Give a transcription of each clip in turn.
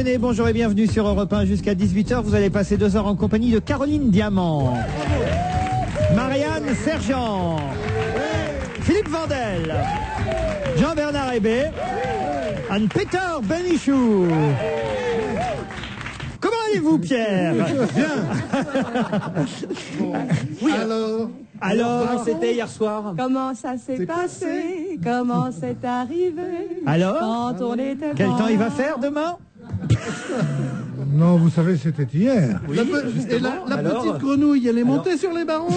déjeuner, bonjour et bienvenue sur Europe 1 jusqu'à 18h. Vous allez passer 2 heures en compagnie de Caroline Diamant, Marianne Sergent, Philippe Vandel, Jean-Bernard Hébé, Anne-Peter Benichou. Comment allez-vous, Pierre? Bien. Oui, alors, comment c'était hier soir? Comment ça s'est passé? Comment c'est arrivé? Alors, quand on était quel temps il va faire demain? Non, vous savez, c'était hier. Oui, Et la petite grenouille, elle est montée sur les barreaux?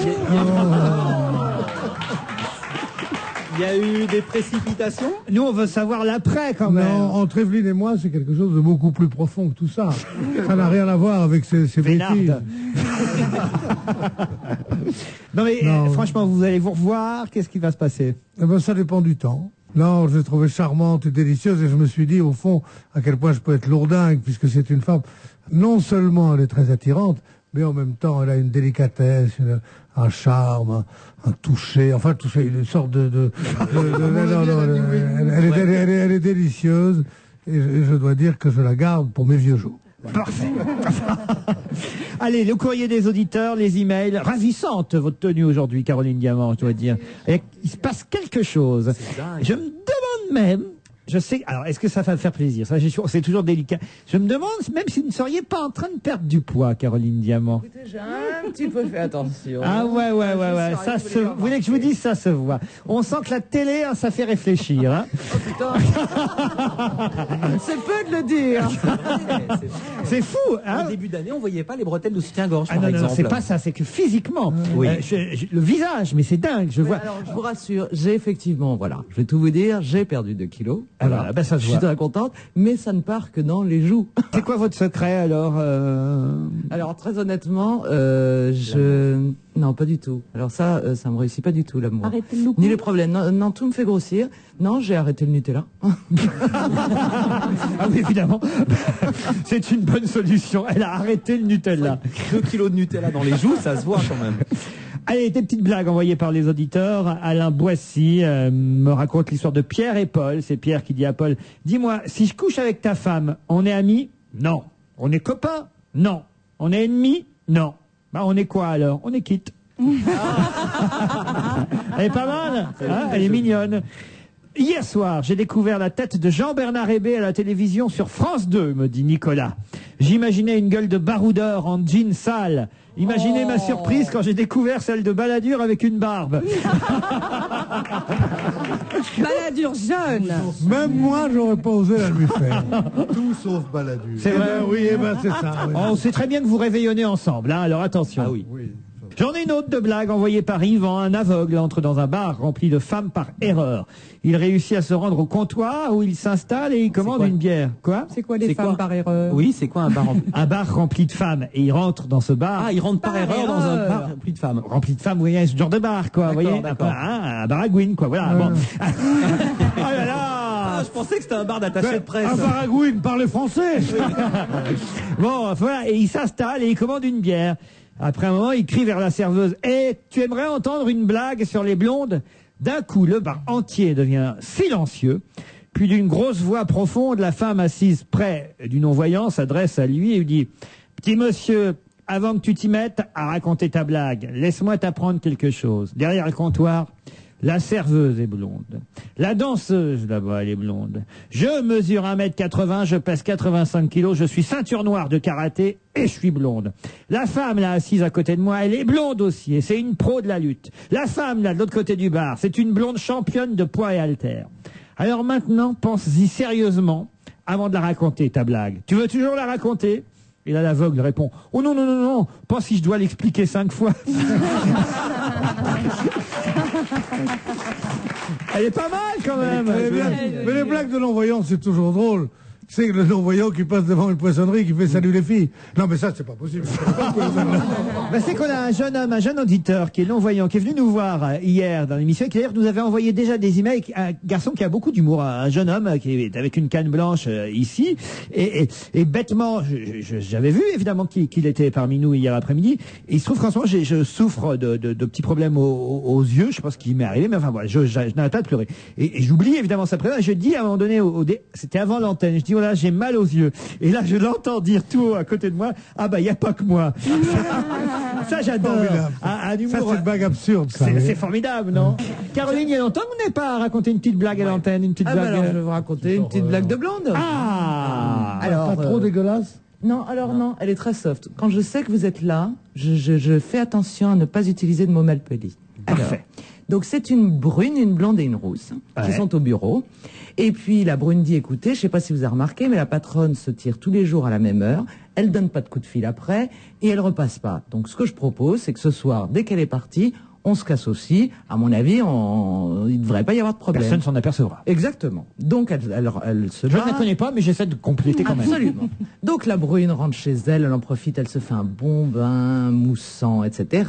Il y a eu des précipitations? Nous, on veut savoir l'après, quand même. Non, entre Evelyne et moi, c'est quelque chose de beaucoup plus profond que tout ça. Ça n'a rien à voir avec ces Vénarde. bêtises. Non, mais Non. franchement, vous allez vous revoir. Qu'est-ce qui va se passer? Eh ben, ça dépend du temps. Non, je l'ai trouvée charmante et délicieuse et je me suis dit, au fond, à quel point je peux être lourdingue, puisque c'est une femme. Non seulement elle est très attirante, mais en même temps, elle a une délicatesse, un charme, un toucher, enfin, toucher, une sorte de elle est délicieuse et je dois dire que je la garde pour mes vieux jours. Parfait. Allez, le courrier des auditeurs, les emails. Ravissante votre tenue aujourd'hui, Caroline Diamant, je dois dire. Et il se passe quelque chose. Je me demande même, je sais, alors est-ce que ça va me faire plaisir? Ça, c'est toujours délicat. Je me demande même si vous ne seriez pas en train de perdre du poids, Caroline Diamant. Écoutez, j'ai un petit peu fait attention. Ah ouais. Ça se, vous voulez que je vous dise, ça se voit. On sent que la télé, hein, ça fait réfléchir. Hein. Oh putain. C'est peu de le dire. C'est fou, hein. En début d'année, on voyait pas les bretelles de soutien-gorge, Ah par non, exemple. c'est pas ça, c'est que physiquement, Oui. le visage, mais c'est dingue, je vois. Alors, je vous rassure, j'ai effectivement, voilà, je vais tout vous dire, j'ai perdu 2 kilos. Alors, Voilà. ben, ça se je voit. suis très contente, mais ça ne part que dans les joues. C'est quoi votre secret alors Alors, très honnêtement, non, pas du tout. Alors ça me réussit pas du tout, l'amour. Arrêtez le loup. Ni les problèmes. Non, tout me fait grossir. Non, j'ai arrêté le Nutella. Ah oui, évidemment, c'est une bonne solution. Elle a arrêté le Nutella. 2 kilos de Nutella dans les joues, ça se voit quand même. Allez, des petites blagues envoyées par les auditeurs. Alain Boissy me raconte l'histoire de Pierre et Paul. C'est Pierre qui dit à Paul, dis-moi, si je couche avec ta femme, on est amis? Non. On est copains? Non. On est ennemis? Non. Bah, on est quoi alors? On est quitte. Elle est pas mal, hein, elle est mignonne. Hier soir, j'ai découvert la tête de Jean-Bernard Hébé à la télévision sur France 2, me dit Nicolas. J'imaginais une gueule de baroudeur en jean sale. Imaginez ma surprise quand j'ai découvert celle de Balladur avec une barbe. Balladur jeune. Même moi, j'aurais pas osé la lui faire. Tout sauf Balladur. C'est vrai. Oui, c'est ça. Oui. Oh, on sait très bien que vous réveillonnez ensemble, hein, alors attention. Ah oui. Oui. J'en ai une autre de blague envoyée par Yvan. Un aveugle entre dans un bar rempli de femmes par erreur. Il réussit à se rendre au comptoir où il s'installe et il commande quoi une bière. Quoi? C'est quoi les C'est femmes quoi par erreur? Oui, c'est quoi un bar rempli? Un bar rempli de femmes. Et il rentre dans ce bar. Ah, il rentre par erreur dans un bar rempli de femmes. Rempli de femmes, vous voyez, ce genre de bar, quoi. Vous voyez, d'accord. un baragouine, quoi. Voilà. Bon. Oh là là. Ah, je pensais que c'était un bar d'attaché de presse. Un baragouine, parle français. Bon, voilà. Et il s'installe et il commande une bière. Après un moment, il crie vers la serveuse, Eh, tu aimerais entendre une blague sur les blondes? D'un coup, le bar entier devient silencieux. Puis d'une grosse voix profonde, la femme assise près du non-voyant s'adresse à lui et lui dit, Petit monsieur, avant que tu t'y mettes à raconter ta blague, laisse-moi t'apprendre quelque chose. Derrière le comptoir, la serveuse est blonde. La danseuse, là-bas, elle est blonde. Je mesure 1m80, je pèse 85 kilos, je suis ceinture noire de karaté et je suis blonde. La femme, là, assise à côté de moi, elle est blonde aussi et c'est une pro de la lutte. La femme, là, de l'autre côté du bar, c'est une blonde championne de poids et haltères. Alors maintenant, pense-y sérieusement avant de la raconter, ta blague. Tu veux toujours la raconter? Et là, l'aveugle répond, oh non, pas si je dois l'expliquer 5 fois. Elle est pas mal quand même. Mais les blagues de non-voyants, c'est toujours drôle. C'est le non-voyant qui passe devant une poissonnerie qui fait salut les filles. Non, mais ça, c'est pas possible. Ben, c'est qu'on a un jeune homme, un jeune auditeur qui est non-voyant, qui est venu nous voir hier dans l'émission et qui d'ailleurs nous avait envoyé déjà des emails. Un garçon qui a beaucoup d'humour, un jeune homme qui est avec une canne blanche ici. Et bêtement, j'avais vu évidemment qu'il était parmi nous hier après-midi. Et il se trouve qu'en ce moment, je souffre de petits problèmes aux yeux. Je sais pas ce qui m'est arrivé, mais enfin voilà, je n'arrête pas de pleurer. Et j'oublie évidemment sa présence. Et je dis à un moment donné, c'était avant l'antenne, je dis, oh là là, j'ai mal aux yeux. Et là, je l'entends dire tout haut à côté de moi, ah bah, il n'y a pas que moi. Ça, j'adore. Un humour... Ça, c'est une blague absurde, ça. C'est formidable, non? Caroline, il y a longtemps que vous n'avez pas raconté une petite blague à l'antenne, une petite blague. Alors, je vais vous raconter une petite blague de blonde. Ah! Alors, pas trop dégueulasse? Non, alors non, elle est très soft. Quand je sais que vous êtes là, je fais attention à ne pas utiliser de mots malpolis. Parfait. Donc c'est une brune, une blonde et une rousse qui Ouais. sont au bureau. Et puis la brune dit, écoutez, je sais pas si vous avez remarqué, mais la patronne se tire tous les jours à la même heure. Elle donne pas de coup de fil après et elle repasse pas. Donc ce que je propose, c'est que ce soir, dès qu'elle est partie, on se casse aussi. À mon avis, il ne devrait pas y avoir de problème. Personne s'en apercevra. Exactement. Donc elle se Je ne bat. la connais pas, mais j'essaie de compléter quand même. Absolument. Donc la brune rentre chez elle, elle en profite, elle se fait un bon bain moussant, etc.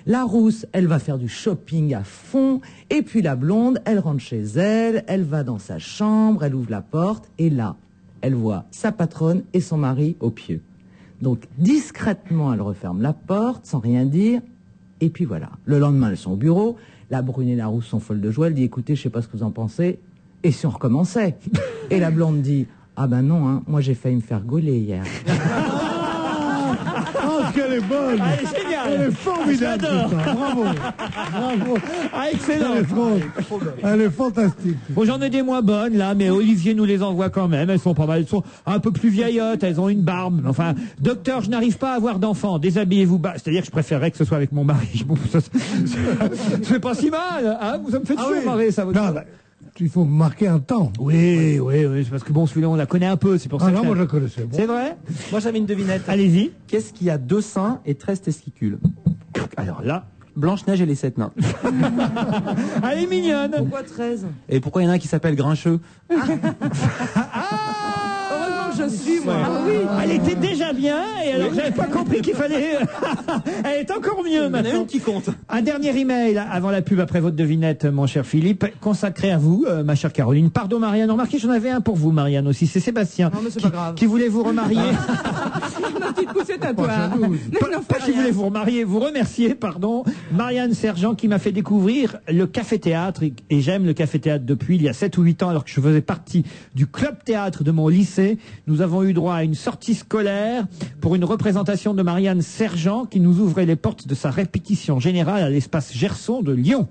La rousse, elle va faire du shopping à fond. Et puis la blonde, elle rentre chez elle, elle va dans sa chambre, elle ouvre la porte. Et là, elle voit sa patronne et son mari au pieu. Donc discrètement, elle referme la porte sans rien dire. Et puis voilà. Le lendemain, elles sont au bureau. La brune et la rousse sont folles de joie. Elle dit, écoutez, je sais pas ce que vous en pensez. Et si on recommençait? Et la blonde dit, ah ben non, hein, moi j'ai failli me faire gauler hier. Oh, qu'elle est bonne! Ah, elle est géniale. Elle est formidable, J'adore. putain. Bravo! Bravo! Ah, excellent. Elle est fantastique. Bon, j'en ai des moins bonnes, là, mais Olivier nous les envoie quand même. Elles sont pas mal. Elles sont un peu plus vieillottes. Elles ont une barbe. Enfin, docteur, je n'arrive pas à avoir d'enfants. Déshabillez-vous. C'est-à-dire que je préférerais que ce soit avec mon mari. Bon, c'est pas si mal, hein. Ça me fait toujours marrer, ça. Non, bah, il faut marquer un temps. Oui, c'est parce que bon, celui-là, on la connaît un peu. C'est pour ça Ah que non, moi je la connaissais. Bon. C'est vrai? Moi, j'avais une devinette. Allez-y. Qu'est-ce qui a 2 seins et 13 testicules? Alors là, Blanche-Neige et les 7 nains. elle est mignonne. Pourquoi 13? Et pourquoi il y en a un qui s'appelle Grincheux? Heureusement que je suis, moi. Ah oui. Elle était déjà bien, et alors j'avais pas compris qu'il fallait... Elle est encore mieux Il y en a maintenant. une qui compte. Un dernier email avant la pub, après votre devinette, mon cher Philippe, consacré à vous, ma chère Caroline. Pardon, Marianne. Remarquez, j'en avais un pour vous, Marianne, aussi. C'est Sébastien. Non, mais c'est pas grave. Qui voulait vous remarier. Ma petite poussette à toi. Pas qui voulait vous remarier, vous remercier, pardon. Marianne Sergent, qui m'a fait découvrir le café-théâtre, et j'aime le café-théâtre depuis il y a 7 ou 8 ans, alors que je faisais partie du club théâtre de mon lycée. Nous avons eu droit à une sortie scolaire pour une représentation de Marianne Sergent, qui nous ouvrait les portes de sa répétition générale à l'espace Gerson de Lyon.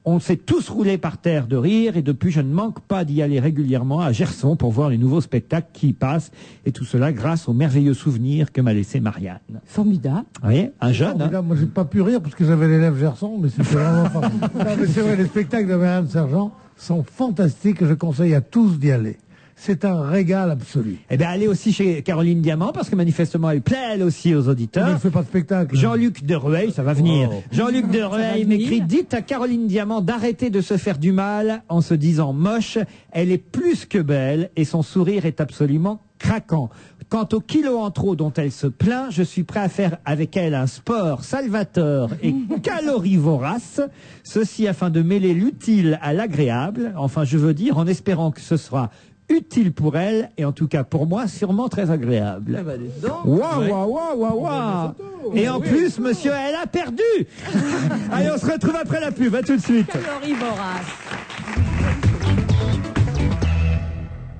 On s'est tous roulés par terre de rire, et depuis je ne manque pas d'y aller régulièrement à Gerson pour voir les nouveaux spectacles qui y passent, et tout cela grâce aux merveilleux souvenirs que m'a laissé Marianne. Formidable. Vous voyez, un jeune, hein. Moi, j'ai pas pu rire parce que j'avais l'élève Gerson, mais c'était vraiment formidable. Non, mais c'est vrai, les spectacles de Marianne Sergent sont fantastiques et je conseille à tous d'y aller. C'est un régal absolu. Eh bien, allez aussi chez Caroline Diamant, parce que manifestement, elle plaît elle aussi aux Mais auditeurs. elle fait pas de spectacle. Jean-Luc de Rueil, ça va venir. Oh. Jean-Luc de Rueil venir. m'écrit, dites à Caroline Diamant d'arrêter de se faire du mal en se disant moche. Elle est plus que belle et son sourire est absolument craquant. Quant au kilo en trop dont elle se plaint, je suis prêt à faire avec elle un sport salvateur et calorivorace, ceci afin de mêler l'utile à l'agréable. Enfin, je veux dire, en espérant que ce sera utile pour elle, et en tout cas pour moi, sûrement très agréable. Eh ben, dis donc. Waouh, waouh, waouh, waouh, waouh. Et en plus, monsieur, elle a perdu. Allez, on se retrouve après la pub, à tout de suite.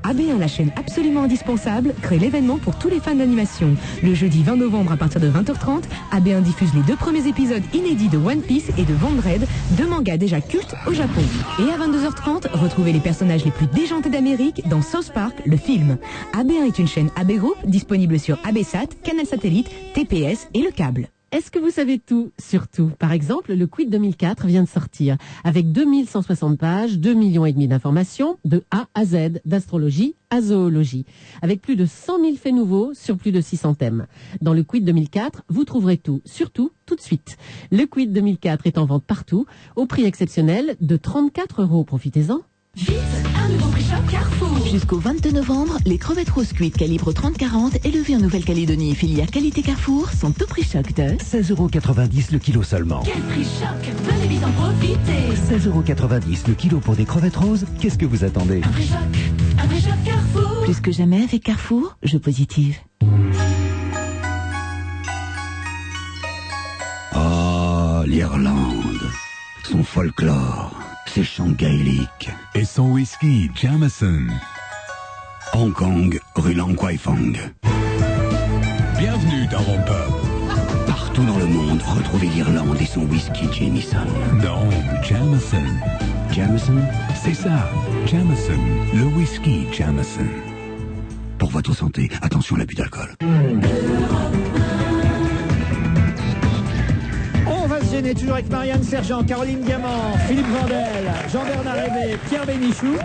AB1, la chaîne absolument indispensable, crée l'événement pour tous les fans d'animation. Le jeudi 20 novembre à partir de 20h30, AB1 diffuse les 2 premiers épisodes inédits de One Piece et de Vandred, 2 mangas déjà cultes au Japon. Et à 22h30, retrouvez les personnages les plus déjantés d'Amérique dans South Park, le film. AB1 est une chaîne AB Group disponible sur ABSat, Canal Satellite, TPS et le câble. Est-ce que vous savez tout sur tout? Par exemple, le Quid 2004 vient de sortir avec 2160 pages, 2,5 millions d'informations de A à Z, d'astrologie à zoologie, avec plus de 100 000 faits nouveaux sur plus de 600 thèmes. Dans le Quid 2004, vous trouverez tout, surtout tout de suite. Le Quid 2004 est en vente partout, au prix exceptionnel de 34 €. Profitez-en. Vite, un nouveau prix shop Carrefour. Jusqu'au 22 novembre, les crevettes roses cuites calibre 30-40 élevées en Nouvelle-Calédonie filière qualité Carrefour sont au prix choc de 16,90 € le kilo seulement. Quel prix choc, venez vite en profiter. 16,90 € le kilo pour des crevettes roses, qu'est-ce que vous attendez? Un prix choc Carrefour. Plus que jamais avec Carrefour, je positive. Oh, l'Irlande, son folklore, ses chants gaéliques. Et son whisky Jameson. Hong Kong, rue Lang Kwai Fong. Bienvenue dans mon pub. Partout dans le monde, retrouvez l'Irlande et son whisky Jameson. Non, Jameson. Jameson? C'est ça, Jameson, le whisky Jameson. Pour votre santé, attention à l'abus d'alcool. On va se gêner toujours avec Marianne Sergent, Caroline Diamant, Philippe Vandel, Jean-Bernard Hébé, Pierre Bénichou.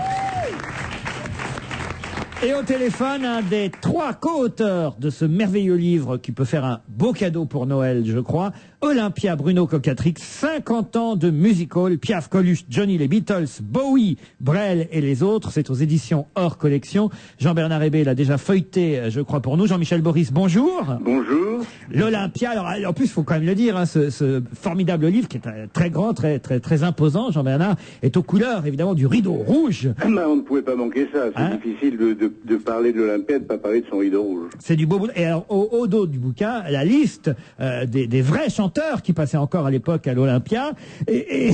Et au téléphone, un des 3 co-auteurs de ce merveilleux livre qui peut faire un beau cadeau pour Noël, je crois, Olympia Bruno Cocatrix, 50 ans de musical, Piaf, Coluche, Johnny, les Beatles, Bowie, Brel et les autres. C'est aux éditions hors collection. Jean-Bernard Hébé l'a déjà feuilleté, je crois, pour nous. Jean-Michel Boris, bonjour. Bonjour. L'Olympia, alors en plus, il faut quand même le dire, hein, ce formidable livre qui est très grand, très imposant, Jean-Bernard, est aux couleurs, évidemment, du rideau rouge. On ne pouvait pas manquer ça. C'est difficile de parler de l'Olympia et de ne pas parler de son rideau rouge. C'est du beau boulot. Et alors, au dos du bouquin, la liste des vrais chanteurs qui passaient encore à l'époque à l'Olympia. Et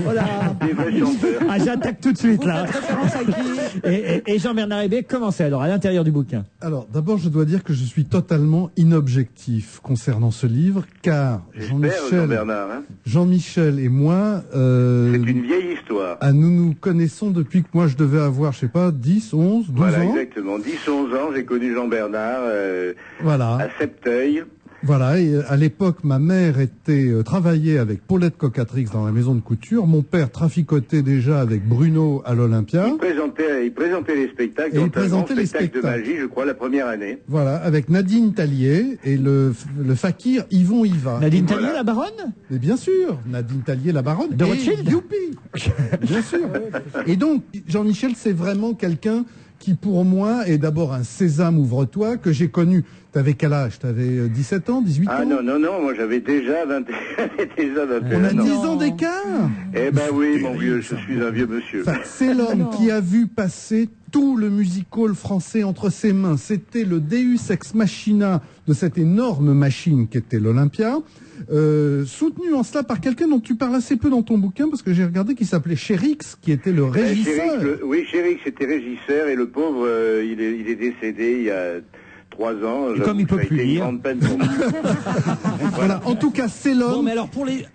voilà. Des vrais chanteurs. Ah, j'attaque tout de suite, là. Et Jean-Bernard Hébé, comment c'est alors à l'intérieur du bouquin? Alors, d'abord, je dois dire que je suis totalement inobjectif concernant ce livre, car Jean-Michel et moi... c'est une vieille histoire. Nous connaissons depuis que moi je devais avoir, je sais pas, 10, 11, 12 voilà, ans. Exactement. 10, 11 ans, j'ai connu Jean-Bernard à Septeuil. Voilà, et à l'époque, ma mère travaillait avec Paulette Cocatrix dans la maison de couture. Mon père traficotait déjà avec Bruno à l'Olympia. Il présentait les spectacles, dont un grand spectacle de magie, je crois, la première année. Voilà, avec Nadine Tallier et le fakir Yvon Hiva. Nadine Tallier, la baronne? Mais bien sûr, Nadine Tallier, la baronne. De Rothschild? Youpi. Bien sûr. Et donc, Jean-Michel, c'est vraiment quelqu'un qui, pour moi, est d'abord un sésame, ouvre-toi, que j'ai connu. T'avais quel âge? T'avais 17 ans, 18 ans? Ah non, moi j'avais déjà 21 ans. On a 10 ans d'écart? Eh ben oui, mon vieux, je suis un vieux monsieur. Enfin, c'est l'homme qui a vu passer tout le musical français entre ses mains. C'était le Deus ex machina de cette énorme machine qu'était l'Olympia. Soutenu en cela par quelqu'un dont tu parles assez peu dans ton bouquin, parce que j'ai regardé, qui s'appelait Chérix, qui était le régisseur. Oui, Chérix était régisseur, et le pauvre, il est décédé il y a 3 ans. Et comme il peut plus lire. Une grande peine pour moi. Voilà, en tout cas, c'est l'homme. Bon, mais alors pour les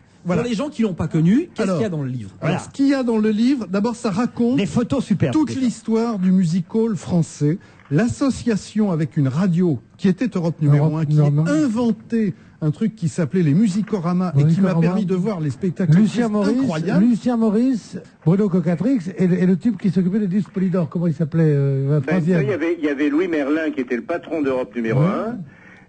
gens qui l'ont pas connu, qu'est-ce qu'il y a dans le livre? Alors, ce qu'il y a dans le livre, d'abord, ça raconte des photos superbes, toute l'histoire du musical français, l'association avec une radio qui était Europe numéro 1, qui a inventé un truc qui s'appelait les Musicoramas et qui m'a permis de voir les spectacles incroyables. Lucien Maurice, Bruno Cocatrix et le type qui s'occupait des disques Polydor, comment il s'appelait? Il y avait Louis Merlin qui était le patron d'Europe numéro 1.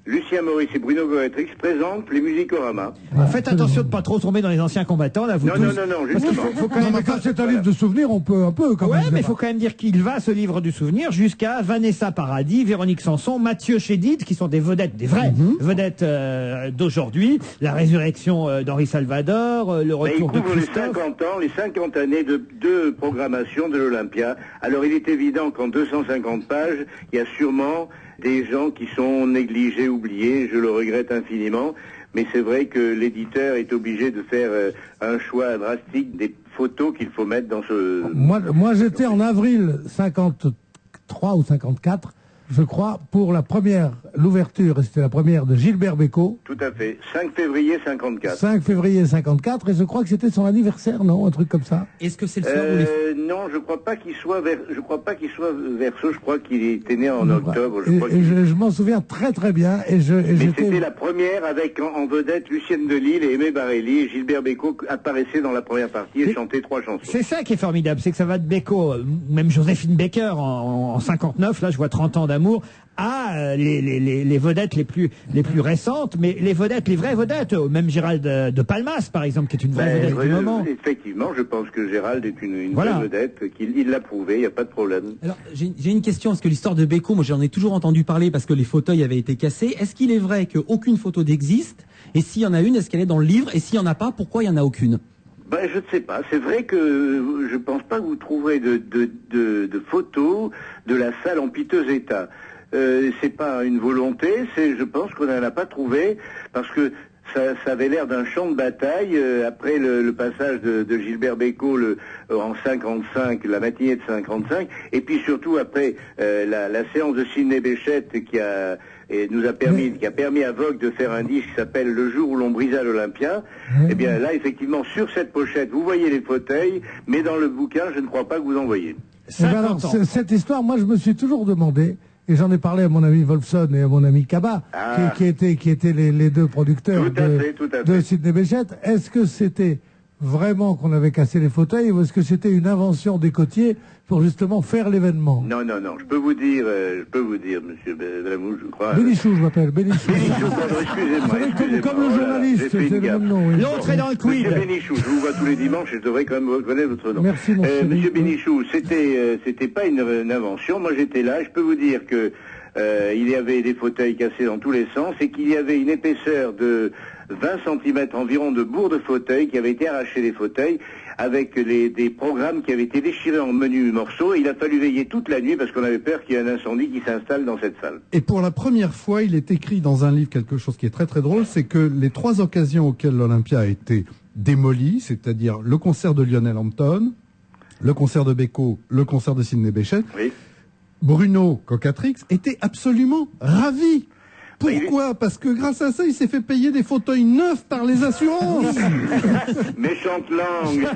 Lucien Maurice et Bruno Cocatrix présentent les Musicoramas. Faites attention de pas trop tomber dans les anciens combattants, là, vous tous. Non, justement. Faut quand même, quand c'est un livre de souvenirs, on peut un peu, quand même. Ouais, mais il faut quand même dire qu'il va, ce livre du souvenir, jusqu'à Vanessa Paradis, Véronique Sanson, Mathieu Chédid, qui sont des vedettes, des vraies vedettes d'aujourd'hui. La résurrection d'Henri Salvador, le retour de Christophe. Les 50 années de programmation de l'Olympia. Alors, il est évident qu'en 250 pages, il y a sûrement des gens qui sont négligés, oubliés, je le regrette infiniment, mais c'est vrai que l'éditeur est obligé de faire un choix drastique des photos qu'il faut mettre dans ce... Moi j'étais en avril 53 ou 54, je crois, pour l'ouverture, et c'était la première de Gilbert Bécaud. Tout à fait, 5 février 54. 5 février 54, et je crois que c'était son anniversaire, non? Un truc comme ça. Est-ce que c'est le soir où les... Non, je crois pas qu'il soit verso, je crois qu'il était né en octobre. Je m'en souviens très très bien, mais c'était la première avec en vedette Lucienne Delille et Aimé Barelli, et Gilbert Bécaud apparaissait dans la première partie et chantait 3 chansons. C'est ça qui est formidable, c'est que ça va de Bécaud, même Joséphine Baker en 59, là je vois 30 ans d'amour, à les vedettes les plus récentes, mais les vraies vedettes, même Gérald de Palmas par exemple, qui est une vraie vedette du moment. Effectivement, je pense que Gérald est une vraie vedette, qu'il l'a prouvé, il n'y a pas de problème. Alors, j'ai une question, parce que l'histoire de Bécaud, moi j'en ai toujours entendu parler parce que les fauteuils avaient été cassés. Est-ce qu'il est vrai qu'aucune photo n'existe? Et s'il y en a une, est-ce qu'elle est dans le livre? Et s'il n'y en a pas, pourquoi il n'y en a aucune? Je ne sais pas. C'est vrai que je pense pas que vous trouverez de photos de la salle en piteux état. C'est pas une volonté, je pense qu'on n'en a pas trouvé, parce que ça avait l'air d'un champ de bataille après le passage de Gilbert Bécaud en 55, la matinée de 55, et puis surtout après la séance de Sidney Bechet qui a permis à Vogue de faire un disque qui s'appelle Le jour où l'on brisa l'Olympia. Eh bien là, effectivement, sur cette pochette, vous voyez les fauteuils, mais dans le bouquin, je ne crois pas que vous en voyez. Cette histoire, moi, je me suis toujours demandé, et j'en ai parlé à mon ami Wolfson et à mon ami Kaba, qui étaient les deux producteurs de Sidney Bechet. Est-ce que c'était vraiment qu'on avait cassé les fauteuils ou est-ce que c'était une invention des Cotiers pour justement faire l'événement? Non, je peux vous dire, monsieur Blamou, je crois. Bénichou, je m'appelle, Bénichou. Excusez-moi. Comme le journaliste, c'est le même nom. Oui. L'autre est dans le quid. Monsieur Bénichou, je vous vois tous les dimanches et je devrais quand même reconnaître votre nom. Merci, monsieur Bénichou, c'était pas une invention. Moi, j'étais là. Je peux vous dire que il y avait des fauteuils cassés dans tous les sens et qu'il y avait une épaisseur de 20 cm environ de bourre de fauteuil qui avait été arraché des fauteuils avec des programmes qui avaient été déchirés en menus morceaux. Il a fallu veiller toute la nuit parce qu'on avait peur qu'il y ait un incendie qui s'installe dans cette salle. Et pour la première fois, il est écrit dans un livre quelque chose qui est très très drôle, c'est que les 3 occasions auxquelles l'Olympia a été démoli, c'est-à-dire le concert de Lionel Hampton, le concert de Bécaud, le concert de Sidney Bechet, Bruno Cocatrix était absolument ravi. Pourquoi? Parce que grâce à ça, il s'est fait payer des fauteuils neufs par les assurances. Méchante langue.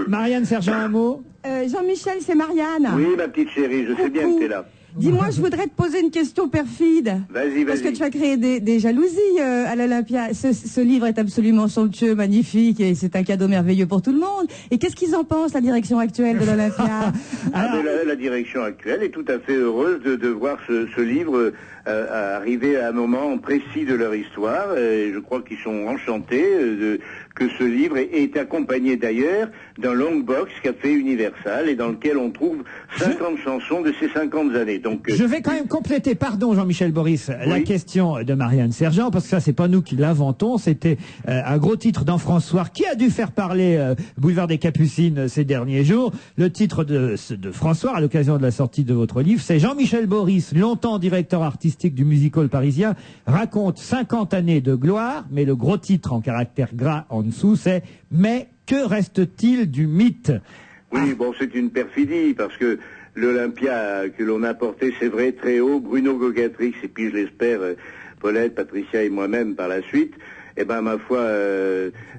Marianne Sergent, un mot? Jean-Michel, c'est Marianne. Oui, ma petite chérie, je sais bien que t'es là. Dis-moi, je voudrais te poser une question perfide. Vas-y. Parce que tu as créé des jalousies à l'Olympia. Ce livre est absolument somptueux, magnifique, et c'est un cadeau merveilleux pour tout le monde. Et qu'est-ce qu'ils en pensent, la direction actuelle de l'Olympia? La direction actuelle est tout à fait heureuse de voir ce livre arriver à un moment précis de leur histoire. Et je crois qu'ils sont enchantés que ce livre est accompagné d'ailleurs d'un long box qu'a fait Universal et dans lequel on trouve 50 chansons de ces 50 années. Donc, je vais quand même compléter, pardon Jean-Michel Boris, la question de Marianne Sergent, parce que ça c'est pas nous qui l'inventons, c'était un gros titre d'Anne-François qui a dû faire parler Boulevard des Capucines ces derniers jours. Le titre de François, à l'occasion de la sortie de votre livre, c'est Jean-Michel Boris, longtemps directeur artistique du musical parisien, raconte 50 années de gloire, mais le gros titre en caractère gras en dessous, c'est « Mais que reste-t-il du mythe ?» Oui, bon, c'est une perfidie, parce que l'Olympia que l'on a porté, c'est vrai, très haut, Bruno Cocatrix, et puis je l'espère, Paulette, Patricia et moi-même par la suite, eh ben, ma foi,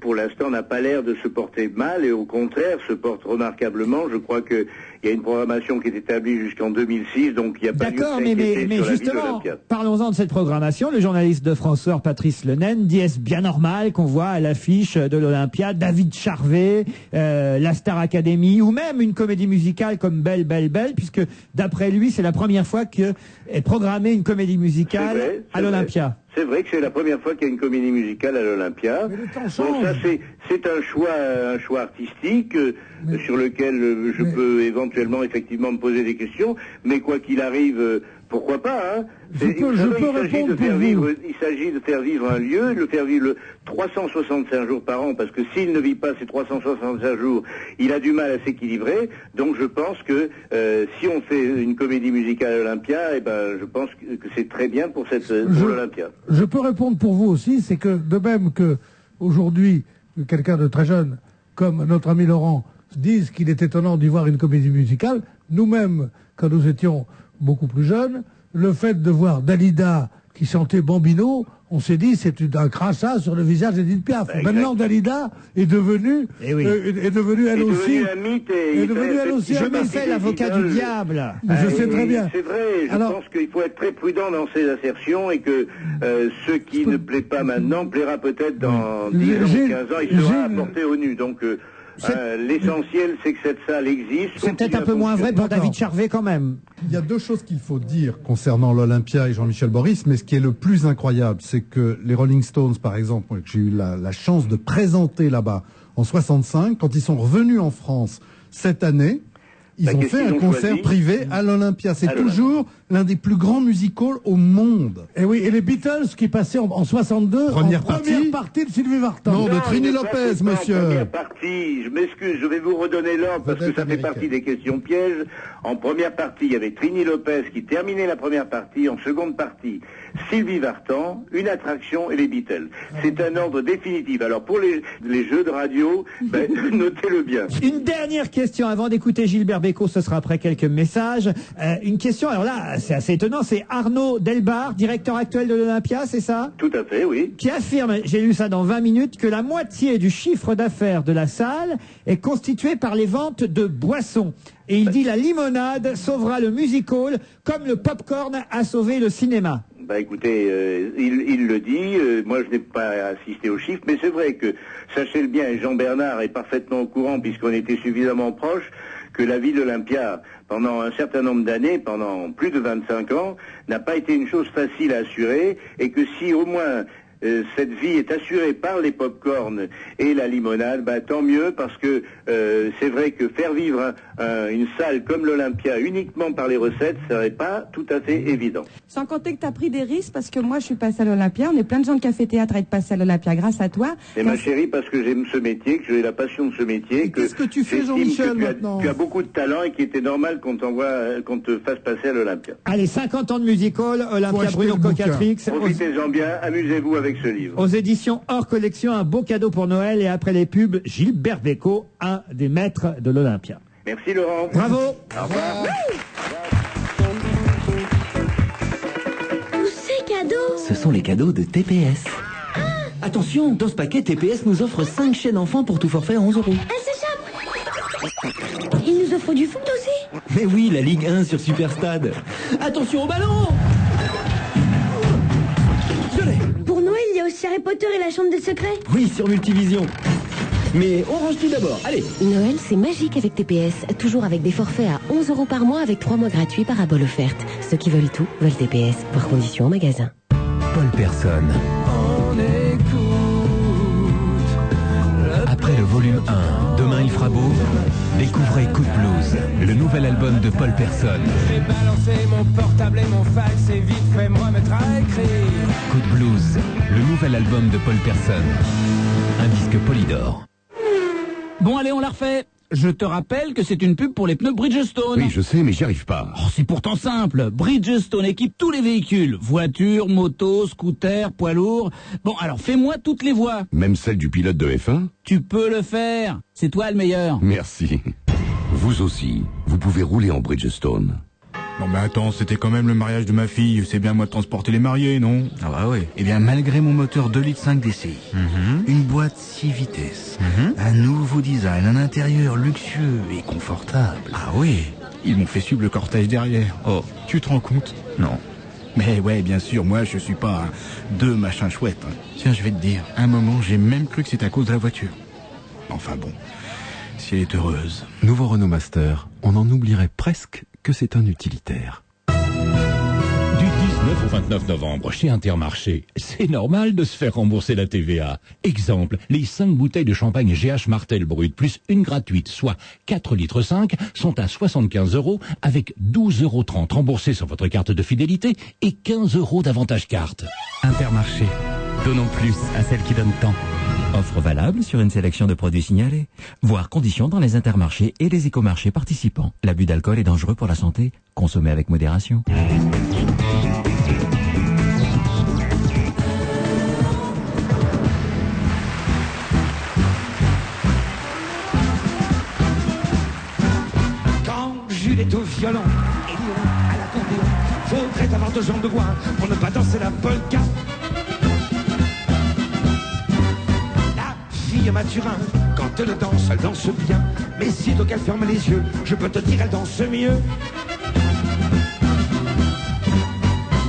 pour l'instant, n'a pas l'air de se porter mal, et au contraire, se porte remarquablement. Je crois qu'il y a une programmation qui est établie jusqu'en 2006, donc il n'y a pas lieu de s'inquiéter mais sur la vie justement, d'Olympia. parlons-en de cette programmation. Le journaliste de France Soir, Patrice Lenaine, dit est-ce bien normal qu'on voit à l'affiche de l'Olympia David Charvet, la Star Academy, ou même une comédie musicale comme Belle, Belle, Belle, puisque d'après lui, c'est la première fois qu'est programmée une comédie musicale à l'Olympia. C'est vrai que c'est la première fois qu'il y a une comédie musicale à l'Olympia. Bon, ça c'est un choix artistique sur lequel je peux éventuellement effectivement me poser des questions, mais quoi qu'il arrive, pourquoi pas, hein. Il s'agit de faire vivre un lieu, le faire vivre 365 jours par an, parce que s'il ne vit pas ces 365 jours, il a du mal à s'équilibrer. Donc je pense que si on fait une comédie musicale à l'Olympia, eh ben je pense que c'est très bien pour l'Olympia. Je peux répondre pour vous aussi, c'est que de même que aujourd'hui quelqu'un de très jeune comme notre ami Laurent dise qu'il est étonnant d'y voir une comédie musicale, nous-mêmes quand nous étions beaucoup plus jeunes, le fait de voir Dalida qui chantait Bambino, on s'est dit c'est un crachat sur le visage d'Edith Piaf. Maintenant Dalida est devenue elle aussi je me fais l'avocat du diable. Je sais très bien. C'est vrai, je pense qu'il faut être très prudent dans ces assertions et que ce qui ne plaît pas maintenant plaira peut-être dans 10 ans ou 15 ans, il sera apporté au nu. Donc l'essentiel, c'est que cette salle existe. C'est peut-être un peu moins vrai pour David Charvet quand même. Il y a deux choses qu'il faut dire concernant l'Olympia et Jean-Michel Boris, mais ce qui est le plus incroyable, c'est que les Rolling Stones, par exemple, que j'ai eu la chance de présenter là-bas en 65, quand ils sont revenus en France cette année, Ils ont fait un concert privé à l'Olympia. C'est toujours l'un des plus grands musicals au monde. Et oui, et les Beatles qui passaient en 62 Première partie de Sylvie Vartan. Non, de Trini Lopez, monsieur. Première partie, je m'excuse, je vais vous redonner l'ordre parce que ça fait partie des questions pièges. En première partie, il y avait Trini Lopez qui terminait la première partie. En seconde partie, Sylvie Vartan, une attraction et les Beatles. C'est un ordre définitif. Alors pour les jeux de radio, notez-le bien. Une dernière question avant d'écouter Gilbert Bécaud, ce sera après quelques messages. Une question, alors là, c'est assez étonnant, c'est Arnaud Delbar, directeur actuel de l'Olympia, c'est ça? Tout à fait, oui. Qui affirme, j'ai lu ça dans 20 minutes, que la moitié du chiffre d'affaires de la salle est constituée par les ventes de boissons. Et il dit la limonade sauvera le music-hall comme le popcorn a sauvé le cinéma. Bah écoutez, il le dit, moi je n'ai pas assisté aux chiffres, mais c'est vrai que, sachez-le bien, et Jean Bernard est parfaitement au courant puisqu'on était suffisamment proches, que la vie d'Olympia, pendant un certain nombre d'années, pendant plus de 25 ans, n'a pas été une chose facile à assurer, et que si au moins cette vie est assurée par les pop-corns et la limonade, tant mieux, parce que c'est vrai que faire vivre une salle comme l'Olympia uniquement par les recettes, ce serait pas tout à fait évident. Sans compter que tu as pris des risques, parce que moi je suis passée à l'Olympia, on est plein de gens de café-théâtre à être passés à l'Olympia grâce à toi. Et ma chérie, parce que j'aime ce métier, que j'ai la passion de ce métier, qu'est-ce que tu fais, Jean-Michel, maintenant? Tu as beaucoup de talent et qu'il était normal qu'on te fasse passer à l'Olympia. Allez, 50 ans de music-hall, Olympia Bruno Cocatrix. Profitez-en bien, amusez-vous avec ce livre. Aux éditions hors collection, un beau cadeau pour Noël, et après les pubs, Gilbert Bécaud, un des maîtres de l'Olympia. Merci Laurent. Bravo. Au revoir. Tous ces cadeaux. Ce sont les cadeaux de TPS. Attention, dans ce paquet, TPS nous offre 5 chaînes enfants pour tout forfait à 11 €. Elle s'échappe. Il nous offre du foot aussi. Mais oui, la Ligue 1 sur Superstade. Attention au ballon. Pour Noël, il y a aussi Harry Potter et la Chambre des Secrets. Oui, sur Multivision. Mais on range tout d'abord, allez. Noël, c'est magique avec TPS. Toujours avec des forfaits à 11 € par mois avec 3 mois gratuits parabole offerte. Ceux qui veulent tout, veulent TPS. Voir conditions en magasin. Paul Personne. Après le volume 1, Demain il fera beau, découvrez Coup de blues, le nouvel album de Paul Personne. J'ai balancé mon portable et mon fax et vite fait me remettre à écrire. Coup de blues, le nouvel album de Paul Personne. Un disque Polydor. Bon allez, on la refait. Je te rappelle que c'est une pub pour les pneus Bridgestone. Oui, je sais, mais j'y arrive pas. Oh, c'est pourtant simple. Bridgestone équipe tous les véhicules. Voitures, motos, scooters, poids lourds. Bon, alors fais-moi toutes les voix. Même celle du pilote de F1 ? Tu peux le faire. C'est toi le meilleur. Merci. Vous aussi, vous pouvez rouler en Bridgestone. Non mais attends, c'était quand même le mariage de ma fille, c'est bien moi de transporter les mariés, non? Ah bah oui. Eh bien malgré mon moteur 2 litres 5 DCI, une boîte 6 vitesses, un nouveau design, un intérieur luxueux et confortable. Ah oui, ils m'ont fait suivre le cortège derrière. Oh, tu te rends compte? Non. Mais ouais, bien sûr, moi je suis pas deux machins chouettes. Tiens, je vais te dire, à un moment j'ai même cru que c'était à cause de la voiture. Enfin bon, si elle est heureuse. Nouveau Renault Master, on en oublierait presque que c'est un utilitaire. Du 19 au 29 novembre, chez Intermarché, c'est normal de se faire rembourser la TVA. Exemple, les 5 bouteilles de champagne GH Martel Brut, plus une gratuite, soit 4 litres 5, sont à 75 € avec 12,30 € remboursés sur votre carte de fidélité et 15 € d'avantage carte. Intermarché. Donnons plus à celles qui donnent tant. Offre valable sur une sélection de produits signalés. Voir conditions dans les intermarchés et les écomarchés participants. L'abus d'alcool est dangereux pour la santé. Consommez avec modération. Quand Jules est au violon et Léon à l'accordéon, faudrait avoir 2 jambes de bois pour ne pas danser la polka. Mathurin, quand elle danse bien. Mais sitôt qu'elle ferme les yeux, je peux te dire elle danse mieux.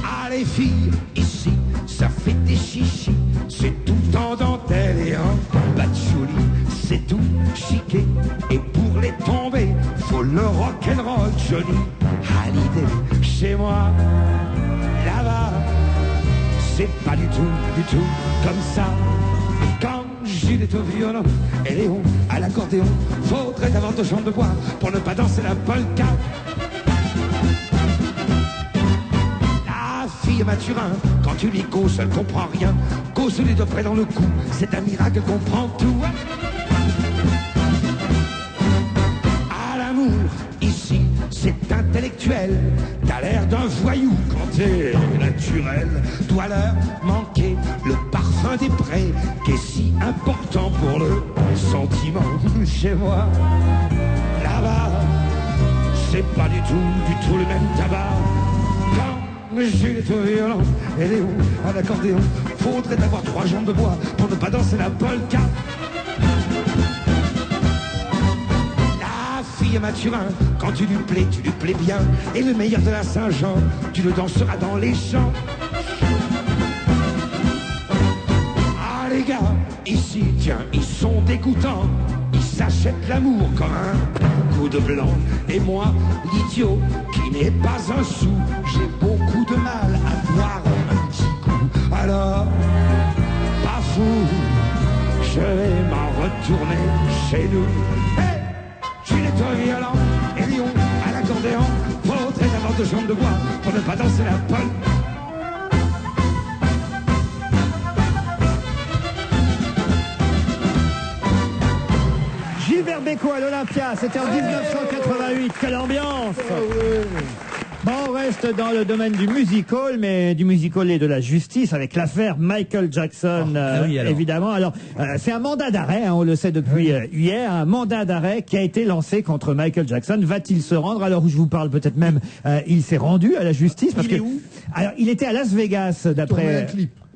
Ah les filles, ici, ça fait des chichis. C'est tout en dentelle et en patchouli. C'est tout chiqué. Et pour les tomber, faut le rock'n'roll Johnny Hallyday. Chez moi, là-bas, c'est pas du tout comme ça. Quand Juliette au violon et Léon à l'accordéon. Faudrait avoir 2 jambes de bois pour ne pas danser la polka. La fille Mathurin, quand tu lui causes, elle comprend rien. Cause-lui de près dans le cou, c'est un miracle, elle comprend tout. À l'amour, ici, c'est intellectuel. T'as l'air d'un voyou quand t'es naturel. Doit leur manquer le parfum des prés qui est si important pour le sentiment. Chez moi, là-bas, c'est pas du tout le même tabac. Quand Juliette au violon et Léon à l'accordéon, faudrait avoir 3 jambes de bois pour ne pas danser la polka. Mathurin, quand tu lui plais bien. Et le meilleur de la Saint-Jean, tu le danseras dans les champs. Ah les gars, ici, tiens, ils sont dégoûtants. Ils s'achètent l'amour comme un coup de blanc. Et moi, l'idiot, qui n'est pas un sou, j'ai beaucoup de mal à boire un petit coup. Alors, pas fou, je vais m'en retourner chez nous. Hey, Juliette au violon et Léon à l'accordéon. Faudrait avoir 2 jambes de bois pour ne pas danser la polka. Gilbert Bécaud à l'Olympia, c'était en 1988. Quelle ambiance! Bon, on reste dans le domaine du musical, mais du musical et de la justice, avec l'affaire Michael Jackson, évidemment. Alors, c'est un mandat d'arrêt, on le sait depuis hier, un mandat d'arrêt qui a été lancé contre Michael Jackson. Va-t-il se rendre? Alors, où je vous parle peut-être même, il s'est rendu à la justice. Parce que, alors, il était à Las Vegas, d'après...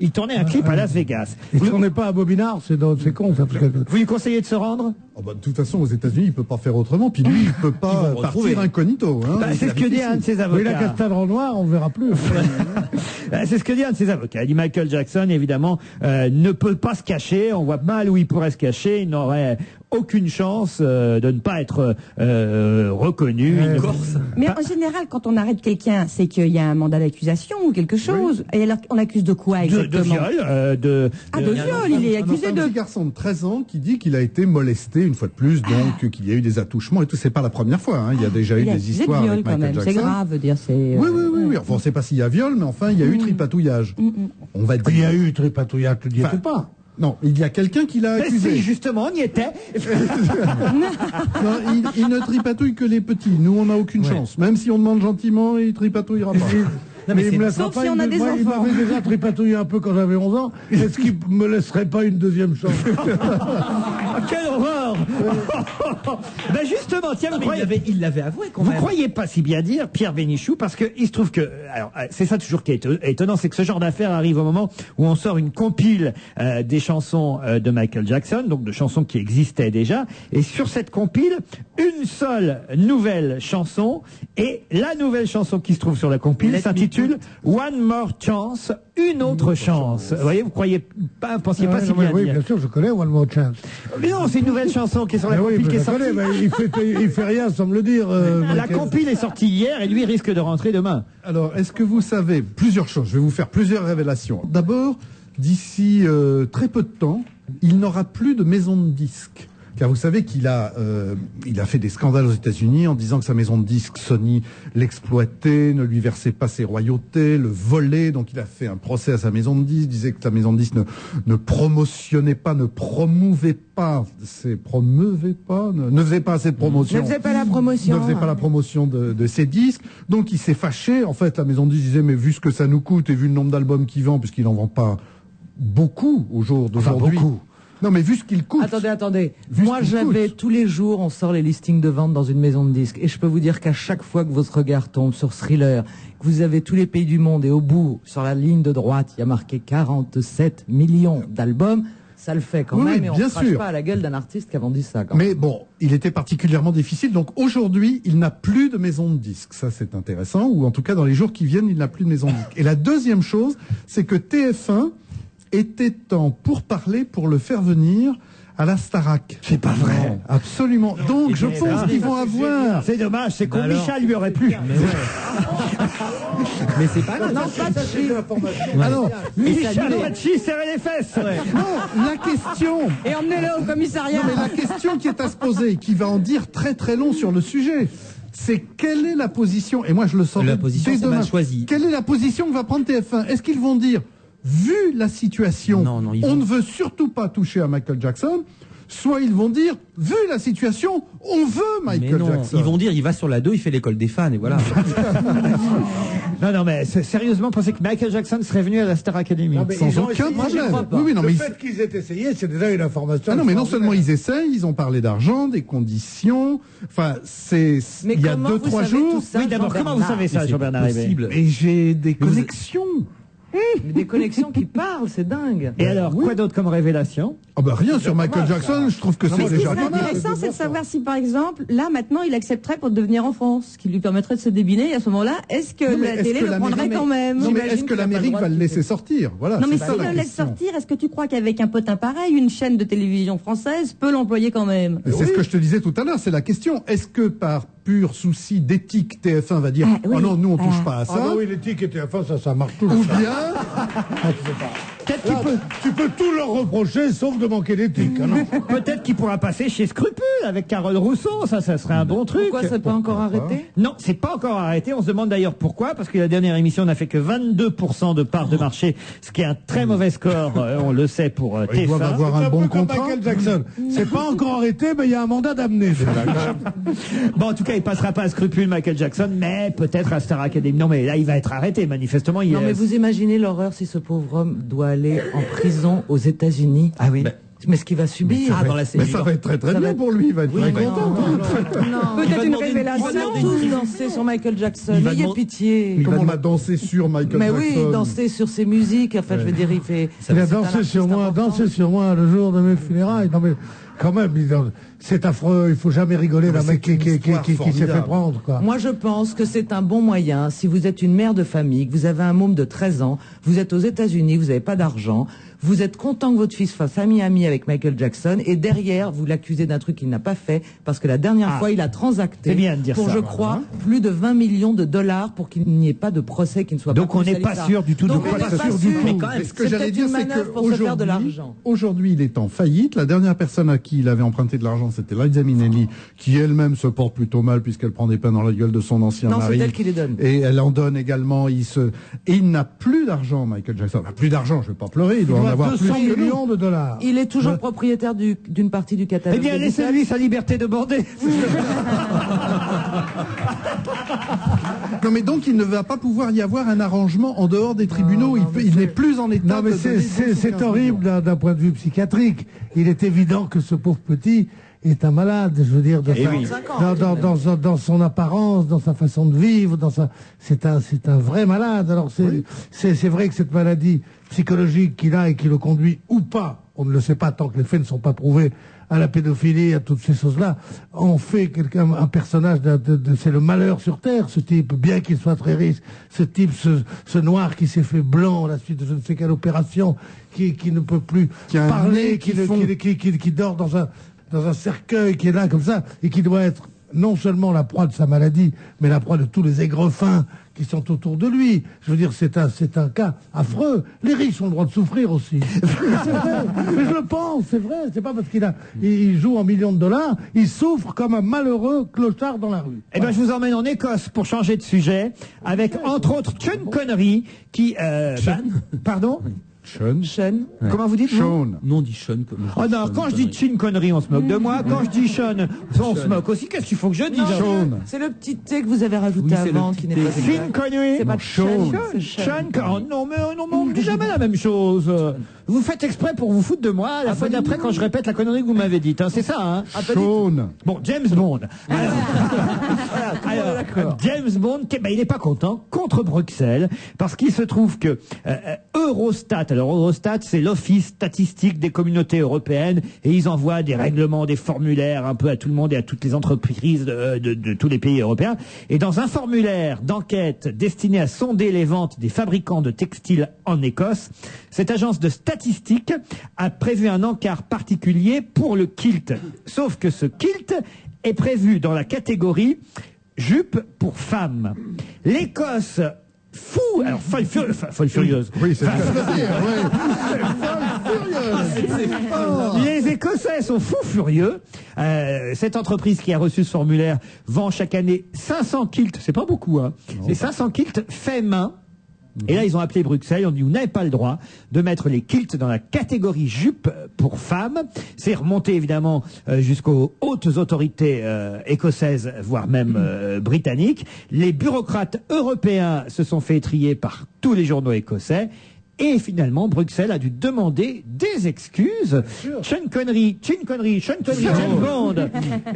Il tournait un clip à Las Vegas. Il ne tournait pas à Bobinard, c'est con ça. Parce que... Vous lui conseillez de se rendre? Oh bah, de toute façon, aux États-Unis, il peut pas faire autrement. Puis lui, il peut pas partir incognito. Hein, c'est ce que dit un de ses avocats. Mais la castade en noir, on verra plus. C'est ce que dit un de ses avocats. Il dit Michael Jackson, évidemment, ne peut pas se cacher. On voit mal où il pourrait se cacher. Il n'aurait aucune chance de ne pas être reconnu. Mais en général, quand on arrête quelqu'un, c'est qu'il y a un mandat d'accusation ou quelque chose. Et alors, on accuse de quoi exactement? De viol. De viol, il est accusé de... Un petit garçon de 13 ans qui dit qu'il a été molesté une fois de plus, donc qu'il y a eu des attouchements et tout. C'est pas la première fois, hein. Il y a déjà eu des histoires avec Michael Jackson. C'est grave, dire c'est... Oui. Enfin, on sait pas s'il y a viol, mais enfin, il y a eu tripatouillage. On va dire. Il y a eu tripatouillage, tu n'y étais pas. Non, il y a quelqu'un qui l'a accusé. Si, justement, on y était. Non, il ne tripatouille que les petits. Nous, on n'a aucune chance. Même si on demande gentiment, il tripatouillera pas. Non, mais il me laissera pas. On a des enfants. Il m'avait déjà tripatouillé un peu quand j'avais 11 ans. Est-ce qu'il me laisserait pas une deuxième chance? Quelle horreur! Ben justement, tiens, il l'avait avoué quand vous même. Croyez pas si bien dire, Pierre Bénichou, parce que il se trouve que, alors c'est ça toujours qui est étonnant, c'est que ce genre d'affaire arrive au moment où on sort une compile des chansons de Michael Jackson, donc de chansons qui existaient déjà, et sur cette compile, une seule nouvelle chanson, et la nouvelle chanson qui se trouve sur la compile s'intitule One More Chance, une autre chance. Vous voyez, vous croyez pas, pensiez pas si bien oui, dire. bien sûr, je connais One More Chance. Mais non, c'est une nouvelle chanson qui est sur la compile qui est sortie. Il fait rien sans me le dire. La compile est sortie hier et lui risque de rentrer demain. Alors, est-ce que vous savez plusieurs choses? Je vais vous faire plusieurs révélations. D'abord, d'ici très peu de temps, il n'aura plus de maison de disques. Car vous savez qu'il a fait des scandales aux États-Unis en disant que sa maison de disques, Sony, l'exploitait, ne lui versait pas ses royautés, le volait. Donc il a fait un procès à sa maison de disques, disait que sa maison de disques ne promotionnait pas, ne promouvait pas, ne faisait pas assez de promotion. Ne faisait pas la promotion. Ne faisait pas la promotion de ses disques. Donc il s'est fâché. En fait, la maison de disques disait, mais vu ce que ça nous coûte et vu le nombre d'albums qu'il vend, puisqu'il n'en vend pas beaucoup au jour d'aujourd'hui. Enfin, beaucoup. Non, mais vu ce qu'il coûte. Attendez. Moi, j'avais tous les jours, on sort les listings de vente dans une maison de disques. Et je peux vous dire qu'à chaque fois que votre regard tombe sur Thriller, que vous avez tous les pays du monde et au bout, sur la ligne de droite, il y a marqué 47 millions d'albums, ça le fait quand même. Et on ne crache pas à la gueule d'un artiste qui a vendu ça. Mais bon, il était particulièrement difficile. Donc aujourd'hui, il n'a plus de maison de disques. Ça, c'est intéressant. Ou en tout cas, dans les jours qui viennent, il n'a plus de maison de disques. Et la deuxième chose, c'est que TF1 était en pourparlers pour le faire venir à la Starac. C'est pas vrai. Absolument. Donc je pense qu'ils vont avoir... C'est dommage, c'est con. Michel lui aurait plu. Mais c'est pas grave. Non, pas de suite. Alors, Michel aurait serré les fesses. non, la question... Et emmenez-le au commissariat. Non, mais la question qui est à se poser, qui va en dire très très long sur le sujet, c'est quelle est la position, et moi je le sens La position, dès c'est demain, mal choisi. quelle est la position que va prendre TF1 ? Est-ce qu'ils vont dire, vu la situation, on ne veut surtout pas toucher à Michael Jackson, soit ils vont dire, vu la situation, on veut Michael Jackson. Ils vont dire, il va sur la 2, il fait l'école des fans, et voilà. Non, mais sérieusement, pensez que Michael Jackson serait venu à la Star Academy. Sans aucun problème. Oui, non, le mais fait qu'ils aient essayé, c'est déjà une information. ah non, mais non seulement ils essayent, ils ont parlé d'argent, des conditions. Enfin, c'est il y a 2-3 jours. Oui, d'abord, comment vous savez ça, Jean-Bernard Rivet ? Et j'ai des connexions. Mais des connexions qui parlent, c'est dingue. Et alors, quoi d'autre comme révélation ? Ah bah rien sur Michael Jackson, je trouve que c'est Ce qui déjà serait pas mal. intéressant, c'est de savoir si, par exemple, là, maintenant, il accepterait pour devenir en France, ce qui lui permettrait de se débiner. Et à ce moment-là, est-ce que Non, mais la est-ce télé que le l'Amérique- prendrait quand même Non, mais est-ce que l'Amérique va le laisser sortir ? Voilà. Non, mais c'est ça, s'il la le laisse question. sortir, est-ce que tu crois qu'avec un potin pareil, une chaîne de télévision française peut l'employer quand même ? C'est ce que je te disais tout à l'heure, c'est la question. Est-ce que par pur souci d'éthique, TF1 va dire Ah, oui. oh non, nous on touche pas à ça. Ah bah oui, l'éthique et TF1, ça marche toujours. Ou bien, Peut-être qu'il Là, peut... tu peux tout leur reprocher, sauf de manquer d'éthique. hein, non Peut-être qu'il pourra passer chez Scrupule avec Carole Rousseau, ça serait un bon truc. Pourquoi c'est pas encore arrêté ? Non, c'est pas encore arrêté. On se demande d'ailleurs pourquoi, parce que la dernière émission n'a fait que 22% de part de marché, ce qui est un très mauvais score, on le sait pour ils doivent TF1. avoir C'est un bon peu comme contrat. Michael Jackson. C'est pas encore arrêté, mais il y a un mandat d'amener. Bon, en tout cas, il passera pas à Scrupule, Michael Jackson, mais peut-être à Star Academy. Non, mais là, il va être arrêté, manifestement. Non, mais vous imaginez l'horreur si ce pauvre homme doit aller en prison aux États-Unis. Ah oui. Mais ce qu'il va subir dans la Mais ça va être très très bien pour lui, il va être très content. Peut-être une révélation. On va tous danser sur Michael Jackson. Il va Ayez demander- pitié. Comme on a dansé sur Michael Mais Jackson. oui, danser sur ses musiques. Enfin, je veux dire, il fait. Il a c'est un dansé sur artiste moi, important. dansé sur moi le jour de mes funérailles. Non mais quand même, c'est affreux. Il faut jamais rigoler d'un c'est mec une qui histoire s'est fait formidable. prendre, quoi. Moi, je pense que c'est un bon moyen. Si vous êtes une mère de famille, que vous avez un môme de 13 ans, vous êtes aux États-Unis, vous n'avez pas d'argent, vous êtes content que votre fils fasse ami avec Michael Jackson, et derrière, vous l'accusez d'un truc qu'il n'a pas fait, parce que la dernière fois, il a transacté c'est bien de dire pour, ça, je voilà. crois, plus de 20 millions de dollars pour qu'il n'y ait pas de procès qui ne soit Donc pas on n'est vis-à-vis pas de ça. sûr du tout de Donc quoi on n'est ça pas sûr sûr. du tout. Mais quand même, Mais ce que c'est j'allais peut-être dire, une c'est manœuvre pour se faire de l'argent. qu'aujourd'hui, il est en faillite. La dernière personne à qui il avait emprunté de l'argent, c'était Liza Minnelli, qui elle-même se porte plutôt mal puisqu'elle prend des pains dans la gueule de son ancien Non, mari. c'est elle qui les donne. Et elle en donne également. Et il n'a plus d'argent, Michael Jackson. Il n'a plus d'argent, je vais pas pleurer. Il doit en avoir plus 200 que nous. millions de dollars. Il est toujours propriétaire d'une partie du Eh catalogue. bien, des Beatles. laissez-lui sa liberté de border. Non, mais donc il ne va pas pouvoir y avoir un arrangement en dehors des tribunaux. Il n'est plus en état Non mais de donner 12 ou c'est 15 horrible d'un point de vue psychiatrique. Il est évident que ce pauvre petit est un malade, je veux dire, dans son apparence, dans sa façon de vivre, c'est un vrai malade. Alors c'est vrai que cette maladie psychologique qu'il a et qui le conduit ou pas, on ne le sait pas tant que les faits ne sont pas prouvés, à la pédophilie, à toutes ces choses-là, en fait un personnage c'est le malheur sur terre, ce type, bien qu'il soit très riche, ce type, ce noir qui s'est fait blanc à la suite de je ne sais quelle opération, qui ne peut plus a un parler, nez qui dort dans un cercueil, qui est là comme ça, et qui doit être non seulement la proie de sa maladie, mais la proie de tous les aigrefins qui sont autour de lui. Je veux dire, c'est un cas affreux. Les riches ont le droit de souffrir aussi. C'est vrai. Mais je le pense, c'est vrai. C'est pas parce il joue en millions de dollars, il souffre comme un malheureux clochard dans la rue. Eh ben, je vous emmène en Écosse pour changer de sujet, avec entre autres Sean Connery, qui... pardon Sean. Comment vous dites Sean. Non, on dit Sean. Comme Oh non, quand je dis Sean Connery, on se moque de moi. Quand je dis Sean, on se moque aussi. Qu'est-ce qu'il faut que je dise Sean. C'est le petit T que vous avez rajouté Oui, c'est avant le qui petit n'est pas T. exact. Sean Connery. C'est pas Sean. Sean. Oh non, mais on ne dit jamais la même chose. Vous faites exprès pour vous foutre de moi la fois d'après quand je répète la connerie que vous m'avez dite. Hein, c'est ça, hein Sean. Bon, James Bond. Alors, James Bond, il n'est pas content contre Bruxelles parce qu'il se trouve que Eurostat. Alors Eurostat, c'est l'office statistique des communautés européennes et ils envoient des règlements, des formulaires un peu à tout le monde et à toutes les entreprises de tous les pays européens. Et dans un formulaire d'enquête destiné à sonder les ventes des fabricants de textiles en Écosse, cette agence de statistiques a prévu un encart particulier pour le kilt. Sauf que ce kilt est prévu dans la catégorie jupe pour femmes. L'Écosse alors folle furieuse. Oui, c'est Les Écossais sont fous furieux. Cette entreprise qui a reçu ce formulaire vend chaque année 500 kilts, c'est pas beaucoup, hein. C'est 500 kilts faits main. Et là, ils ont appelé Bruxelles, ils ont dit, vous n'avez pas le droit de mettre les kilts dans la catégorie jupe pour femmes. C'est remonté évidemment jusqu'aux hautes autorités écossaises, voire même britanniques. Les bureaucrates européens se sont fait étriller par tous les journaux écossais. Et finalement, Bruxelles a dû demander des excuses. Sean Connery, James Bond.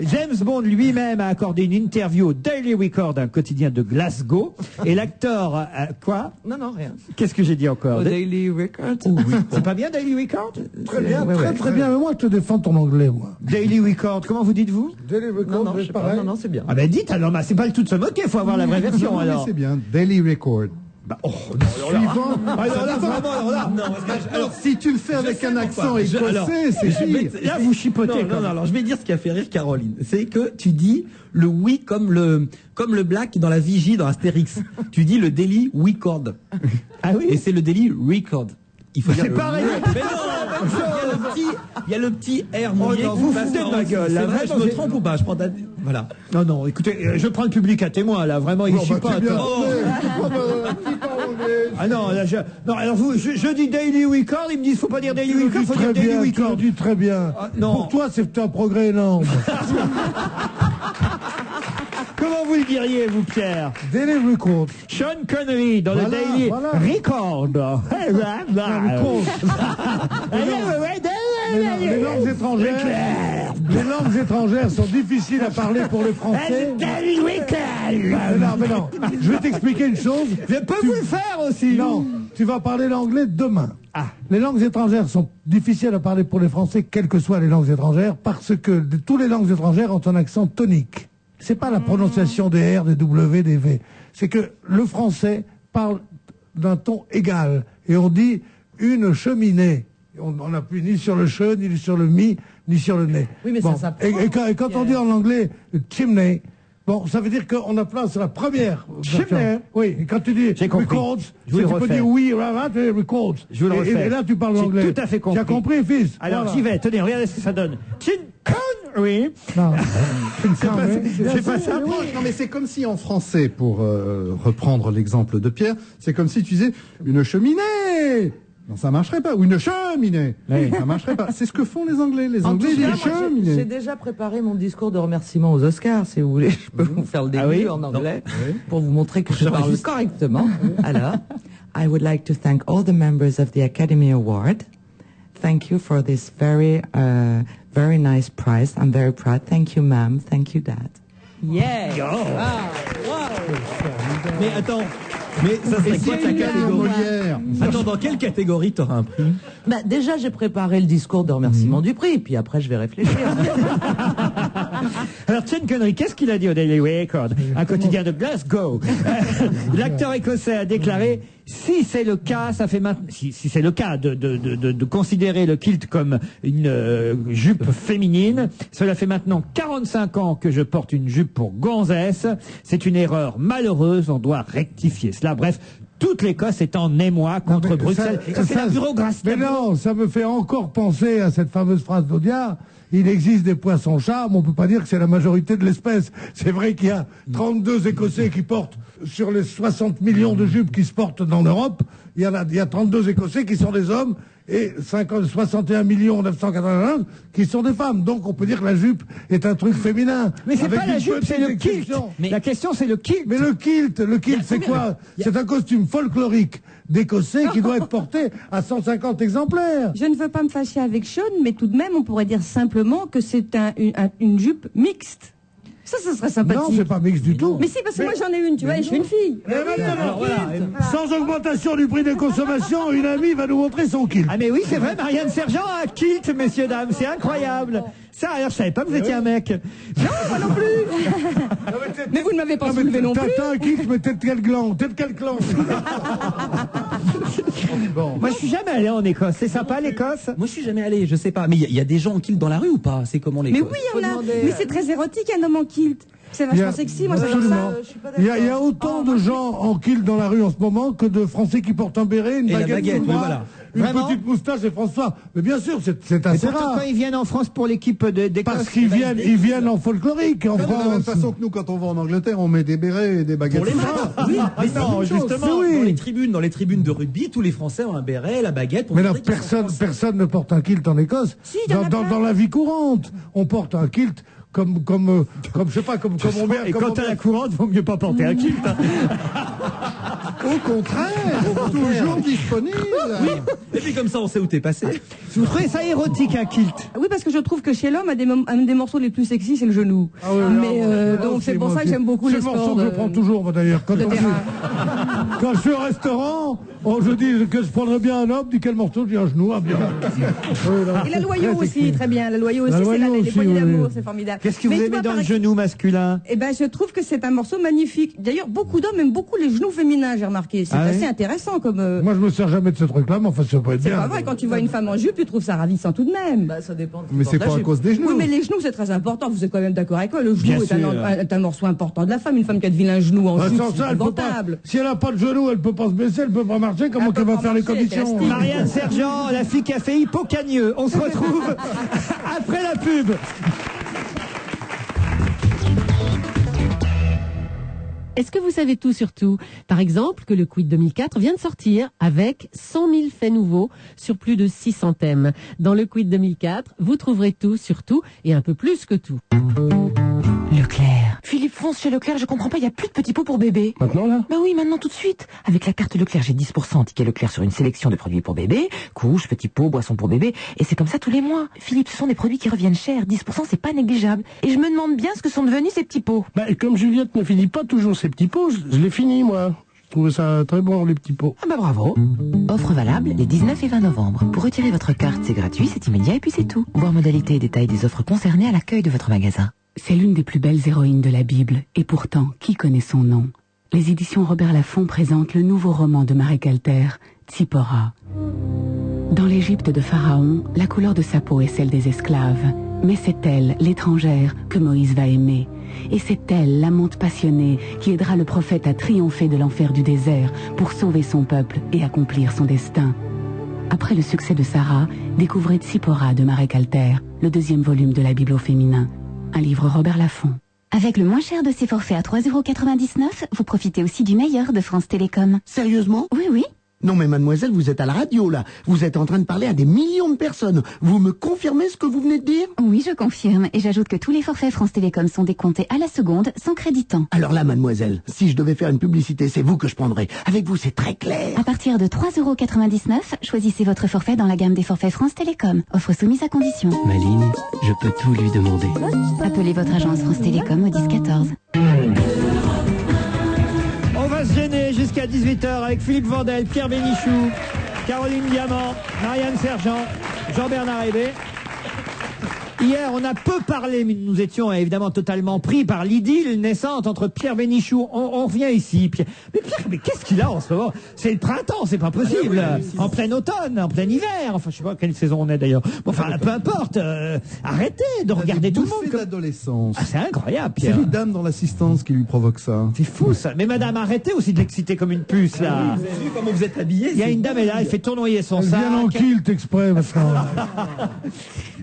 James Bond lui-même a accordé une interview au Daily Record, un quotidien de Glasgow. Et l'acteur, quoi? Non, rien. Qu'est-ce que j'ai dit encore? Au Daily Record. Oh, oui. C'est pas bien, Daily Record? Très bien, très bien. Mais moi, je te défends ton anglais, moi. Daily Record, comment vous dites-vous? Daily Record, non, je sais pas. Non, c'est bien. Ah ben dites, alors, bah, c'est pas le tout de se moquer, faut avoir la vraie version, alors. Oui, c'est bien. Daily Record. Bah, oh, suivant. Alors, si tu le fais avec un accent écossais, c'est pire. Là, vous chipotez. Non, alors je vais dire ce qui a fait rire Caroline. C'est que tu dis le oui comme le black dans la vigie dans Astérix. Tu dis le Daily Record. Ah oui. Et c'est le Daily Record. Il faut dire. C'est pareil. Mais non, il y a le petit R mouillé. Non, vous foutez de ma gueule. C'est vrai, je me trompe ou pas? Je prends voilà. Non, écoutez, je prends le public à témoin, là. Vraiment, il chipote. Ah non, là, non, alors vous, je dis Daily Record, ils me disent faut pas dire Daily Record, faut dire Daily Record. Tu dis très bien. Non. Pour toi, c'est un progrès énorme. Comment vous le diriez, vous, Pierre? Daily Record. Sean Connery dans le Daily Record. Les langues étrangères sont difficiles à parler pour les Français. Mais non, je vais t'expliquer une chose. Je peux vous le faire aussi. Non, tu vas parler l'anglais demain. Ah. Les langues étrangères sont difficiles à parler pour les Français, quelles que soient les langues étrangères, parce que toutes les langues étrangères ont un accent tonique. C'est pas la prononciation des R, des W, des V. C'est que le français parle d'un ton égal. Et on dit une cheminée. On n'appuie ni sur le che, ni sur le mi, ni sur le nez. Oui, mais bon. ça s'apprend. Et quand on dit en anglais chimney, bon, ça veut dire qu'on a place à la première. Chimney. Oui, et quand tu dis records, tu peux dire oui, records. Je vous le refais. Et là, tu parles l'anglais. Tout à fait compris. Tu as compris, fils? Alors, voilà. j'y vais. Tenez, regardez ce que ça donne. Oui. Non, c'est pas ça. Non, mais c'est comme si en français, pour reprendre l'exemple de Pierre, c'est comme si tu disais une cheminée. Non, ça marcherait pas. Ou une cheminée. Oui. Ça marcherait pas. C'est ce que font les Anglais. Les Anglais disent cheminée. J'ai déjà préparé mon discours de remerciement aux Oscars. Si vous voulez, je peux vous faire le début en anglais pour vous montrer que je parle correctement. Alors, I would like to thank all the members of the Academy Award. Thank you for this very nice prize. I'm very proud. Thank you, ma'am. Thank you, dad. Yeah. Mais attends. Mais ça serait quoi ta catégorie? Attends, dans quelle catégorie t'auras un prix? Bah, déjà, j'ai préparé le discours de remerciement du prix, puis après, je vais réfléchir. Alors, Sean Connery, qu'est-ce qu'il a dit au Daily Record, un quotidien de Glasgow? L'acteur écossais a déclaré, si c'est le cas, ça fait maintenant, si c'est le cas de considérer le kilt comme une jupe féminine, cela fait maintenant 45 ans que je porte une jupe pour gonzesse. C'est une erreur malheureuse, on doit rectifier cela. Bref, toute l'Écosse est en émoi contre Bruxelles. Ça, c'est la bureaucratie. Mais non, ça me fait encore penser à cette fameuse phrase d'Audiard. Il existe des poissons-chats, mais on peut pas dire que c'est la majorité de l'espèce. C'est vrai qu'il y a 32 Écossais qui portent, sur les 60 millions de jupes qui se portent dans l'Europe, il y a 32 Écossais qui sont des hommes et 61 981 qui sont des femmes. Donc on peut dire que la jupe est un truc féminin. Mais c'est pas la jupe, c'est le kilt. Mais la question, c'est le kilt. Mais le kilt, c'est quoi? C'est un costume folklorique d'Écossais qui doit être porté à 150 exemplaires. Je ne veux pas me fâcher avec Sean, mais tout de même, on pourrait dire simplement que c'est une jupe mixte. Ça serait sympathique. Non, c'est pas mixte du tout. Mais si, parce que moi j'en ai une, tu vois, et je suis une fille. Alors, voilà, sans augmentation du prix des consommations, une amie va nous montrer son kilt. Ah mais oui, c'est vrai, Marianne Sergent a un kilt, messieurs, dames, c'est incroyable. Ça, alors, je savais pas que vous étiez un mec. Non, moi non plus. Mais vous ne m'avez pas soulevé non plus. T'as un kilt, mais t'es de quel clan? Bon. Moi, je suis jamais allé en Écosse. C'est sympa, l'Écosse? Moi, je suis jamais allé, je sais pas. Mais il y a des gens en kilt dans la rue ou pas? C'est comment l'Écosse? Mais oui, il y en a. Mais c'est très érotique, un homme en kilt. C'est vachement sexy, moi j'adore ça. Il y a autant de gens en kilt dans la rue en ce moment que de Français qui portent un béret, une baguette, voilà. Une petite moustache et François. Mais bien sûr, c'est assez rare. Quand ils viennent en France pour l'équipe d'Écosse. Parce qu'ils viennent en folklorique en France. De la même façon que nous, quand on va en Angleterre, on met des bérets et des baguettes. Pour les matchs. Oui, mais non, justement. Dans les tribunes de rugby, tous les Français ont un béret, la baguette. Mais là, personne ne porte un kilt en Écosse. Si, dans la vie courante, on porte un kilt. Comme je sais pas, comme on met. Et quand à la courante, vaut mieux pas porter un kilt. Au contraire, toujours disponible. Oui. Et puis comme ça, on sait où t'es passé. Vous trouvez ça érotique, un kilt? Oui, parce que je trouve que chez l'homme, un des morceaux les plus sexy, c'est le genou. Ah oui, mais donc c'est pour ça que j'aime beaucoup les sports. C'est le morceau que je prends toujours, moi d'ailleurs. Quand je suis au restaurant, je dis que je prendrais bien un homme, dis quel morceau, je dis un genou, bien. Et la loyau aussi, très bien. La loyau aussi, c'est les poignées d'amour, c'est formidable. Qu'est-ce que vous aimez dans le genou masculin? Eh ben, je trouve que c'est un morceau magnifique. D'ailleurs, beaucoup d'hommes aiment beaucoup les genoux féminins, j'ai remarqué. C'est assez intéressant comme. Moi, je me sers jamais de ce truc-là, mais enfin, ça peut être bien. C'est pas vrai, quand tu vois une femme en jupe, tu trouves ça ravissant tout de même. Bah, ça dépend. Mais c'est pas à cause des genoux. Oui, mais les genoux, c'est très important. Vous êtes quand même d'accord avec moi. Le genou est un morceau important de la femme. Une femme qui a de vilains genoux en jupe, c'est épouvantable. Si elle a pas de genoux, elle peut pas se baisser, elle peut pas marcher. Comment qu'elle va faire les commissions? Marianne Sergent, la fille qui a fait Hippocagneux. On se retrouve après la pub. Est-ce que vous savez tout sur tout? Par exemple, que le Quid 2004 vient de sortir avec 100 000 faits nouveaux sur plus de 600 thèmes. Dans le Quid 2004, vous trouverez tout sur tout et un peu plus que tout. Leclerc. Philippe, fonce chez Leclerc, je comprends pas, il y a plus de petits pots pour bébé. Maintenant là? Bah oui, maintenant tout de suite. Avec la carte Leclerc, j'ai 10% en ticket Leclerc sur une sélection de produits pour bébé, couches, petits pots, boissons pour bébé, et c'est comme ça tous les mois. Philippe, ce sont des produits qui reviennent cher, 10% c'est pas négligeable. Et je me demande bien ce que sont devenus ces petits pots. Bah, comme Juliette ne finit pas toujours ses petits pots, je l'ai fini moi. Je trouvais ça très bon les petits pots. Ah bah bravo. Offre valable les 19 et 20 novembre. Pour retirer votre carte, c'est gratuit, c'est immédiat et puis c'est tout. Voir modalités et détails des offres concernées à l'accueil de votre magasin. C'est l'une des plus belles héroïnes de la Bible, et pourtant, qui connaît son nom? Les éditions Robert Laffont présentent le nouveau roman de Marek Alter, Tzipora. Dans l'Égypte de Pharaon, la couleur de sa peau est celle des esclaves. Mais c'est elle, l'étrangère, que Moïse va aimer. Et c'est elle, l'amante passionnée, qui aidera le prophète à triompher de l'enfer du désert pour sauver son peuple et accomplir son destin. Après le succès de Sarah, découvrez Tzipora de Marek Alter, le 2e volume de la Bible au féminin. Un livre Robert Laffont. Avec le moins cher de ses forfaits à 3,99 €, vous profitez aussi du meilleur de France Télécom. Sérieusement? Oui, oui. Non mais mademoiselle, vous êtes à la radio là. Vous êtes en train de parler à des millions de personnes. Vous me confirmez ce que vous venez de dire? Oui, je confirme. Et j'ajoute que tous les forfaits France Télécom sont décomptés à la seconde, sans créditant. Alors là, mademoiselle, si je devais faire une publicité, c'est vous que je prendrais. Avec vous, c'est très clair. À partir de 3,99 €, choisissez votre forfait dans la gamme des forfaits France Télécom. Offre soumise à condition. Maline, je peux tout lui demander. Appelez votre agence France Télécom au 10 14. On va se gêner jusqu'à 18h avec Philippe Vandel, Pierre Bénichou, Caroline Diamant, Marianne Sergent, Jean-Bernard Hébé. Hier, on a peu parlé, mais nous étions évidemment totalement pris par l'idylle naissante entre Pierre Bénichou. On revient ici. Mais Pierre, mais qu'est-ce qu'il a en ce moment? C'est le printemps, c'est pas possible. En plein automne, en plein hiver. Enfin, je sais pas quelle saison on est d'ailleurs. Bon, enfin, peu importe. Arrêtez de regarder tout le monde. C'est l'adolescence. Ah, c'est incroyable, Pierre. C'est les dames dans l'assistance qui lui provoquent ça. C'est fou ça. Mais madame, arrêtez aussi de l'exciter comme une puce là. Vous avez vu comment vous êtes habillé? Il y a une dame, elle là, elle fait tournoyer son sac. Elle vient en kilt exprès maintenant.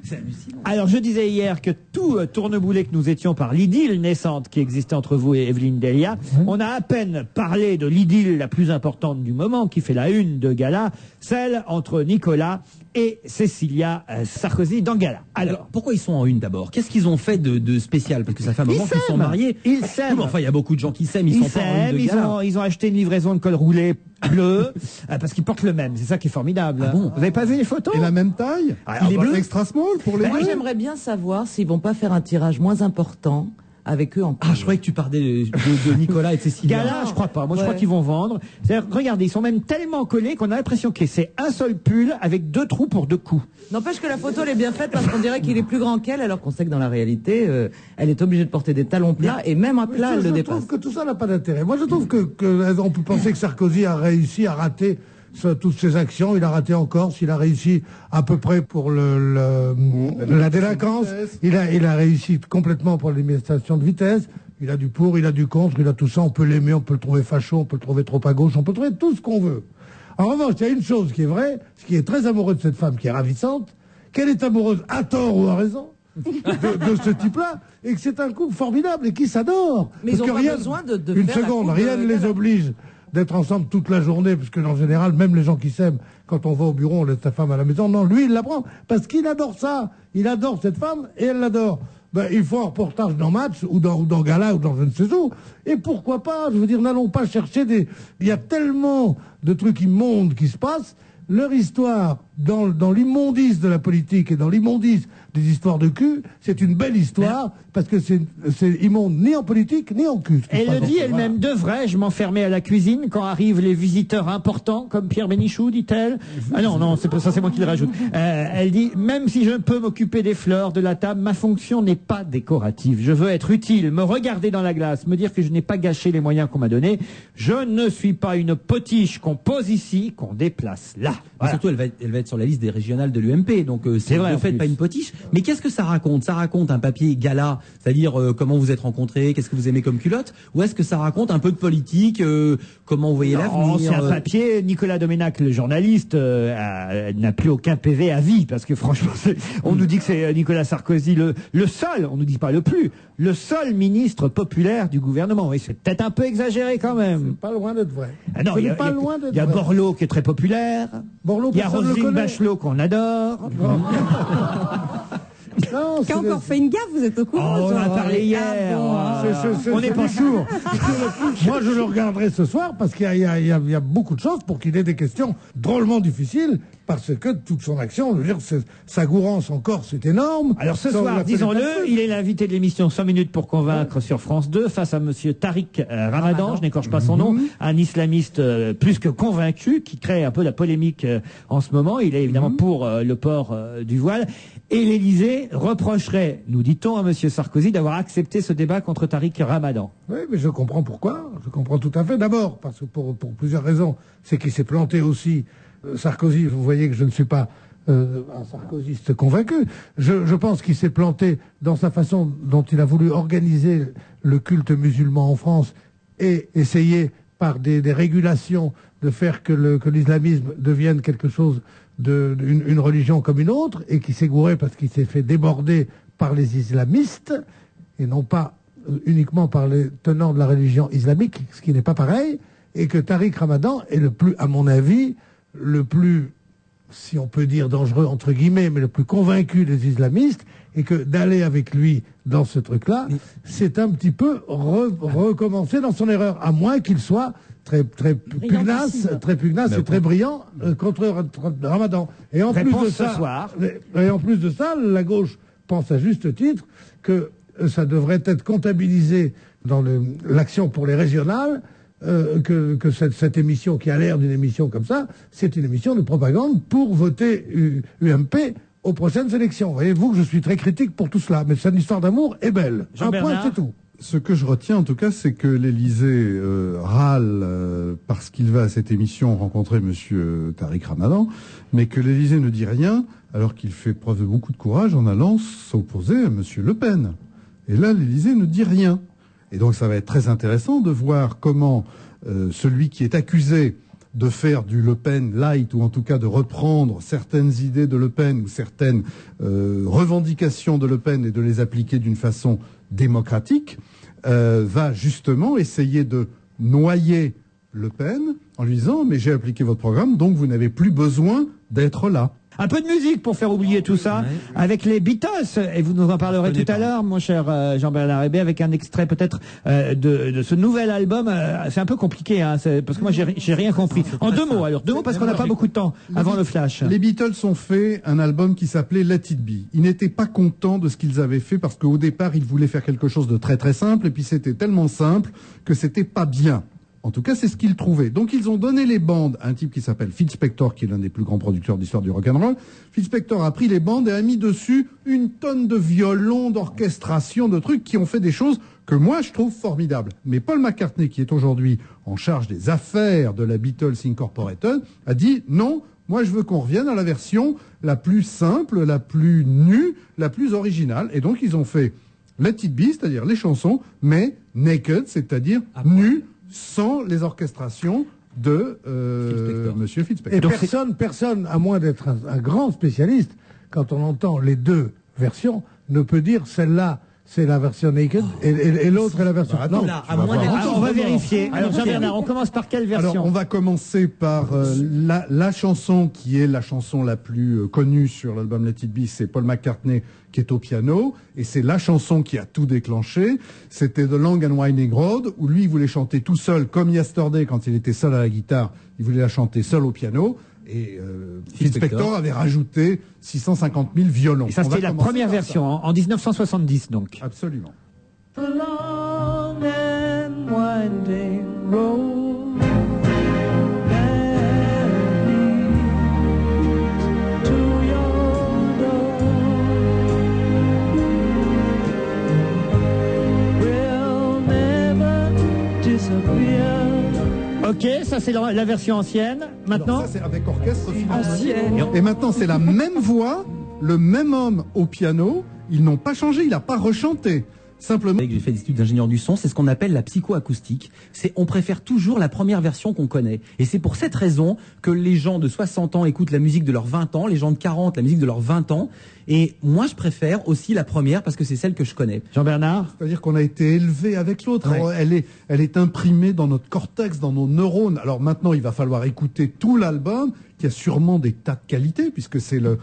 C'est hallucinant. Alors, je disais hier que tout tourneboulet que nous étions par l'idylle naissante qui existait entre vous et Evelyne Delia, on a à peine parlé de l'idylle la plus importante du moment, qui fait la une de Gala, celle entre Nicolas et Cécilia Sarkozy dans Gala. Alors, pourquoi ils sont en une d'abord? Qu'est-ce qu'ils ont fait de spécial? Parce que ça fait un moment qu'ils sont mariés. Ils s'aiment. Oui, enfin, il y a beaucoup de gens qui s'aiment, ils sont pas en une de Gala. Ils ont acheté une livraison de col roulé bleu, parce qu'ils portent le même. C'est ça qui est formidable. Ah bon? Vous avez pas vu les photos? Et la même taille? Il est bleu. Extra small pour les Moi, deux. j'aimerais bien savoir s'ils vont pas faire un tirage moins important avec eux en Ah, je croyais que tu parlais de Nicolas et de Cécilia. Gala, je crois pas. Moi, je Ouais. crois qu'ils vont vendre. C'est-à-dire, regardez, ils sont même tellement collés qu'on a l'impression que c'est un seul pull avec 2 trous pour 2 coups. N'empêche que la photo elle est bien faite parce qu'on dirait qu'il est plus grand qu'elle, alors qu'on sait que dans la réalité, elle est obligée de porter des talons plats et même à plat, elle le Je dépasse. trouve que tout ça n'a pas d'intérêt. Moi, je trouve on peut penser que Sarkozy a réussi à rater toutes ses actions. Il a raté en Corse, il a réussi à peu près pour la délinquance. Il a réussi complètement pour l'administration de vitesse. Il a du pour, il a du contre, il a tout ça. On peut l'aimer, on peut le trouver facho, on peut le trouver trop à gauche, on peut trouver tout ce qu'on veut. En revanche, il y a une chose qui est vraie, ce qui est très amoureux de cette femme qui est ravissante, qu'elle est amoureuse à tort ou à raison de ce type-là, et que c'est un couple formidable et qui s'adore. Mais ils Parce ont que pas besoin de une faire la seconde, coupe rien de ne les Gala. oblige d'être ensemble toute la journée, parce que en général, même les gens qui s'aiment, quand on va au bureau, on laisse sa femme à la maison. Non, lui, il la prend, parce qu'il adore ça. Il adore cette femme, et elle l'adore. Ben, il faut un reportage dans Match, ou dans Gala, ou dans je ne sais où. Et pourquoi pas? Je veux dire, n'allons pas chercher il y a tellement de trucs immondes qui se passent. Leur histoire, dans l'immondice de la politique et dans l'immondice des histoires de cul, c'est une belle histoire, parce que c'est immonde ni en politique, ni en cul. Elle le dit elle-même, devrais-je m'enfermer à la cuisine quand arrivent les visiteurs importants, comme Pierre Bénichou, dit-elle? Ah non, c'est pas ça, c'est moi qui le rajoute. Elle dit, même si je peux m'occuper des fleurs de la table, ma fonction n'est pas décorative. Je veux être utile, me regarder dans la glace, me dire que je n'ai pas gâché les moyens qu'on m'a donnés. Je ne suis pas une potiche qu'on pose ici, qu'on déplace là. Mais surtout, elle va être sur la liste des régionales de l'UMP, donc c'est vrai, de en fait plus. pas une potiche. Mais qu'est-ce que ça raconte? Ça raconte un papier Gala, c'est-à-dire comment vous êtes rencontrés, qu'est-ce que vous aimez comme culotte, ou est-ce que ça raconte un peu de politique, comment vous voyez Non, c'est l'avenir? un papier. Nicolas Doménac, le journaliste, n'a plus aucun PV à vie, parce que franchement, on nous dit que c'est Nicolas Sarkozy le seul, on nous dit pas le plus, le seul ministre populaire du gouvernement. Oui, c'est peut-être un peu exagéré quand même. Pas loin d'être vrai. Ah non, Ce il y n'est a, pas il y a- loin d'être il y a vrai. Borloo qui est très populaire. Borloo, Il y a personne le Roselyne connaît. Bachelot qu'on adore. Non, Qui a encore fait une gaffe, vous êtes au courant? Oh, on en a genre, parlé hier. Ah bon, hein. On n'est pas sourd. Moi, je le regarderai ce soir parce qu'il y a beaucoup de choses pour qu'il ait des questions drôlement difficiles, parce que toute son action, je veux dire, sa gourance en Corse est énorme. Alors ce Ça, on soir, l'a fait des disons-le, tas de il est l'invité de l'émission 100 minutes pour convaincre sur France 2 face à monsieur Tariq Ramadan, je n'écorche pas son nom, un islamiste plus que convaincu qui crée un peu la polémique en ce moment. Il est évidemment pour le port du voile. Et l'Élysée reprocherait, nous dit-on, à monsieur Sarkozy d'avoir accepté ce débat contre Tariq Ramadan. Oui, mais je comprends pourquoi. Je comprends tout à fait. D'abord, parce que pour plusieurs raisons, c'est qu'il s'est planté aussi. Sarkozy, vous voyez que je ne suis pas un sarkozyste convaincu. Je pense qu'il s'est planté dans sa façon dont il a voulu organiser le culte musulman en France et essayer par des régulations de faire que l'islamisme devienne quelque chose une religion comme une autre, et qui s'est gouré parce qu'il s'est fait déborder par les islamistes et non pas uniquement par les tenants de la religion islamique, ce qui n'est pas pareil, et que Tariq Ramadan est le plus, à mon avis, le plus, si on peut dire dangereux entre guillemets, mais le plus convaincu des islamistes, et que d'aller avec lui dans ce truc-là, c'est un petit peu recommencer dans son erreur, à moins qu'il soit très pugnace et très brillant contre Ramadan. Et en Réponse plus de ce ça, soir. et en plus de ça, la gauche pense à juste titre que ça devrait être comptabilisé dans l'action pour les régionales, que cette émission qui a l'air d'une émission comme ça, c'est une émission de propagande pour voter UMP aux prochaines élections. Voyez-vous que je suis très critique pour tout cela, mais cette histoire d'amour est belle. Un point, c'est tout. Ce que je retiens en tout cas, c'est que l'Élysée râle parce qu'il va à cette émission rencontrer monsieur Tariq Ramadan, mais que l'Élysée ne dit rien alors qu'il fait preuve de beaucoup de courage en allant s'opposer à monsieur Le Pen. Et là, l'Élysée ne dit rien. Et donc ça va être très intéressant de voir comment celui qui est accusé de faire du Le Pen light, ou en tout cas de reprendre certaines idées de Le Pen ou certaines revendications de Le Pen et de les appliquer d'une façon démocratique, va justement essayer de noyer Le Pen en lui disant « mais j'ai appliqué votre programme, donc vous n'avez plus besoin d'être là ». Un peu de musique pour faire oublier tout ça, avec les Beatles, et vous nous en parlerez tout à l'heure, mon cher Jean-Bernard Hébé, avec un extrait peut-être de ce nouvel album. C'est un peu compliqué, hein, parce que moi j'ai rien compris. En deux mots, alors, parce qu'on n'a pas beaucoup de temps avant le flash. Les Beatles ont fait un album qui s'appelait Let It Be. Ils n'étaient pas contents de ce qu'ils avaient fait, parce qu'au départ, ils voulaient faire quelque chose de très très simple, et puis c'était tellement simple que c'était pas bien. En tout cas, c'est ce qu'ils trouvaient. Donc, ils ont donné les bandes à un type qui s'appelle Phil Spector, qui est l'un des plus grands producteurs d'histoire du rock'n'roll. Phil Spector a pris les bandes et a mis dessus une tonne de violons, d'orchestration, de trucs qui ont fait des choses que moi, je trouve formidables. Mais Paul McCartney, qui est aujourd'hui en charge des affaires de la Beatles Incorporated, a dit non, moi, je veux qu'on revienne à la version la plus simple, la plus nue, la plus originale. Et donc, ils ont fait Let It Be, c'est-à-dire les chansons, mais naked, c'est-à-dire nues, sans les orchestrations de Monsieur Phil Spector. Et personne, à moins d'être un grand spécialiste, quand on entend les deux versions, ne peut dire celle-là, c'est la version naked et l'autre est la version... non, on va vérifier. Alors Jean-Bernard, on commence par quelle version? Alors on va commencer par la chanson qui est la chanson la plus connue sur l'album Let It Be, c'est Paul McCartney qui est au piano, et c'est la chanson qui a tout déclenché. C'était The Long and Winding Road, où lui il voulait chanter tout seul, comme Yesterday quand il était seul à la guitare, il voulait la chanter seul au piano. Et Phil Spector avait rajouté 650 000 violons. Et ça, c'était la première version, en 1970, donc. Absolument. The long and winding road that leads to your door will never disappear. Ok, ça c'est la version ancienne. Maintenant, alors ça c'est avec orchestre ancienne. Et maintenant c'est la même voix, le même homme au piano. Ils n'ont pas changé, il n'a pas rechanté. Simplement. J'ai fait des études d'ingénieur du son, c'est ce qu'on appelle la psychoacoustique. On préfère toujours la première version qu'on connaît. Et c'est pour cette raison que les gens de 60 ans écoutent la musique de leurs 20 ans, les gens de 40 la musique de leurs 20 ans. Et moi, je préfère aussi la première parce que c'est celle que je connais. Jean-Bernard? C'est-à-dire qu'on a été élevé avec l'autre. Ouais. Elle est imprimée dans notre cortex, dans nos neurones. Alors maintenant, il va falloir écouter tout l'album, qui a sûrement des tas de qualités, puisque c'est le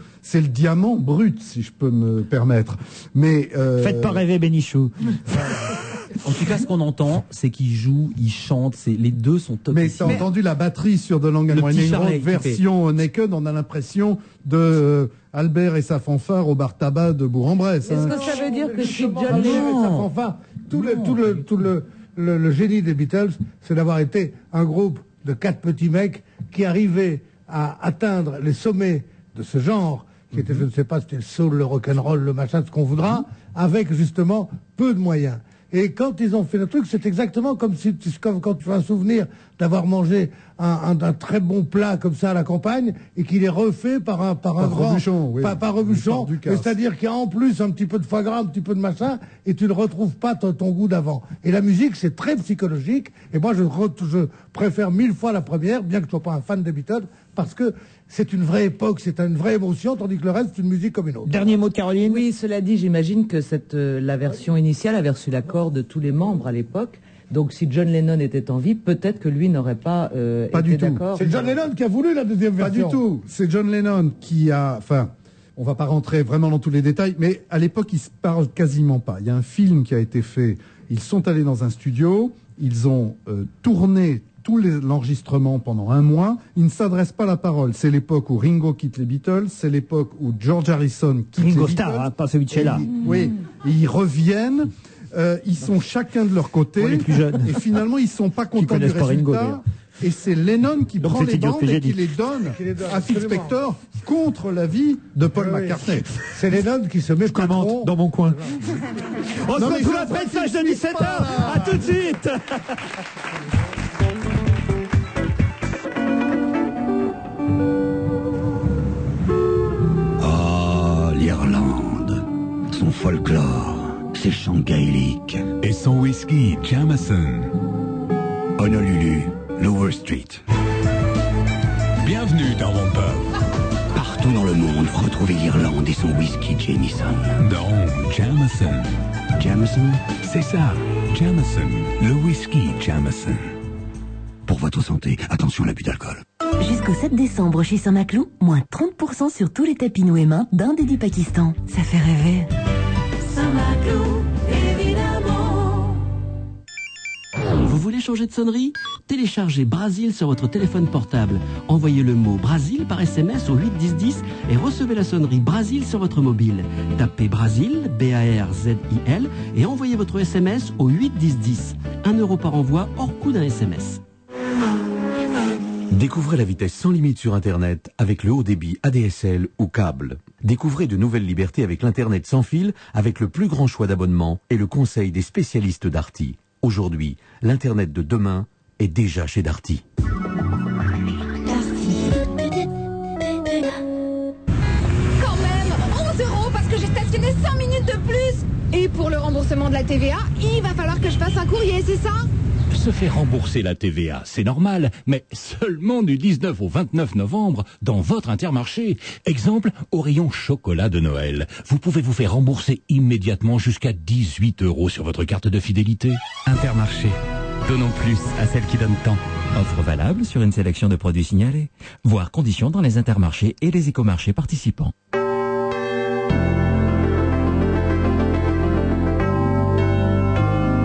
diamant brut, si je peux me permettre. Mais faites pas rêver Bénichou. En tout cas, ce qu'on entend, c'est qu'ils jouent, ils chantent, les deux sont top. Mais t'as entendu la batterie sur The Long and Winding Road version naked, on a l'impression de Albert et sa fanfare au bar tabac de Bourg-en-Bresse. Est-ce que ça veut dire que si John le génie des Beatles, c'est d'avoir été un groupe de 4 petits mecs qui arrivaient à atteindre les sommets de ce genre, qui était, je ne sais pas, c'était le soul, le rock'n'roll, le machin, ce qu'on voudra, avec justement peu de moyens. Et quand ils ont fait le truc, c'est exactement comme quand tu as un souvenir d'avoir mangé un très bon plat comme ça à la campagne et qu'il est refait par un grand rebuchon, oui. par rebuchon. C'est-à-dire qu'il y a en plus un petit peu de foie gras, un petit peu de machin, et tu ne retrouves pas ton goût d'avant. Et la musique, c'est très psychologique. Et moi, je préfère 1000 fois la première, bien que je sois pas un fan des Beatles, parce que c'est une vraie époque, c'est une vraie émotion, tandis que le reste, c'est une musique comme une autre. Dernier mot de Caroline. Oui, cela dit, j'imagine que la version initiale avait reçu l'accord de tous les membres à l'époque. Donc si John Lennon était en vie, peut-être que lui n'aurait pas été d'accord. C'est John Lennon qui a voulu la deuxième version. Pas du tout. C'est John Lennon qui a... Enfin, on va pas rentrer vraiment dans tous les détails, mais à l'époque, ils se parlent quasiment pas. Il y a un film qui a été fait. Ils sont allés dans un studio, ils ont tourné tout l'enregistrement pendant 1 mois. Ils ne s'adressent pas la parole. C'est l'époque où Ringo quitte les Beatles, c'est l'époque où George Harrison quitte Ringo les Starr, Beatles. hein, pas celui de Sheila. Oui, et ils reviennent. Ils sont chacun de leur côté. Pour les plus jeunes. Et finalement, ils sont pas contents du connaissent pas Ringo, résultat. d'ailleurs. Et c'est Lennon qui Donc prend c'est les idiot bandes que j'ai et qui dit. les donne à Phil Spector contre l'avis de Paul McCartney. C'est Lennon qui se met patron dans mon coin. On se Non, mais retrouve je après le flash de participe 17h. pas. À tout de suite. Ah, l'Irlande, son folklore, ses chants gaéliques. Et son whisky Jameson. Honolulu, Lower Street. Bienvenue dans mon pub. Partout dans le monde, retrouvez l'Irlande et son whisky Jameson. Dans Jameson. Jameson, C'est ça, Jameson. Le whisky Jameson. pour votre santé, attention à l'abus d'alcool. Jusqu'au 7 décembre chez Saint-Maclou, moins 30% sur tous les tapis Noémin d'Inde et du Pakistan. Ça fait rêver. Saint-Maclou, évidemment. Vous voulez changer de sonnerie? Téléchargez Brasil sur votre téléphone portable. Envoyez le mot Brasil par SMS au 8 10 10 et recevez la sonnerie Brasil sur votre mobile. Tapez Brasil, B-A-R-Z-I-L, et envoyez votre SMS au 8 10 10. 1 € par envoi hors coût d'un SMS. Découvrez la vitesse sans limite sur Internet avec le haut débit ADSL ou câble. Découvrez de nouvelles libertés avec l'Internet sans fil, avec le plus grand choix d'abonnements et le conseil des spécialistes Darty. Aujourd'hui, l'Internet de demain est déjà chez Darty. Quand même, 11 € parce que j'ai stationné 5 minutes de plus. Et pour le remboursement de la TVA, il va falloir que je fasse un courrier, c'est ça? Se fait rembourser la TVA, c'est normal, mais seulement du 19 au 29 novembre dans votre Intermarché. Exemple, au rayon chocolat de Noël. Vous pouvez vous faire rembourser immédiatement jusqu'à 18 € sur votre carte de fidélité. Intermarché. Donnons plus à celles qui donnent tant. Offre valable sur une sélection de produits signalés. Voir conditions dans les Intermarchés et les écomarchés participants.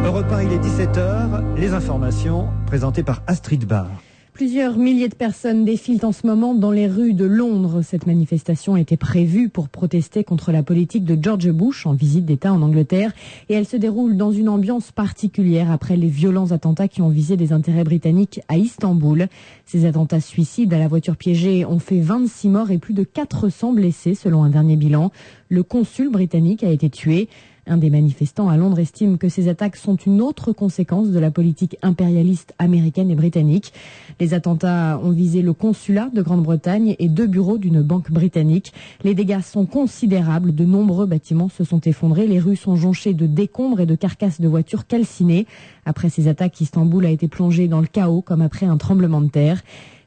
Europe 1, il est 17h. Les informations présentées par Astrid Barr. Plusieurs milliers de personnes défilent en ce moment dans les rues de Londres. Cette manifestation était prévue pour protester contre la politique de George Bush en visite d'État en Angleterre. Et elle se déroule dans une ambiance particulière après les violents attentats qui ont visé des intérêts britanniques à Istanbul. Ces attentats suicides à la voiture piégée ont fait 26 morts et plus de 400 blessés selon un dernier bilan. Le consul britannique a été tué. Un des manifestants à Londres estime que ces attaques sont une autre conséquence de la politique impérialiste américaine et britannique. Les attentats ont visé le consulat de Grande-Bretagne et 2 bureaux d'une banque britannique. Les dégâts sont considérables. De nombreux bâtiments se sont effondrés. Les rues sont jonchées de décombres et de carcasses de voitures calcinées. Après ces attaques, Istanbul a été plongé dans le chaos comme après un tremblement de terre.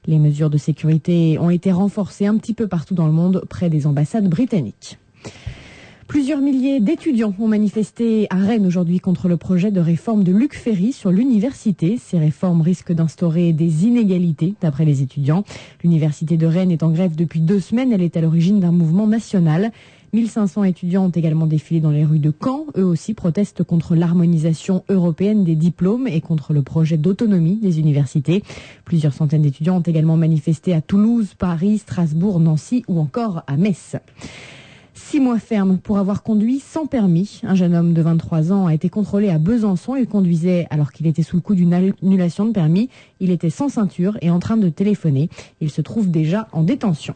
Les mesures de sécurité ont été renforcées un petit peu partout dans le monde près des ambassades britanniques. Plusieurs milliers d'étudiants ont manifesté à Rennes aujourd'hui contre le projet de réforme de Luc Ferry sur l'université. Ces réformes risquent d'instaurer des inégalités, d'après les étudiants. L'université de Rennes est en grève depuis 2 semaines. Elle est à l'origine d'un mouvement national. 1500 étudiants ont également défilé dans les rues de Caen. Eux aussi protestent contre l'harmonisation européenne des diplômes et contre le projet d'autonomie des universités. Plusieurs centaines d'étudiants ont également manifesté à Toulouse, Paris, Strasbourg, Nancy ou encore à Metz. 6 mois ferme pour avoir conduit sans permis. Un jeune homme de 23 ans a été contrôlé à Besançon. Il conduisait alors qu'il était sous le coup d'une annulation de permis. Il était sans ceinture et en train de téléphoner. Il se trouve déjà en détention.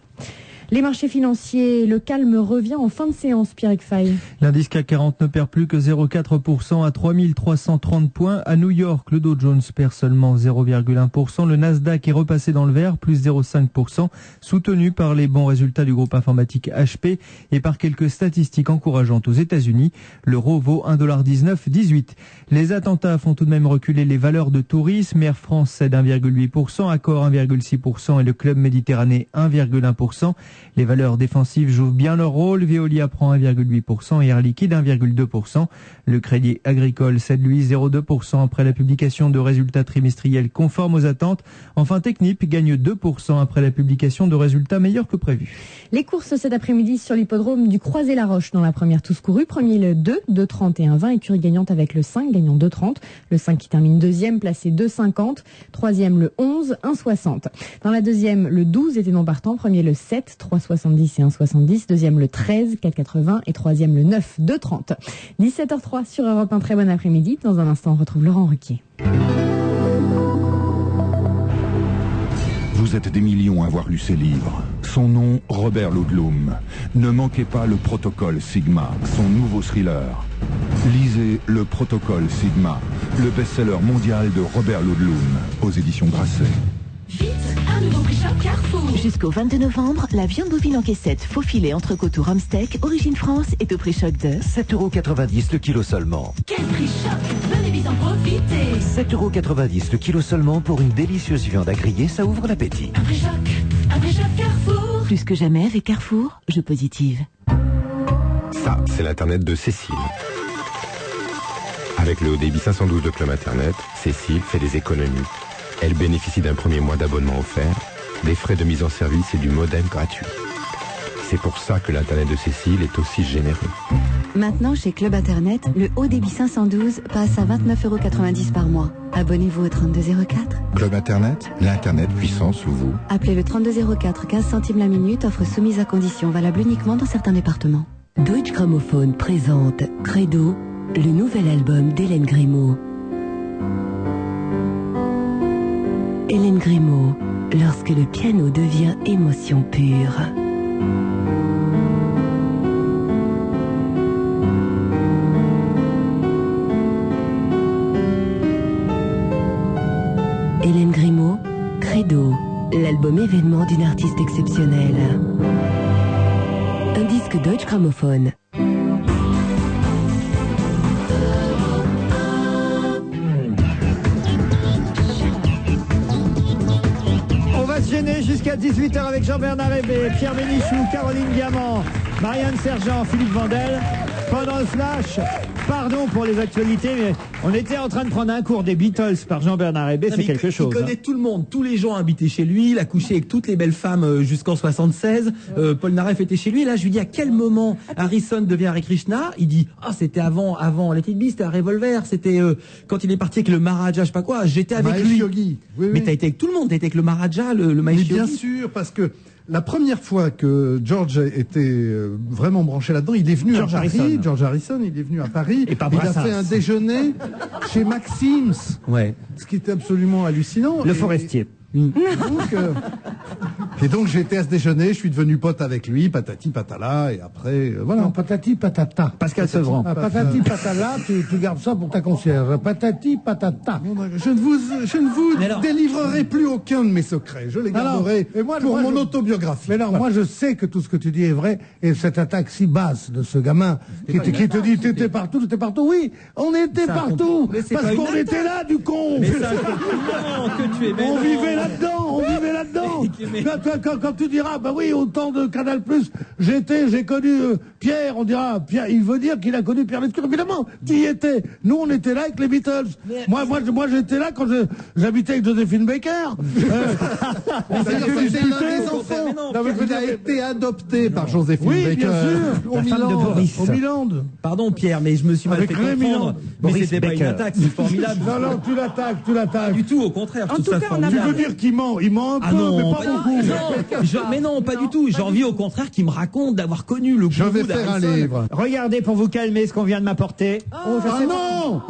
Les marchés financiers, le calme revient en fin de séance, Pierre Fay. L'indice CAC 40 ne perd plus que 0,4% à 3330 points. À New York, le Dow Jones perd seulement 0,1%. Le Nasdaq est repassé dans le vert, plus 0,5%, soutenu par les bons résultats du groupe informatique HP et par quelques statistiques encourageantes aux États-Unis. L'euro vaut 1,1918. Les attentats font tout de même reculer les valeurs de tourisme. Air France cède 1,8%, Accor 1,6% et le Club Méditerranée 1,1%. Les valeurs défensives jouent bien leur rôle. Veolia prend 1,8% et Air Liquide 1,2%. Le Crédit Agricole cède lui 0,2% après la publication de résultats trimestriels conformes aux attentes. Enfin, Technip gagne 2% après la publication de résultats meilleurs que prévu. Les courses cet après-midi sur l'hippodrome du Croisé-la-Roche dans la première tous courue. Premier le 2, 2,30 et 1,20. Écurie gagnante avec le 5, gagnant 2,30. Le 5 qui termine deuxième, placé 2,50. Troisième le 11, 1,60. Dans la deuxième, le 12 était non partant. Premier le 7, 3,70 et 1,70. Deuxième le 13, 4,80 et troisième le 9, 2,30. 17h03 sur Europe 1. Très bon après-midi. Dans un instant, on retrouve Laurent Ruquier. Vous êtes des millions à avoir lu ses livres. Son nom, Robert Ludlum. Ne manquez pas Le Protocole Sigma, son nouveau thriller. Lisez Le Protocole Sigma, le best-seller mondial de Robert Ludlum, aux éditions Grasset. Vite, un nouveau prix choc Carrefour. Jusqu'au 22 novembre, la viande bovine en caissette faux filet entrecôte ou rumsteak origine France est au prix choc de 7,90 € le kilo seulement. Quel prix choc, venez vite en profiter. 7,90 € le kilo seulement pour une délicieuse viande à griller, ça ouvre l'appétit. Un prix choc Carrefour. Plus que jamais avec Carrefour, je positive. Ça, c'est l'internet de Cécile. Avec le haut débit 512 de Club Internet, Cécile fait des économies. Elle bénéficie d'un premier mois d'abonnement offert des frais de mise en service et du modem gratuit. C'est pour ça que l'Internet de Cécile est aussi généreux. Maintenant, chez Club Internet, le haut débit 512 passe à 29,90 € par mois. Abonnez-vous au 3204. Club Internet, l'Internet puissant sous vous. Appelez le 3204, 15 centimes la minute, offre soumise à condition, valable uniquement dans certains départements. Deutsche Grammophon présente Credo, le nouvel album d'Hélène Grimaud. Hélène Grimaud, lorsque le piano devient émotion pure. Hélène Grimaud, Credo, l'album événement d'une artiste exceptionnelle. Un disque Deutsche Grammophon. On va se gêner jusqu'à 18h avec Jean-Bernard Hébé, Pierre Bénichou, Caroline Diamant, Marianne Sergent, Philippe Vandel. Pendant le flash, pardon pour les actualités, mais on était en train de prendre un cours des Beatles par Jean-Bernard Hébé, c'est quelque chose. Il connaît tout le monde, tous les gens habités chez lui, il a couché avec toutes les belles femmes jusqu'en 76, Paul Naref était chez lui, et là je lui dis à quel moment Harrison devient Hare Krishna, il dit c'était avant Let It Be, c'était un Revolver, c'était quand il est parti avec le Maharaja, je sais pas quoi, j'étais avec Mahesh lui. Yogi. Oui, mais t'as été avec tout le monde, t'as été avec le Maharaja, le Mahesh Yogi. Bien sûr, parce que la première fois que George était vraiment branché là-dedans, il est venu à Paris. George Harrison, il est venu à Paris. Et il a fait un déjeuner chez Maxim's. Ouais. Ce qui était absolument hallucinant. Le Forestier. Et donc j'étais à ce déjeuner, je suis devenu pote avec lui, patati patala, et après voilà. Non, patati patata. Pascal Sevran. Patati patala, tu gardes ça pour ta concierge. Patati patata. Je ne vous délivrerai plus aucun de mes secrets. Je les garderai pour mon autobiographie. Mais non, moi je sais que tout ce que tu dis est vrai, et cette attaque si basse de ce gamin qui te dit t'étais partout, oui, on était partout, parce qu'on était là du con. On vivait là-dedans. Quand tu diras, bah oui, au temps de Canal+, j'ai connu Pierre, on dira, Pierre, il veut dire qu'il a connu Pierre Lescure. Évidemment, tu y étais. Nous, on était là avec les Beatles. Moi, j'étais là quand j'habitais avec Joséphine Baker. C'était l'un des enfants. Il a été adopté par Joséphine Baker. Bien sûr, au Milan. Pardon Pierre, mais je me suis mal fait comprendre. Mais c'était pas une attaque, c'est formidable. Non, tu l'attaques. Pas du tout, au contraire, je trouve ça formidable. Tu veux dire qu'il ment un peu, mais pas beaucoup. Mais non, pas du tout. J'ai envie au contraire qu'il me raconte d'avoir connu le goût Je vais faire un livre. Regardez pour vous calmer ce qu'on vient de m'apporter. Non.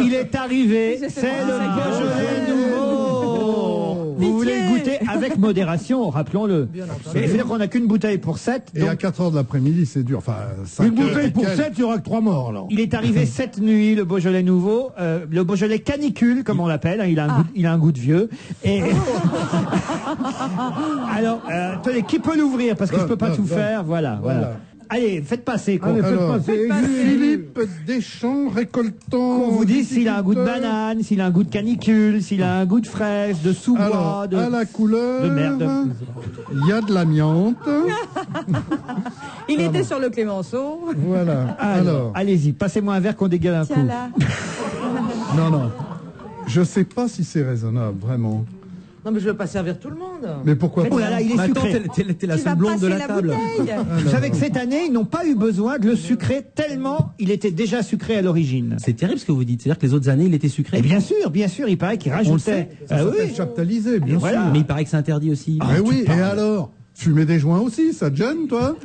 Il est arrivé, c'est le Beaujolais nouveau. Vous voulez le goûter avec modération, rappelons-le. Mais il faut dire qu'on n'a qu'une bouteille pour 7. Et à 4h de l'après-midi, c'est dur. Enfin, 5 une bouteille pour 7, il y aura que 3 morts, alors. Il est arrivé cette nuit, le Beaujolais nouveau, le Beaujolais canicule, comme on l'appelle. Hein, il a un goût de vieux. Et alors, attendez, qui peut l'ouvrir parce que je peux pas tout faire. Voilà. Allez, faites passer. Philippe Deschamps, récoltant. Qu'on vous dise s'il a un goût de banane, s'il a un goût de canicule, s'il a un goût de fraise, de sous-bois, à la couleur, de merde. Il y a de l'amiante. Il était sur le Clémenceau. Voilà. Alors, allez-y, passez-moi un verre qu'on dégueule un coup. Là. Non. Je sais pas si c'est raisonnable, vraiment. Non, mais je veux pas servir tout le monde. Mais pourquoi pas? Oh là là, il est sucré. T'es la seule blonde de la table. Vous savez que cette année, ils n'ont pas eu besoin de le sucrer tellement il était déjà sucré à l'origine. C'est terrible ce que vous dites. C'est-à-dire que les autres années, il était sucré. Et bien sûr, il paraît qu'il rajoutait. Ça s'appelle chaptalisé, bien sûr. Voilà. Mais il paraît que c'est interdit aussi. Ah oui, et alors? Fumer des joints aussi, ça te gêne, toi?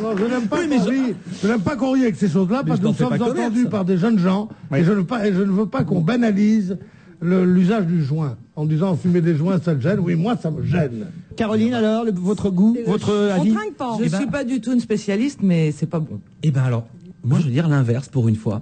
Non, je n'aime pas qu'on rie avec ces choses-là, parce que nous sommes entendus par des jeunes gens, et je ne veux pas qu'on banalise l'usage du joint, en disant fumer des joints, ça te gêne. Oui, moi, ça me gêne. Caroline, alors, votre goût, votre avis? Je ne suis pas du tout une spécialiste, mais c'est pas bon. Eh ben alors, moi je veux dire l'inverse pour une fois.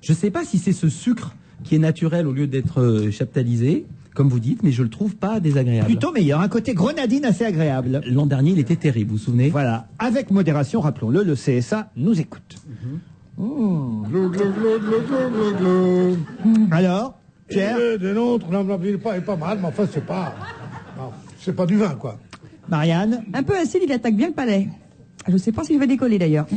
Je sais pas si c'est ce sucre qui est naturel au lieu d'être chaptalisé, comme vous dites, mais je le trouve pas désagréable. Plutôt meilleur, un côté grenadine assez agréable. L'an dernier, il était terrible, vous vous souvenez? Voilà, avec modération, rappelons-le, le CSA nous écoute. Alors, Pierre? Des nôtres, il est pas mal, mais enfin, c'est pas du vin, quoi. Marianne? Un peu acide, il attaque bien le palais. Je ne sais pas s'il va décoller d'ailleurs.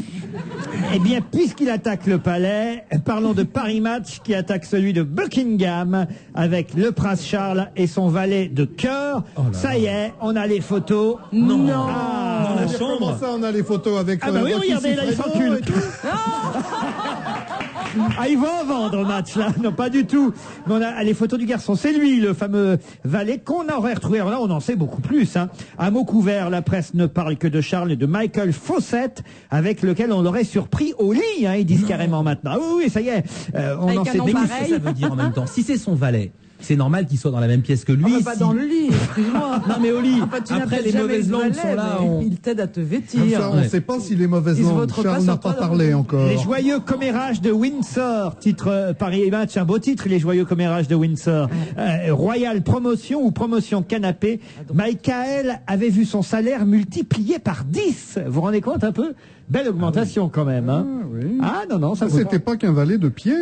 Eh bien, puisqu'il attaque le palais, parlons de Paris Match qui attaque celui de Buckingham avec le prince Charles et son valet de cœur. Ça y est, on a les photos. Non. Ah, dans la chambre. Comment ça, on a les photos avec... Ah bah oui, regardez, là, ils s'enculent. Ah, ils vont en vendre, Match, là. Non, pas du tout. Mais on a les photos du garçon. C'est lui, le fameux valet qu'on aurait retrouvé. Alors là, on en sait beaucoup plus, hein. À mot couvert, la presse ne parle que de Charles et de Michael Fawcett, avec lequel on l'aurait surpris au lit, hein. Ils disent carrément maintenant. Ah oui, ça y est. On en sait des... Qu'est-ce que ça veut dire en même temps? Si c'est son valet, c'est normal qu'il soit dans la même pièce que lui. Pas dans le lit, excuse-moi. Non, mais au lit. En fait, tu après, n'appelles les jamais mauvaises le langues valet, sont là. mais il t'aide à te Comme vêtir. ça, on ne sait pas si les mauvaises Ils se langues, votent Charles pas n'a sur pas toi, parlé encore. Les joyeux commérages de Windsor, titre Paris Match, un beau titre, les joyeux commérages de Windsor. Royal Promotion ou Promotion Canapé. Michael avait vu son salaire multiplié par 10. Vous vous rendez compte un peu? Belle augmentation quand même. Hein. Ah non, ça C'était pas qu'un valet de pied.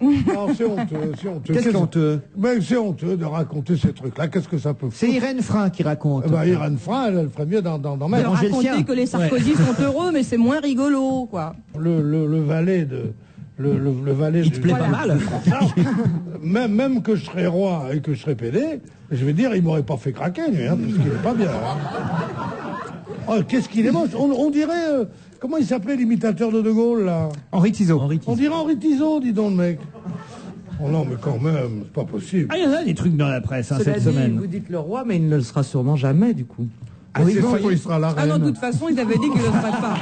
Non, c'est honteux, c'est honteux. Qu'est-ce qui est honteux? Mais c'est honteux de raconter ces trucs-là. Qu'est-ce que ça peut faire? C'est Irène Frein qui raconte. Irène Frein, elle ferait mieux d'en De mettre. raconter que les Sarkozy sont heureux, mais c'est moins rigolo, quoi. Le valet de... Le valet Il te plaît pas mal. Même que je serais roi et que je serais pédé, je vais dire, il m'aurait pas fait craquer, lui, hein, parce qu'il est pas bien. Hein. Oh, qu'est-ce qu'il est moche. On dirait... comment il s'appelait l'imitateur de Gaulle, là? Henri Tizot. On dirait Henri Tizot, dis donc, le mec. Oh non, mais quand même, c'est pas possible. Ah, il y en a des trucs dans la presse, hein, Cela cette dit, semaine. vous dites le roi, mais il ne le sera sûrement jamais, du coup. Ah oui, non, il sera la reine. Ah non, de toute façon, ils avaient dit qu'ils ne le feraient pas.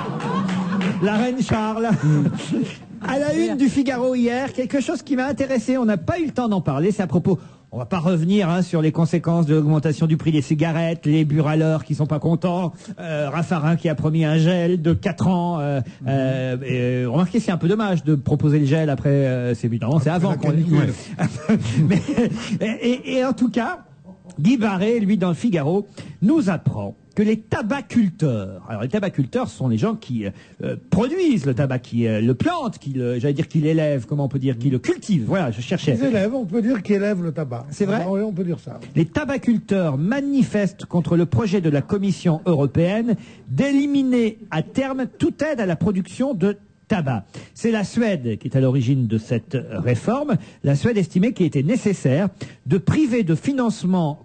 La reine Charles. À la une du Figaro hier, quelque chose qui m'a intéressé, on n'a pas eu le temps d'en parler, c'est à propos... On va pas revenir hein, sur les conséquences de l'augmentation du prix des cigarettes, les buraleurs qui sont pas contents, Raffarin qui a promis un gel de 4 ans. Remarquez, c'est un peu dommage de proposer le gel après, c'est évidemment, c'est avant qu'on et en tout cas, Guy Barré, lui, dans le Figaro, nous apprend que les tabaculteurs, alors les tabaculteurs sont les gens qui produisent le tabac, qui le plantent, qui j'allais dire qui l'élèvent, comment on peut dire, qui le cultivent, voilà, je cherchais. Les élèves, on peut dire qu'ils élèvent le tabac. C'est vrai? Oui, on peut dire ça. Les tabaculteurs manifestent contre le projet de la Commission européenne d'éliminer à terme toute aide à la production de tabac. C'est la Suède qui est à l'origine de cette réforme. La Suède estimait qu'il était nécessaire de priver de financement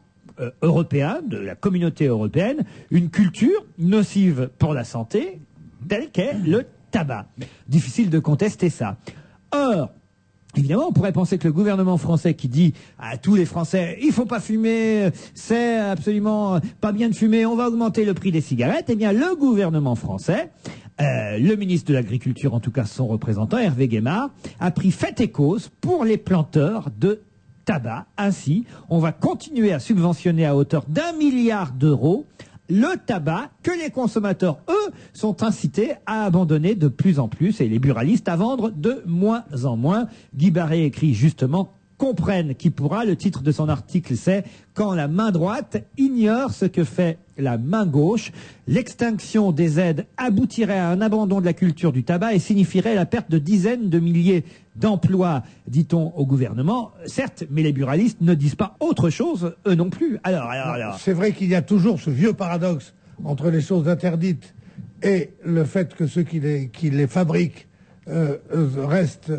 européen, de la communauté européenne, une culture nocive pour la santé, telle qu'est le tabac. Difficile de contester ça. Or, évidemment, on pourrait penser que le gouvernement français qui dit à tous les Français, il faut pas fumer, c'est absolument pas bien de fumer, on va augmenter le prix des cigarettes, eh bien, le gouvernement français, le ministre de l'Agriculture, en tout cas son représentant, Hervé Guémard, a pris fait et cause pour les planteurs de tabac. Ainsi, on va continuer à subventionner à hauteur d'1 milliard d'euros le tabac que les consommateurs, eux, sont incités à abandonner de plus en plus et les buralistes à vendre de moins en moins. Guy Barré écrit justement « Comprenne qui pourra ». Le titre de son article, c'est « Quand la main droite ignore ce que fait la main gauche, l'extinction des aides aboutirait à un abandon de la culture du tabac et signifierait la perte de dizaines de milliers d'emplois, dit-on au gouvernement. Certes, mais les buralistes ne disent pas autre chose, eux non plus. Alors. C'est vrai qu'il y a toujours ce vieux paradoxe entre les choses interdites et le fait que ceux qui les fabriquent restent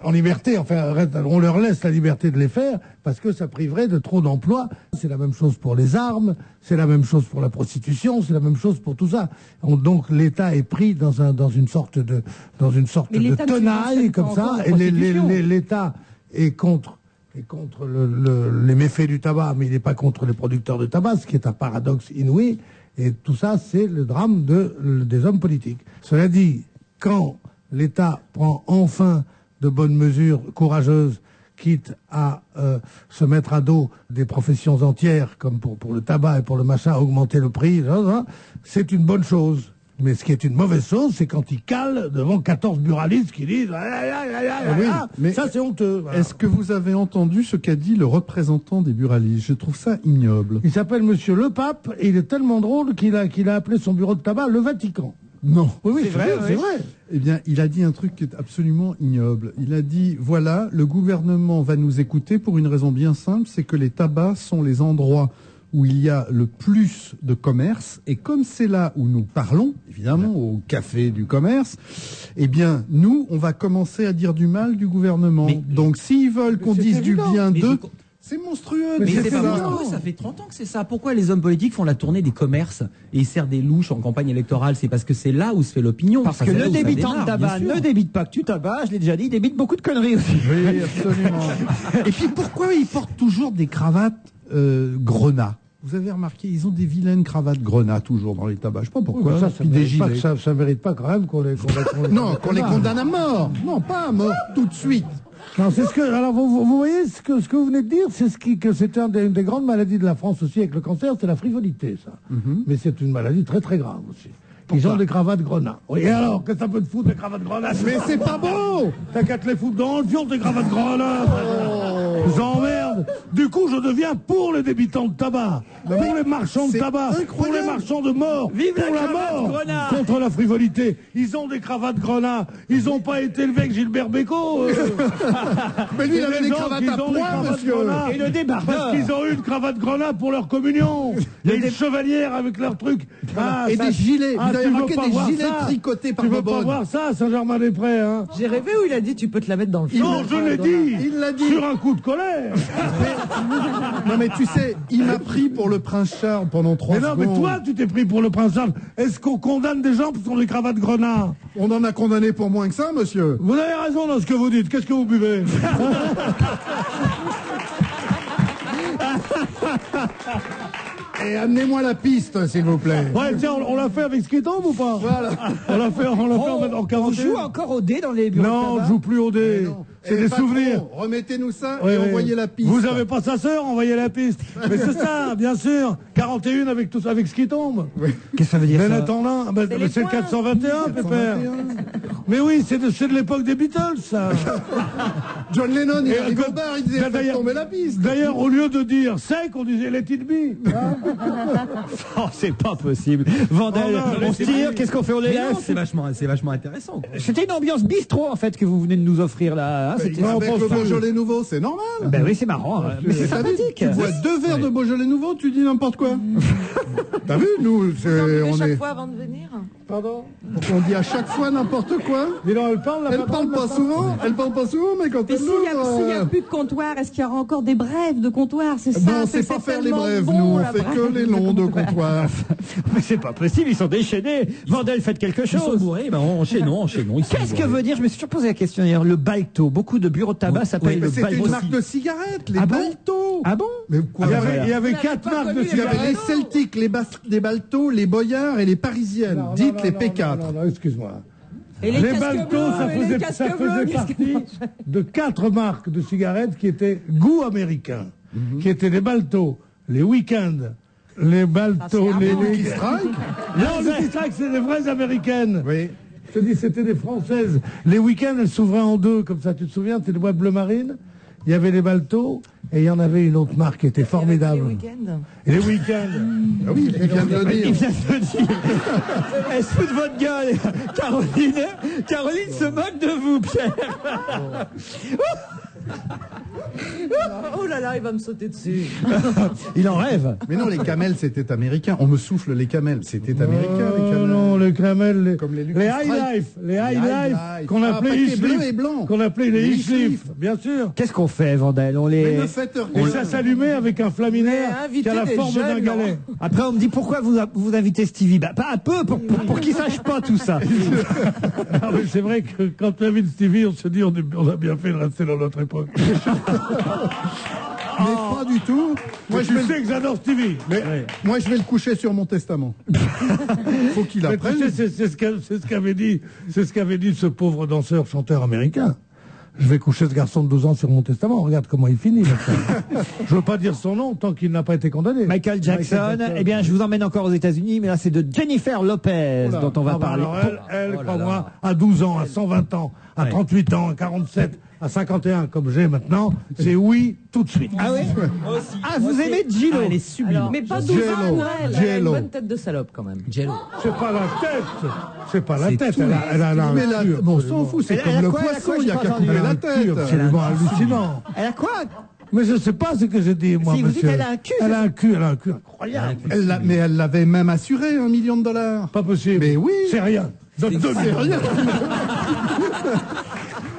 en liberté, enfin on leur laisse la liberté de les faire parce que ça priverait de trop d'emplois. C'est la même chose pour les armes, c'est la même chose pour la prostitution, c'est la même chose pour tout ça. Donc l'État est pris dans une sorte de tenaille comme ça, et l'État est contre les méfaits du tabac, mais il n'est pas contre les producteurs de tabac, ce qui est un paradoxe inouï. Et tout ça, c'est le drame des hommes politiques. Cela dit, quand l'État prend enfin de bonnes mesures courageuses, quitte à se mettre à dos des professions entières, comme pour le tabac et pour le machin, augmenter le prix, c'est une bonne chose. Mais ce qui est une mauvaise chose, c'est quand il cale devant 14 buralistes qui disent mais ça c'est honteux. Voilà. Est-ce que vous avez entendu ce qu'a dit le représentant des buralistes? Je trouve ça ignoble. Il s'appelle Monsieur Le Pape et il est tellement drôle qu'il a appelé son bureau de tabac le Vatican. Non. Oui, c'est vrai, c'est vrai. Eh bien, il a dit un truc qui est absolument ignoble. Il a dit, voilà, le gouvernement va nous écouter pour une raison bien simple, c'est que les tabacs sont les endroits où il y a le plus de commerce. Et comme c'est là où nous parlons, évidemment, au café du commerce, eh bien, nous, on va commencer à dire du mal du gouvernement. Donc, s'ils veulent qu'on dise du bien d'eux... C'est monstrueux. Mais c'est pas monstrueux, ça fait 30 ans que c'est ça. Pourquoi les hommes politiques font la tournée des commerces et ils servent des louches en campagne électorale? C'est parce que c'est là où se fait l'opinion. Parce que le débitant de tabac ne débite pas que du tabac, je l'ai déjà dit, il débite beaucoup de conneries aussi. Oui, absolument. Et puis pourquoi ils portent toujours des cravates grenat? Vous avez remarqué, ils ont des vilaines cravates grenat toujours dans les tabacs. Je sais pas pourquoi. Ça mérite pas quand même qu'on les non, qu'on les condamne à mort. Non, pas à mort tout de suite. Non, c'est ce que. Alors, vous voyez, ce que vous venez de dire, c'est que c'est une des grandes maladies de la France aussi avec le cancer, c'est la frivolité, ça. Mais c'est une maladie très très grave aussi. Ils ont des cravates grenat. Oui, et alors, qu'est-ce que ça peut te foutre, des cravates grenat? Mais c'est pas beau! T'as qu'à te les foutre dans le fion, des cravates grenat! J'emmerde! Du coup, je deviens pour les débitants de tabac, pour les marchands de tabac, pour les marchands de mort, Vive pour la la cravate mort, grenat. contre la frivolité. Ils ont des cravates grenat. Ils ont pas été élevés avec Gilbert Bécaud. Mais lui, il avait des gens cravates qui à ont des pois, cravates monsieur. grenat. Et le débardeur. Parce qu'ils ont eu une cravate grenat pour leur communion. Il y a une chevalière avec leur truc. Ah, Et ça, des gilets. ah, Vous avez tu veux remarqué pas des voir gilets ça? tricotés par Tu veux pas Bobonne. voir ça, Saint-Germain-des-Prés, hein? J'ai rêvé où il a dit tu peux te la mettre dans le fond. Non, je l'ai dit. Il l'a dit. Sur un coup de colère. Non, mais tu sais, il m'a pris pour le prince Charles pendant 3 Mais non, secondes. mais toi, tu t'es pris pour le prince Charles. Est-ce qu'on condamne des gens pour les cravates grenat? On en a condamné pour moins que ça, monsieur. Vous avez raison dans ce que vous dites. Qu'est-ce que vous buvez? Et amenez-moi la piste, s'il vous plaît. Ouais, tiens, on l'a fait avec ce qui tombe ou pas? Voilà. On l'a fait en On 41. joue encore au dé dans les bureaux de Non, on tabac. ne joue plus au dé. C'est Eh, des patron, souvenirs. Remettez-nous ça Ouais, et ouais. envoyez la piste. Vous avez pas sa sœur, envoyez la piste. Mais c'est ça, bien sûr. 41 avec tout, avec ce qui tombe. Qu'est-ce que ça veut dire Mais ça? attends là, c'est le 421, pépère. Mais oui, c'est de l'époque des Beatles, ça. John Lennon, il Et arrive au bar, il disait faites d'ailleurs- tomber la piste. D'ailleurs, au lieu de dire sec, on disait let it be. Oh, c'est pas possible. Vandel, Oh non, on se tire, qu'est-ce qu'on fait? On les Mais non, laisse? c'est vachement intéressant. quoi. C'était une ambiance bistrot, en fait, que vous venez de nous offrir là. Hein, c'était- non, Avec pense le pas. Beaujolais nouveau, c'est normal. Ben oui, c'est marrant. Mais c'est T'as vu, sympathique. tu bois 2 verres de Beaujolais nouveau, tu dis n'importe quoi. T'as vu, nous, on est... fois avant de venir. Pardon? On dit à chaque fois n'importe quoi. Dis donc, elle parle, la Elle patronne, parle pas là, souvent, elle parle pas souvent, mais quand Mais elle s'il n'y a, plus de comptoir, est-ce qu'il y aura encore des brèves de comptoir? C'est ça. Non, on sait pas faire les brèves, nous, on fait que les longs de comptoir. Mais c'est pas possible, ils sont déchaînés. Vandel, faites quelque Ils sont chose. bourrés, ben enchaînons. Qu'est-ce que veut dire? Je me suis toujours posé la question d'ailleurs. Le balto. Beaucoup de bureaux de tabac s'appellent Mais le c'était balto. une marque de cigarettes, les Ah bon Balto. Ah bon? Mais quoi? Il y avait Vous 4 n'avez pas marques de connu Il y avait les cigarettes. Celtiques, les Balto, les Boyards et les Parisiennes. Non, Dites non, les non, P4. Non, non, excuse-moi. Et les casques Balto, bleus, ça et les faisait, casques ça bleus, faisait qu'est-ce partie de 4 marques de cigarettes qui étaient goût américain, qui étaient les Balto, les Weekend, les Balto, les Lucky Strike. Non, Lucky Strike, c'est des vraies américaines. Oui. Je te dis, c'était des françaises. Les Weekend, elles s'ouvraient en deux, comme ça, tu te souviens, c'était des boîtes bleu marine. Il y avait les Balto, et il y en avait une autre marque qui était formidable. Et les Weekend. Ah oui, il vient de le Il dire. vient de le dire. Elle se fout de votre gueule. Caroline se moque de vous, Pierre. Oh là là, il va me sauter dessus. Il en rêve. Mais non, les camels, c'était américain. On me souffle les camels. C'était américain, les camels. Non, les camels, les, Comme les les Lucky High Strike. Life, les High Life, qu'on Ah, appelait paquet bleu Ishleaf, et blanc. qu'on appelait les Les Ishleaf, Ishleaf. bien sûr. Qu'est-ce qu'on fait, Vandel? On Mais les. ne faites Et rien. ça s'allumait avec un flaminaire Mais invitez qui a la des forme d'un jeunes, galet. Après, on me dit pourquoi vous invitez Stevie? Bah, pas un peu, pour qu'il sache pas tout ça. Ah, mais c'est vrai que quand on invite Stevie, on se dit on a bien fait de rester dans notre époque. Mais pas du tout. Moi, Moi, tu sais que j'adore Stevie. moi, je vais le coucher sur mon testament. Faut qu'il Mais tu apprenne. sais, c'est ce qu'avait dit ce pauvre danseur chanteur américain. Je vais coucher ce garçon de 12 ans sur mon testament. Regarde comment il finit. Je veux pas dire son nom tant qu'il n'a pas été condamné. Michael Jackson. Eh bien, je vous emmène encore aux États-Unis, mais là, c'est de Jennifer Lopez Oula. dont on va Ah bah parler. alors, elle, crois-moi, à 12 ans, à 120 ans, à 38 ans, à 47, à 51, comme j'ai maintenant, c'est oui tout de suite. Ah oui? Ah, vous aimez Gillo? Elle est sublime. Mais pas 12 ans, Jello. Noël. Elle a une Jello. bonne tête de salope quand même. Jello. C'est pas la tête. C'est pas la C'est tête. tout. Elle a un Mais là, cul bon, on absolument- s'en fout, c'est Elle a comme le quoi, elle a poisson, quoi, il y a j'ai qu'à pas entendu. couper la un cul tête. absolument hallucinant. Elle a quoi? Mais je sais pas ce que j'ai dit, moi, Si vous dites monsieur. elle a un cul. Elle a un cul incroyable. Mais elle l'avait même assuré, $1 million. Pas possible. Mais oui. C'est rien. Donne C'est rien.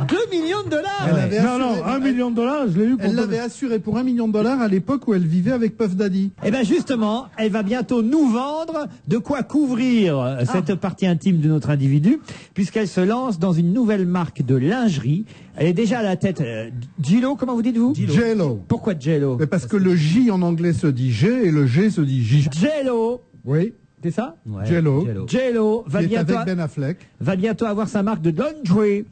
2 millions de dollars. Elle avait Non, assuré- non, $1 million, je l'ai eu pour... Elle l'avait assuré pour $1 million à l'époque où elle vivait avec Puff Daddy. Eh bien justement, elle va bientôt nous vendre de quoi couvrir cette partie intime de notre individu, puisqu'elle se lance dans une nouvelle marque de lingerie. Elle est déjà à la tête. Gillo, comment vous dites-vous? Jello. Pourquoi Jello? Mais parce que le J en anglais se dit G et le G se dit J. Jello, Oui. c'est ça? Jello. Jello Qui est avec Ben Affleck. va bientôt avoir sa marque de lingerie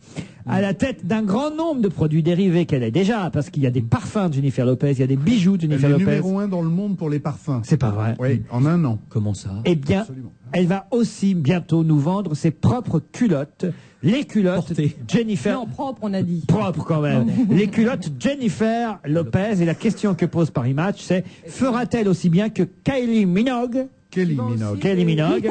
à la tête d'un grand nombre de produits dérivés qu'elle est déjà, parce qu'il y a des parfums de Jennifer Lopez, il y a des bijoux de Elle Jennifer est Lopez. numéro 1 dans le monde pour les parfums. C'est pas vrai. Oui, en un an. Comment ça? Eh bien, Absolument. elle va aussi bientôt nous vendre ses propres culottes. Les culottes Portées. Jennifer. Non, propre, on a dit. Propre quand même. Les culottes Jennifer Lopez. Et la question que pose Paris Match, c'est fera-t-elle aussi bien que Kylie Minogue? Kylie Minogue. Kylie Minogue.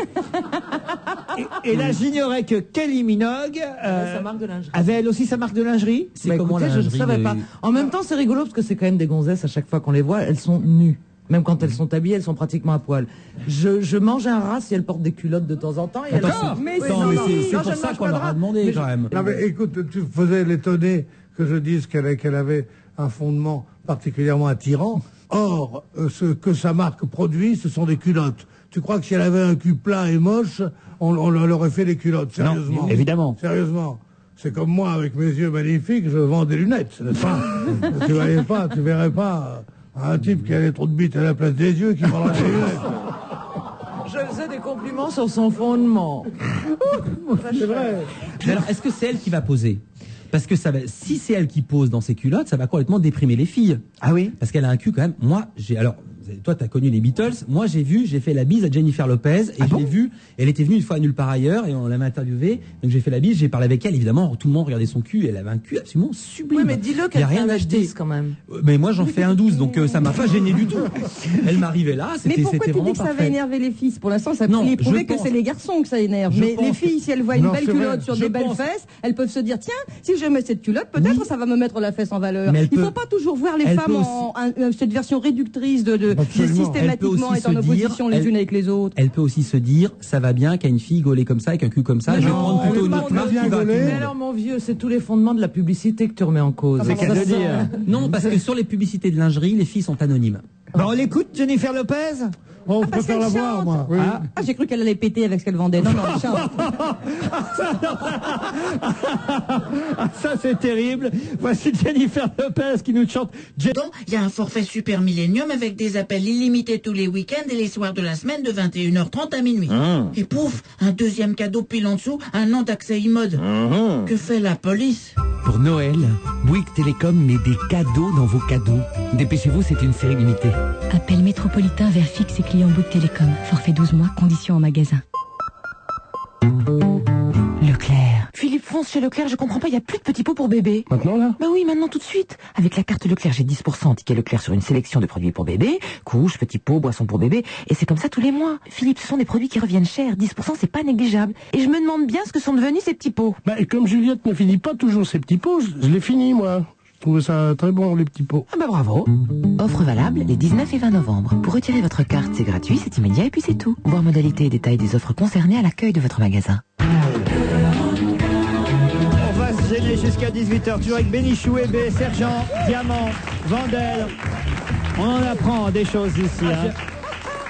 Et là, j'ignorais que Kylie Minogue Sa marque de lingerie. avait elle aussi sa marque de lingerie. C'est Bah, comment écoutez, la je ne lingerie savais de- pas. En même temps, c'est rigolo parce que c'est quand même des gonzesses à chaque fois qu'on les voit, elles sont nues. Même quand elles sont habillées, elles sont pratiquement à poil. Je mange un rat si elles portent des culottes de temps en temps. Et elles Attends, sont- mais Oui, attends, non, mais non, c'est non, pour je ne ça mange qu'on pas de leur a rat. demandé Mais quand même. Non, mais écoute, tu faisais l'étonner que je dise qu'elle avait un fondement particulièrement attirant. Or, ce que sa marque produit, ce sont des culottes. Tu crois que si elle avait un cul plat et moche, on leur aurait fait des culottes, sérieusement? Non, évidemment. Sérieusement. C'est comme moi, avec mes yeux magnifiques, je vends des lunettes, n'est-ce pas? Tu verrais pas un type qui a trop de bites à la place des yeux qui vendra des lunettes. Je faisais des compliments sur son fondement. C'est vrai. Mais alors, est-ce que c'est elle qui va poser? Parce que si c'est elle qui pose dans ses culottes, ça va complètement déprimer les filles. Ah oui? Parce qu'elle a un cul quand même. Moi, toi, t'as connu les Beatles. Moi, j'ai fait la bise à Jennifer Lopez et je l'ai vue. Elle était venue une fois à Nulle part ailleurs et on l'avait interviewée. Donc j'ai fait la bise, j'ai parlé avec elle. Évidemment, tout le monde regardait son cul. Elle avait un cul absolument sublime. Oui, mais dis-le Il y a qu'elle fait rien un acheté. 10 quand même. Mais moi, j'en fais un 12, donc ça m'a pas gêné du tout. Elle m'arrivait là, Mais c'était pourquoi tu dis vraiment que ça va parfait. énerver les filles? Pour l'instant, ça Non, il est prouvé je que pense- c'est les garçons que ça énerve. je Mais pense les filles, si elles voient une Non, belle c'est vrai. culotte sur Je des belles pense- fesses, elles peuvent se dire tiens, si je mets cette culotte, peut-être ça va me mettre la fesse en valeur. Mais elle Il peut- faut pas toujours voir les elle femmes peut en cette version réductrice de Absolument. systématiquement Elle être peut en aussi se dire- opposition les unes avec les autres. Elle peut aussi se dire, ça va bien qu'à une fille gaulée comme ça, avec un cul comme ça, Mais je vais non, prendre elle plutôt est une pas autre marque bien qui va à tout le gaulée. monde. Mais alors, mon vieux, c'est tous les fondements de la publicité que tu remets en cause. C'est qu'à le dire. Non, parce que sur les publicités de lingerie, les filles sont anonymes. Ben, on l'écoute, Jennifer Lopez? On parce préfère la qu'elle voir, chante. moi. Ah, j'ai cru qu'elle allait péter avec ce qu'elle vendait. Non, non, elle chante. Ah, ça c'est terrible. Voici Jennifer Lopez qui nous chante. Il y a un forfait Super Millennium avec des appels illimités tous les week-ends et les soirs de la semaine de 21h30 à minuit. Et pouf, un deuxième cadeau pile en dessous, un an d'accès iMode. Que fait la police? Pour Noël, Bouygues Télécom met des cadeaux dans vos cadeaux. Dépêchez-vous, c'est une série limitée. Appel métropolitain vers fixe et client Bouygues Télécom. Forfait 12 mois, conditions en magasin. Leclerc. Philippe, fonce chez Leclerc, je comprends pas, il y a plus de petits pots pour bébé. Maintenant, là? Bah oui, maintenant tout de suite. Avec la carte Leclerc, j'ai 10% en ticket Leclerc sur une sélection de produits pour bébé, couches, petits pots, boissons pour bébé, et c'est comme ça tous les mois. Philippe, ce sont des produits qui reviennent cher, 10% c'est pas négligeable. Et je me demande bien ce que sont devenus ces petits pots. Bah, et comme Juliette ne finit pas toujours ses petits pots, je l'ai fini, moi. Je trouvais ça très bon, les petits pots. Ah bah bravo. Offre valable les 19 et 20 novembre. Pour retirer votre carte, c'est gratuit, c'est immédiat et puis c'est tout. Voir modalités et détails des offres concernées à l'accueil de votre magasin. On va se gêner jusqu'à 18h, toujours avec Bénichou, Hébé, Sergent, Diamant, Vandel. On en apprend des choses ici. Hein.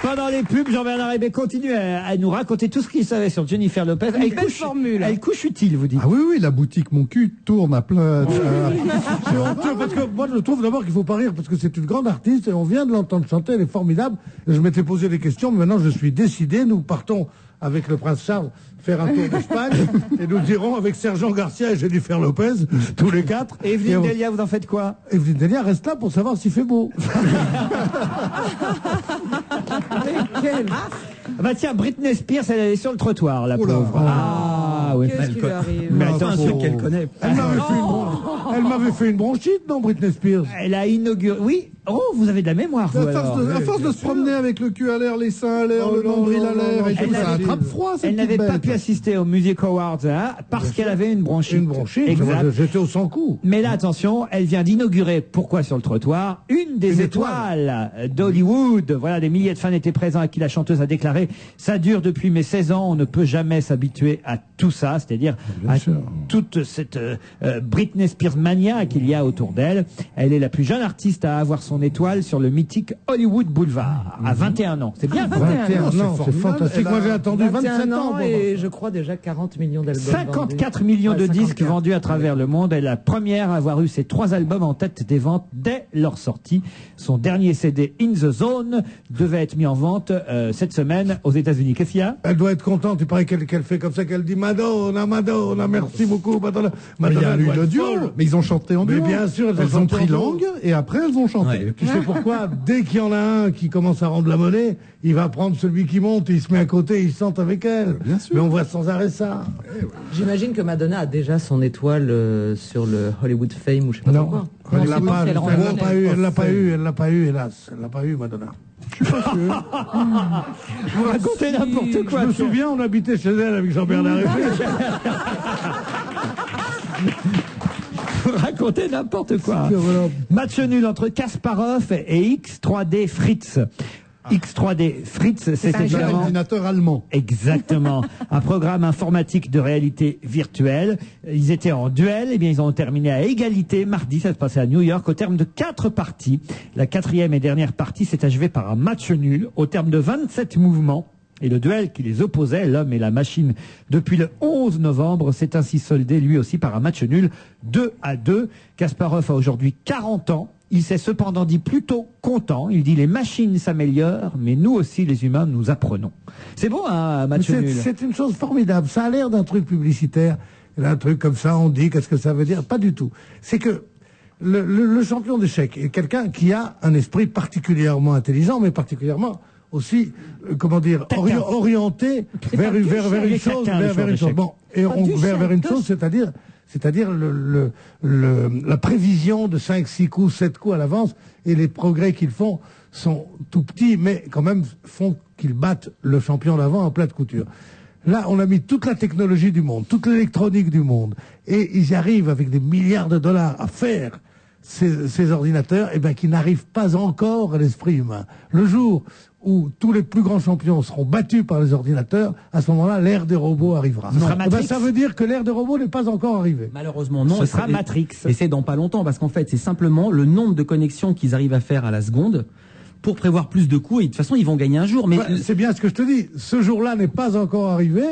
Pendant les pubs, Jean-Bernard Hébé continue à nous raconter tout ce qu'il savait sur Jennifer Lopez. Une belle formule. Elle couche utile, vous dites. Ah oui, oui, la boutique Mon Cul tourne à plein. C'est honteux parce que moi je trouve d'abord qu'il faut pas rire parce que c'est une grande artiste et on vient de l'entendre chanter, elle est formidable. Je m'étais posé des questions, mais maintenant je suis décidé. Nous partons avec le prince Charles faire un tour d'Espagne et nous irons avec Sergent Garcia et Jennifer Lopez, tous les quatre. Et Evelyne Delia, vous en faites quoi? Evelyne Delia reste là pour savoir s'il fait beau. Bah tiens, Britney Spears, elle est sur le trottoir, la Oh là. pauvre. Ah, Ah oui. Qu'est-ce qui lui arrive Mais C'est un attention. truc qu'elle connaît. Elle m'avait fait une bronchite, non, Britney Spears? Elle a inauguré. Oui. Oh, vous avez de la mémoire, vous. À force de se promener avec le cul à l'air, les seins à l'air, le nombril à l'air, et tout, ça attrape froid, cette Elle n'avait petite pas bête. pu assister au Music Awards parce qu'elle avait une bronchite. Une bronchite, Exact. j'étais au 100 coups. Mais là, attention, elle vient d'inaugurer, pourquoi sur le trottoir, une des étoiles d'Hollywood. Voilà, des milliers de fans étaient présents à qui la chanteuse a déclaré « Ça dure depuis mes 16 ans, on ne peut jamais s'habituer à tout ça », c'est-à-dire à toute cette Britney Spears mania qu'il y a autour d'elle. Elle est la plus jeune artiste à avoir son étoile sur le mythique Hollywood Boulevard, à 21 ans. C'est bien, 21 ans, c'est fantastique. Moi, j'ai attendu 27 ans. Et je crois déjà 40 millions d'albums. 54 millions de disques vendus à travers le monde. Elle est la première à avoir eu ces 3 albums en tête des ventes dès leur sortie. Son dernier CD, In the Zone, devait être mis en vente cette semaine aux États-Unis. Qu'est-ce qu'il y a? Elle doit être contente. Il paraît qu'elle fait comme ça, qu'elle dit Madonna, Madonna, merci beaucoup, Madonna. Mais il y a eu doit le être duo. folle. Mais ils ont chanté en duo. Mais bien sûr, elles ont pris langue et après elles ont chanté. Tu sais pourquoi? Dès qu'il y en a un qui commence à rendre la monnaie, il va prendre celui qui monte, il se met à côté, il chante avec elle. Bien sûr. Mais on voit sans arrêt ça. J'imagine que Madonna a déjà son étoile sur le Hollywood Fame ou je sais pas Non, quoi. elle l'a pas, elle elle l'a pas eu, hélas. Elle l'a pas eu, Madonna. Vous racontez n'importe quoi. Je me souviens, on habitait chez elle avec Jean-Bernard Hépée. Vous racontez n'importe quoi. Match nul entre Kasparov et X3D Fritz. X3D Fritz, c'est un évidemment ordinateur allemand. Exactement. Un programme informatique de réalité virtuelle. Ils étaient en duel, et bien ils ont terminé à égalité mardi. Ça se passait à New York au terme de 4 parties. La 4e et dernière partie s'est achevée par un match nul au terme de 27 mouvements. Et le duel qui les opposait, l'homme et la machine, depuis le 11 novembre, s'est ainsi soldé lui aussi par un match nul 2-2. Kasparov a aujourd'hui 40 ans. Il s'est cependant dit plutôt content. Il dit les machines s'améliorent, mais nous aussi les humains nous apprenons. C'est bon un match nul. C'est une chose formidable. Ça a l'air d'un truc publicitaire, d'un truc comme ça. On dit qu'est-ce que ça veut dire? Pas du tout. C'est que le champion d'échecs est quelqu'un qui a un esprit particulièrement intelligent, mais particulièrement aussi, orienté vers une chose, vers une chose. Bon, et vers une chose, c'est-à-dire la prévision de 5, 6 coups, 7 coups à l'avance, et les progrès qu'ils font sont tout petits, mais quand même font qu'ils battent le champion d'avant en pleine couture. Là, on a mis toute la technologie du monde, toute l'électronique du monde, et ils y arrivent avec des milliards de dollars à faire ces ordinateurs, qui n'arrivent pas encore à l'esprit humain. Le jour où tous les plus grands champions seront battus par les ordinateurs, à ce moment-là, l'ère des robots arrivera. Ça veut dire que l'ère des robots n'est pas encore arrivée. Malheureusement, non. Ce sera Matrix. Et c'est dans pas longtemps, parce qu'en fait, c'est simplement le nombre de connexions qu'ils arrivent à faire à la seconde pour prévoir plus de coups, et de toute façon, ils vont gagner un jour. Mais c'est bien ce que je te dis. Ce jour-là n'est pas encore arrivé,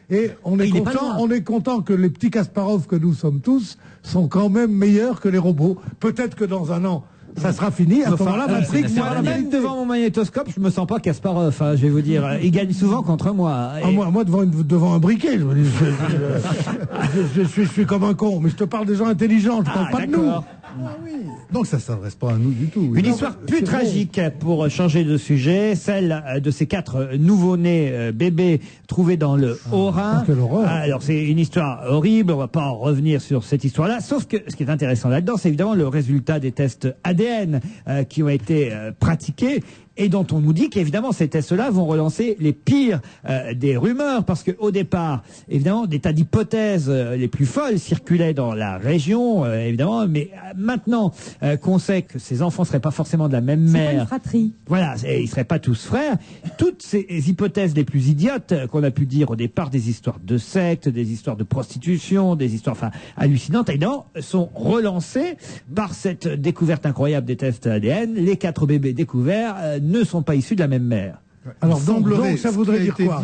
et on est content que les petits Kasparov que nous sommes tous sont quand même meilleurs que les robots. Peut-être que dans un an, ça sera fini. À ce moment-là, Matrix sera la même vérité. devant mon magnétoscope, je me sens pas Kasparov. Je vais vous dire, il gagne souvent contre moi. Ah, moi devant un briquet, je me dis, je suis comme un con. Mais je te parle des gens intelligents, je parle pas de nous. Ah oui. Donc ça s'adresse pas à nous du tout. Une histoire plus tragique pour changer de sujet, celle de ces 4 nouveau-nés bébés trouvés dans le Haut-Rhin. Alors c'est une histoire horrible, on va pas en revenir sur cette histoire-là, sauf que ce qui est intéressant là-dedans, c'est évidemment le résultat des tests ADN qui ont été pratiqués. Et dont on nous dit qu'évidemment ces tests-là vont relancer les pires des rumeurs, parce que au départ, évidemment, des tas d'hypothèses les plus folles circulaient dans la région, évidemment, mais maintenant qu'on sait que ces enfants seraient pas forcément de la même mère, pas une fratrie. Voilà, ils seraient pas tous frères. Toutes ces hypothèses les plus idiotes qu'on a pu dire au départ, des histoires de sectes, des histoires de prostitution, des histoires hallucinantes, évidemment, sont relancées par cette découverte incroyable des tests ADN. Les 4 bébés découverts ne sont pas issus de la même mère. Alors donc ça voudrait dire quoi?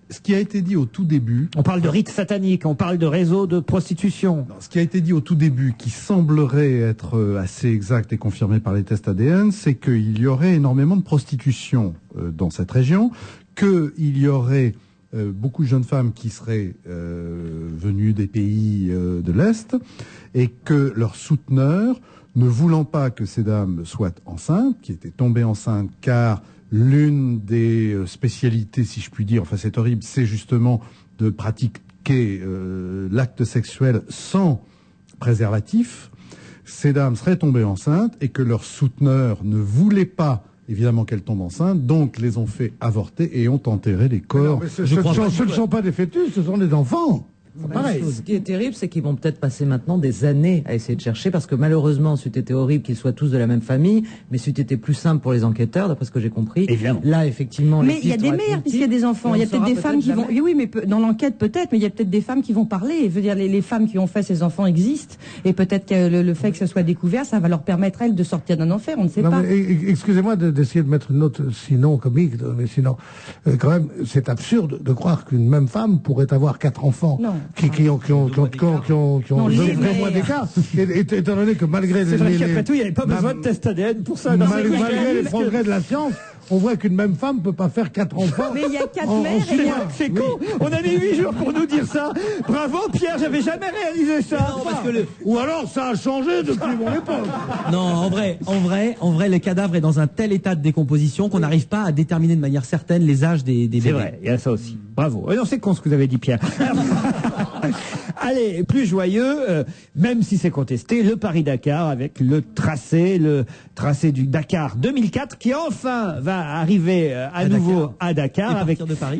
Ce qui a été dit au tout début... On parle de rites sataniques, on parle de réseaux de prostitution. Non, ce qui a été dit au tout début, qui semblerait être assez exact et confirmé par les tests ADN, c'est qu'il y aurait énormément de prostitution dans cette région, qu'il y aurait beaucoup de jeunes femmes qui seraient venues des pays de l'Est, et que leurs souteneurs, ne voulant pas que ces dames soient enceintes, qui étaient tombées enceintes, car l'une des spécialités, si je puis dire, enfin c'est horrible, c'est justement de pratiques pratiquaient l'acte sexuel sans préservatif, ces dames seraient tombées enceintes et que leurs souteneurs ne voulaient pas évidemment qu'elles tombent enceintes, donc les ont fait avorter et ont enterré les corps. Ce ne sont pas des fœtus, ce sont des enfants. Pareil. Ce qui est terrible, c'est qu'ils vont peut-être passer maintenant des années à essayer de chercher, parce que malheureusement, c'eût été horrible qu'ils soient tous de la même famille, mais c'eût été plus simple pour les enquêteurs, d'après ce que j'ai compris. Évidemment. Là, effectivement, mais il y a des mères, puisqu'il y a des enfants. Il y a peut-être des femmes qui vont. Oui, mais dans l'enquête peut-être, mais il y a peut-être des femmes qui vont parler. Je veux dire, les femmes qui ont fait ces enfants existent, et peut-être que le fait que ce soit découvert, ça va leur permettre elles de sortir d'un enfer. On ne sait pas. Excusez-moi d'essayer de mettre une note sinon comique, mais sinon, quand même, c'est absurde de croire qu'une même femme pourrait avoir 4 enfants qui ont 2 mois d'écart, étant donné que malgré c'est vrai qu'après tout, il n'y avait pas besoin de test ADN pour ça. Malgré les progrès de la science, on voit qu'une même femme ne peut pas faire 4 enfants. Mais il y a 4 mères. C'est con. On a mis 8 jours pour nous dire ça. Bravo Pierre, j'avais jamais réalisé ça. Non, parce que ou alors ça a changé depuis mon époque. Non, en vrai, le cadavre est dans un tel état de décomposition qu'on n'arrive pas à déterminer de manière certaine les âges des bébés. C'est vrai, il y a ça aussi. Bravo. Non, c'est con ce que vous avez dit Pierre. Allez, plus joyeux, même si c'est contesté, le Paris-Dakar avec le tracé du Dakar 2004 qui enfin va arriver à nouveau à Dakar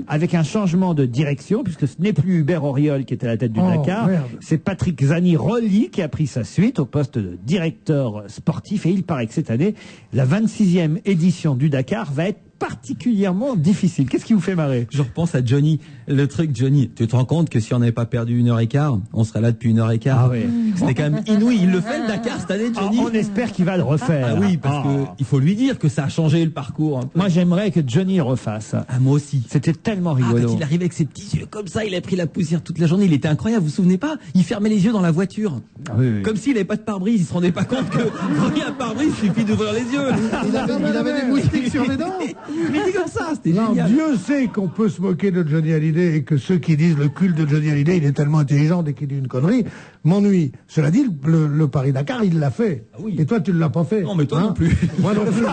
avec un changement de direction puisque ce n'est plus Hubert Auriol qui est à la tête du Dakar, c'est Patrick Zanni-Rolli qui a pris sa suite au poste de directeur sportif et il paraît que cette année, la 26e édition du Dakar va être particulièrement difficile. Qu'est-ce qui vous fait marrer? Je repense à Johnny. Le truc, Johnny, tu te rends compte que si on n'avait pas perdu 1h15, on serait là depuis 1h15. Ah oui. C'était quand même inouï. Il le fait le Dakar cette année, Johnny. On espère qu'il va le refaire. Ah oui, parce que il faut lui dire que ça a changé le parcours un peu. Moi, j'aimerais que Johnny refasse. Ah, moi aussi. C'était tellement rigolo. Quand il arrivait avec ses petits yeux comme ça, il a pris la poussière toute la journée. Il était incroyable. Vous vous souvenez pas? Il fermait les yeux dans la voiture. Ah, oui. Comme s'il n'avait pas de pare-brise. Il se rendait pas compte que quand il y a un pare-brise, il suffit d'ouvrir les yeux. Il avait des moustiques sur les dents. Il était comme ça. C'était non, génial. Dieu sait qu'on peut se moquer de Johnny Hallyday et que ceux qui disent le culte de Johnny Hallyday, il est tellement intelligent dès qu'il dit une connerie, m'ennuie. Cela dit, le Paris-Dakar, il l'a fait. Ah oui. Et toi, tu ne l'as pas fait. Non, mais toi non plus. Moi non plus.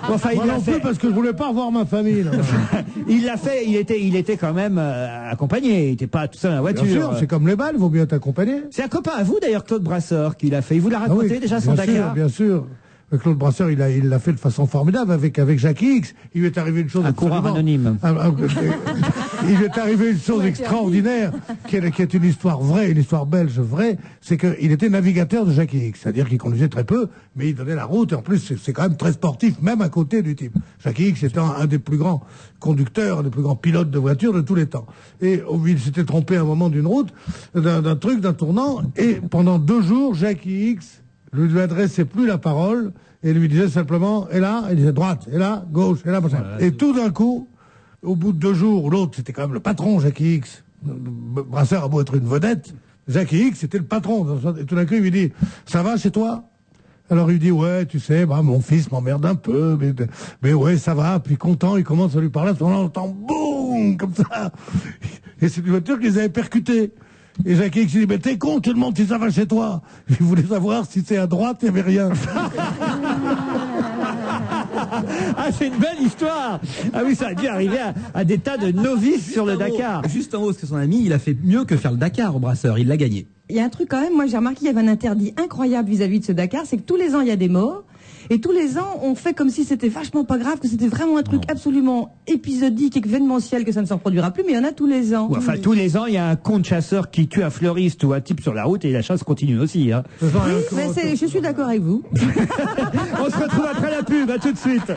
Enfin, Moi non plus parce que je voulais pas revoir ma famille. Là. Il l'a fait, il était quand même accompagné, il n'était pas tout seul dans la voiture. Bien sûr, c'est comme les balles, il vaut mieux être accompagné. C'est un copain à vous d'ailleurs, Claude Brasseur, qui l'a fait. Il vous l'a raconté déjà son Dakar? Bien sûr. Claude Brasseur, il l'a fait de façon formidable avec Jackie X. Il lui est arrivé une chose. Un coureur anonyme. Il lui est arrivé une chose extraordinaire, qui est une histoire vraie, une histoire belge vraie. C'est qu'il était navigateur de Jackie X. C'est-à-dire qu'il conduisait très peu, mais il donnait la route. Et en plus, c'est quand même très sportif, même à côté du type. Jackie X était un des plus grands conducteurs, un des plus grands pilotes de voitures de tous les temps. Et il s'était trompé à un moment d'une route, d'un tournant. Et pendant 2 jours, Jackie X lui adressait plus la parole et lui disait simplement, et là, il disait droite, et là, gauche, et là, machin. Et tout d'un coup, au bout de 2 jours, l'autre, c'était quand même le patron, Jackie X. Brasseur a beau être une vedette, Jackie X, c'était le patron. Et tout d'un coup, il lui dit, ça va chez toi? Alors il dit, ouais, tu sais, mon fils m'emmerde un peu, mais ouais, ça va. Puis content, il commence à lui parler, on entend boum, comme ça. Et c'est une voiture qu'ils avaient percutée. Et Jackie X dit, mais t'es con, tu demandes si ça va chez toi. Il voulait savoir si c'est à droite, il n'y avait rien. Ah, c'est une belle histoire. Ah oui, ça a dû arriver à des tas de novices sur le Dakar. Juste en haut, parce que son ami, il a fait mieux que faire le Dakar au Brasseur. Il l'a gagné. Il y a un truc quand même, moi j'ai remarqué qu'il y avait un interdit incroyable vis-à-vis de ce Dakar, c'est que tous les ans il y a des morts. Et tous les ans, on fait comme si c'était vachement pas grave, que c'était vraiment un truc absolument épisodique, événementiel, que ça ne se reproduira plus, mais il y en a tous les ans. Enfin, tous les ans, il y a un compte chasseur qui tue un fleuriste ou un type sur la route et la chasse continue aussi. Hein. Oui, mais je suis d'accord avec vous. On se retrouve après la pub, à tout de suite.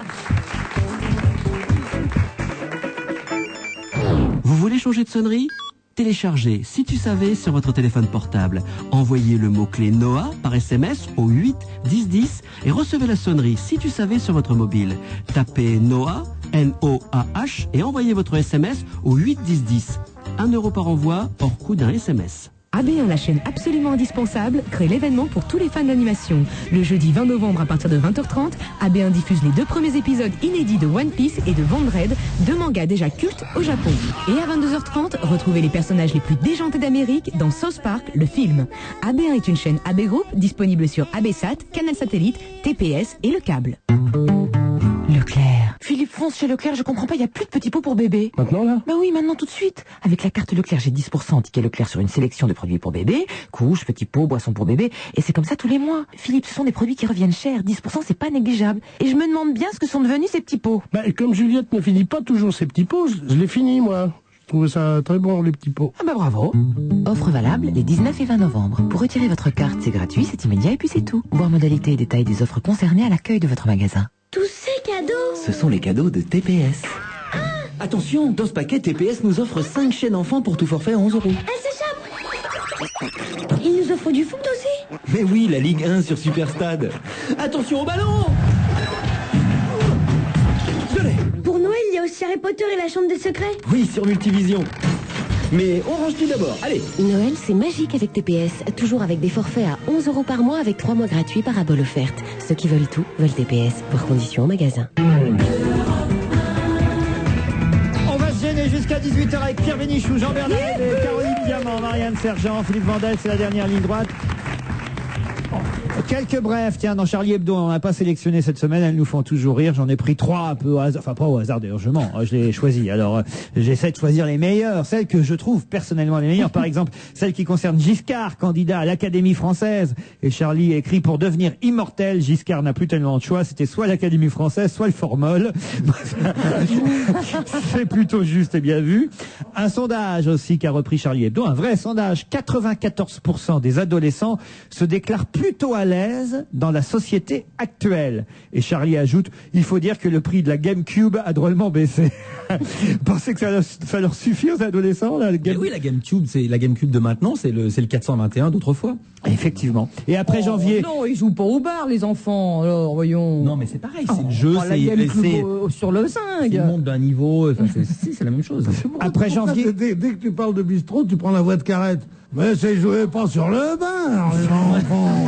Vous voulez changer de sonnerie ? Téléchargez Si tu savais sur votre téléphone portable. Envoyez le mot-clé Noah par SMS au 8 10 10 et recevez la sonnerie Si tu savais sur votre mobile. Tapez Noah, N-O-A-H et envoyez votre SMS au 8 10 10. 1 € par envoi, hors coût d'un SMS. AB1, la chaîne absolument indispensable, crée l'événement pour tous les fans d'animation. Le jeudi 20 novembre à partir de 20h30, AB1 diffuse les 2 premiers épisodes inédits de One Piece et de Vandred, 2 mangas déjà cultes au Japon. Et à 22h30, retrouvez les personnages les plus déjantés d'Amérique dans South Park, le film. AB1 est une chaîne AB Group disponible sur ABSat, Canal Satellite, TPS et le câble. Leclerc. Philippe fonce chez Leclerc, je comprends pas, il y a plus de petits pots pour bébé. Maintenant là? Bah oui, maintenant tout de suite. Avec la carte Leclerc, j'ai 10% ticket Leclerc sur une sélection de produits pour bébé, couches, petits pots, boissons pour bébé, et c'est comme ça tous les mois. Philippe, ce sont des produits qui reviennent chers, 10% c'est pas négligeable. Et je me demande bien ce que sont devenus ces petits pots. Bah, comme Juliette ne finit pas toujours ses petits pots, je l'ai fini moi. Je trouvais ça très bon, les petits pots. Ah bah bravo. Offre valable les 19 et 20 novembre. Pour retirer votre carte, c'est gratuit, c'est immédiat et puis c'est tout. Voir modalités et détails des offres concernées à l'accueil de votre magasin. Tous ces cadeaux. Ce sont les cadeaux de TPS. Attention, dans ce paquet, TPS nous offre 5 chaînes enfants pour tout forfait à 11 €. Elle s'échappe. Il nous offre du foot aussi. Mais oui, la Ligue 1 sur Superstade. Attention au ballon. Pour Noël, il y a aussi Harry Potter et la Chambre des Secrets. Oui, sur Multivision. Mais on range tout d'abord, allez. Noël, c'est magique avec TPS. Toujours avec des forfaits à 11 € par mois avec 3 mois gratuits par abol offerte. Ceux qui veulent tout, veulent TPS. Voir conditions au magasin. On va se gêner jusqu'à 18h avec Pierre Bénichou, Jean-Bernard et Caroline Diamant, Marianne Sergent, Philippe Vandel, c'est la dernière ligne droite. Quelques brefs, tiens, dans Charlie Hebdo, on n'a pas sélectionné cette semaine, elles nous font toujours rire. J'en ai pris 3 un peu au hasard, enfin pas au hasard d'ailleurs, je mens, je les ai choisis. Alors j'essaie de choisir les meilleures, celles que je trouve personnellement les meilleures. Par exemple, celle qui concerne Giscard, candidat à l'Académie française. Et Charlie écrit: pour devenir immortel, Giscard n'a plus tellement de choix, c'était soit l'Académie française, soit le formol. C'est plutôt juste et bien vu. Un sondage aussi qu'a repris Charlie Hebdo, un vrai sondage. 94% des adolescents se déclarent plutôt à l'aise dans la société actuelle. Et Charlie ajoute: il faut dire que le prix de la GameCube a drôlement baissé. Pensez que ça leur suffit aux adolescents là, Oui, la GameCube, c'est la GameCube de maintenant, c'est le 421 d'autrefois. Effectivement. Et après janvier. Non, ils jouent pas au bar, les enfants. Alors, voyons. Non, mais c'est pareil, c'est le jeu, c'est sur le zinc. C'est le monde d'un niveau, c'est la même chose. Après janvier. Dès que tu parles de bistrot, tu prends la voix de Carrette. Mais c'est joué pas sur le bar, les enfants.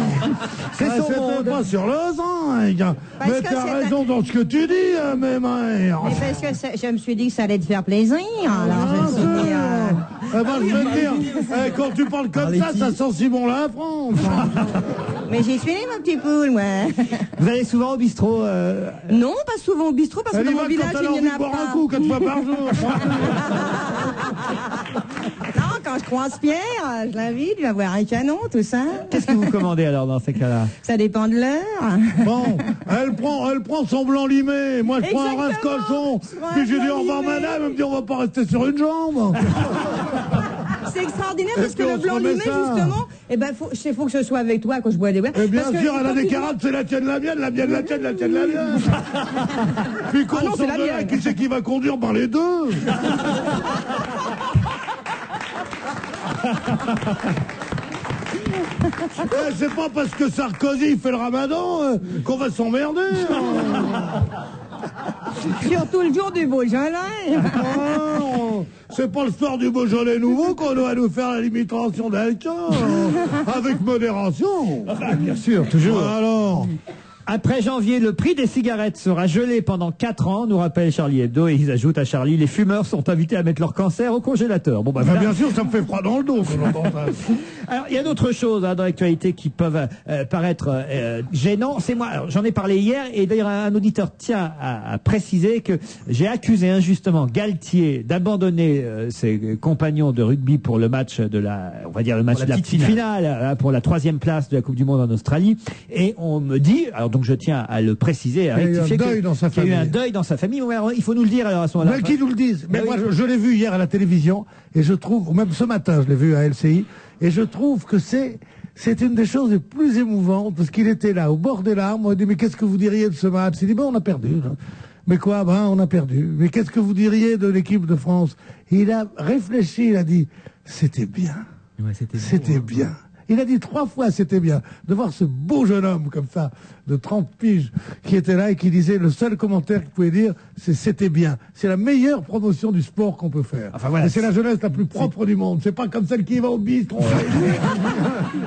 C'était pas sur le zinc. Mais t'as raison dans ce que tu dis, mes mères. Mais parce que je me suis dit que ça allait te faire plaisir. Alors je me suis dit. Eh ben, je veux te dire, quand tu parles comme ça sent Simon la France. Mais j'y suis né, mon petit poule, moi. Vous allez souvent au bistrot Non, pas souvent au bistrot, parce que dans mon village, il n'y en a pas. Un coup, 4 fois par jour. Non, quand je croise Pierre, je l'invite, il va boire un canon, tout ça. Qu'est-ce que vous commandez alors dans ces cas-là? Ça dépend de l'heure. Bon, elle prend son blanc limé, moi je prends un ras cochon. Puis j'ai dit: au revoir madame, elle me dit: on va pas rester sur une jambe. C'est extraordinaire parce que le blanc limé, justement, eh ben, faut que ce soit avec toi quand je bois des verres. Et bien sûr, elle a des carottes, c'est la tienne, la mienne, la mienne, la tienne, la tienne, la mienne. Puis quand on sort de là, qui c'est qui va conduire par les deux? C'est pas parce que Sarkozy fait le ramadan qu'on va s'emmerder. Surtout le jour du Beaujolais. C'est pas le soir du Beaujolais nouveau qu'on doit nous faire la limitation d'alcool. Avec modération. Bien sûr, toujours. Alors. Après janvier, le prix des cigarettes sera gelé pendant 4 ans, nous rappelle Charlie Hebdo, et ils ajoutent à Charlie: les fumeurs sont invités à mettre leur cancer au congélateur. Bon, bien sûr, ça me fait froid dans le dos. Alors, il y a d'autres choses dans l'actualité qui peuvent paraître gênants. C'est moi, j'en ai parlé hier, et d'ailleurs un auditeur tient à préciser que j'ai accusé injustement Galtier d'abandonner ses compagnons de rugby pour le match de le match de la petite finale, pour la 3e place de la Coupe du Monde en Australie. Et on me dit, alors donc je tiens à le préciser, à rectifier, qu'il y a eu un deuil dans sa famille. Alors, il faut nous le dire alors à ce moment-là. Mais qui nous le disent. Mais moi, je l'ai vu hier à la télévision, et je trouve, ou même ce matin, je l'ai vu à LCI, et je trouve que c'est une des choses les plus émouvantes, parce qu'il était là, au bord des larmes. On a dit: mais qu'est-ce que vous diriez de ce match? Il dit: on a perdu. Mais quoi? On a perdu. Mais qu'est-ce que vous diriez de l'équipe de France? Il a réfléchi, il a dit: c'était bien. Ouais, c'était bien. Il a dit 3 fois c'était bien. De voir ce beau jeune homme comme ça, de 30 piges, qui était là et qui disait, le seul commentaire qu'il pouvait dire, c'est: c'était bien. C'est la meilleure promotion du sport qu'on peut faire. Enfin, voilà, et c'est la jeunesse la plus propre du monde. C'est pas comme celle qui va au bistrot.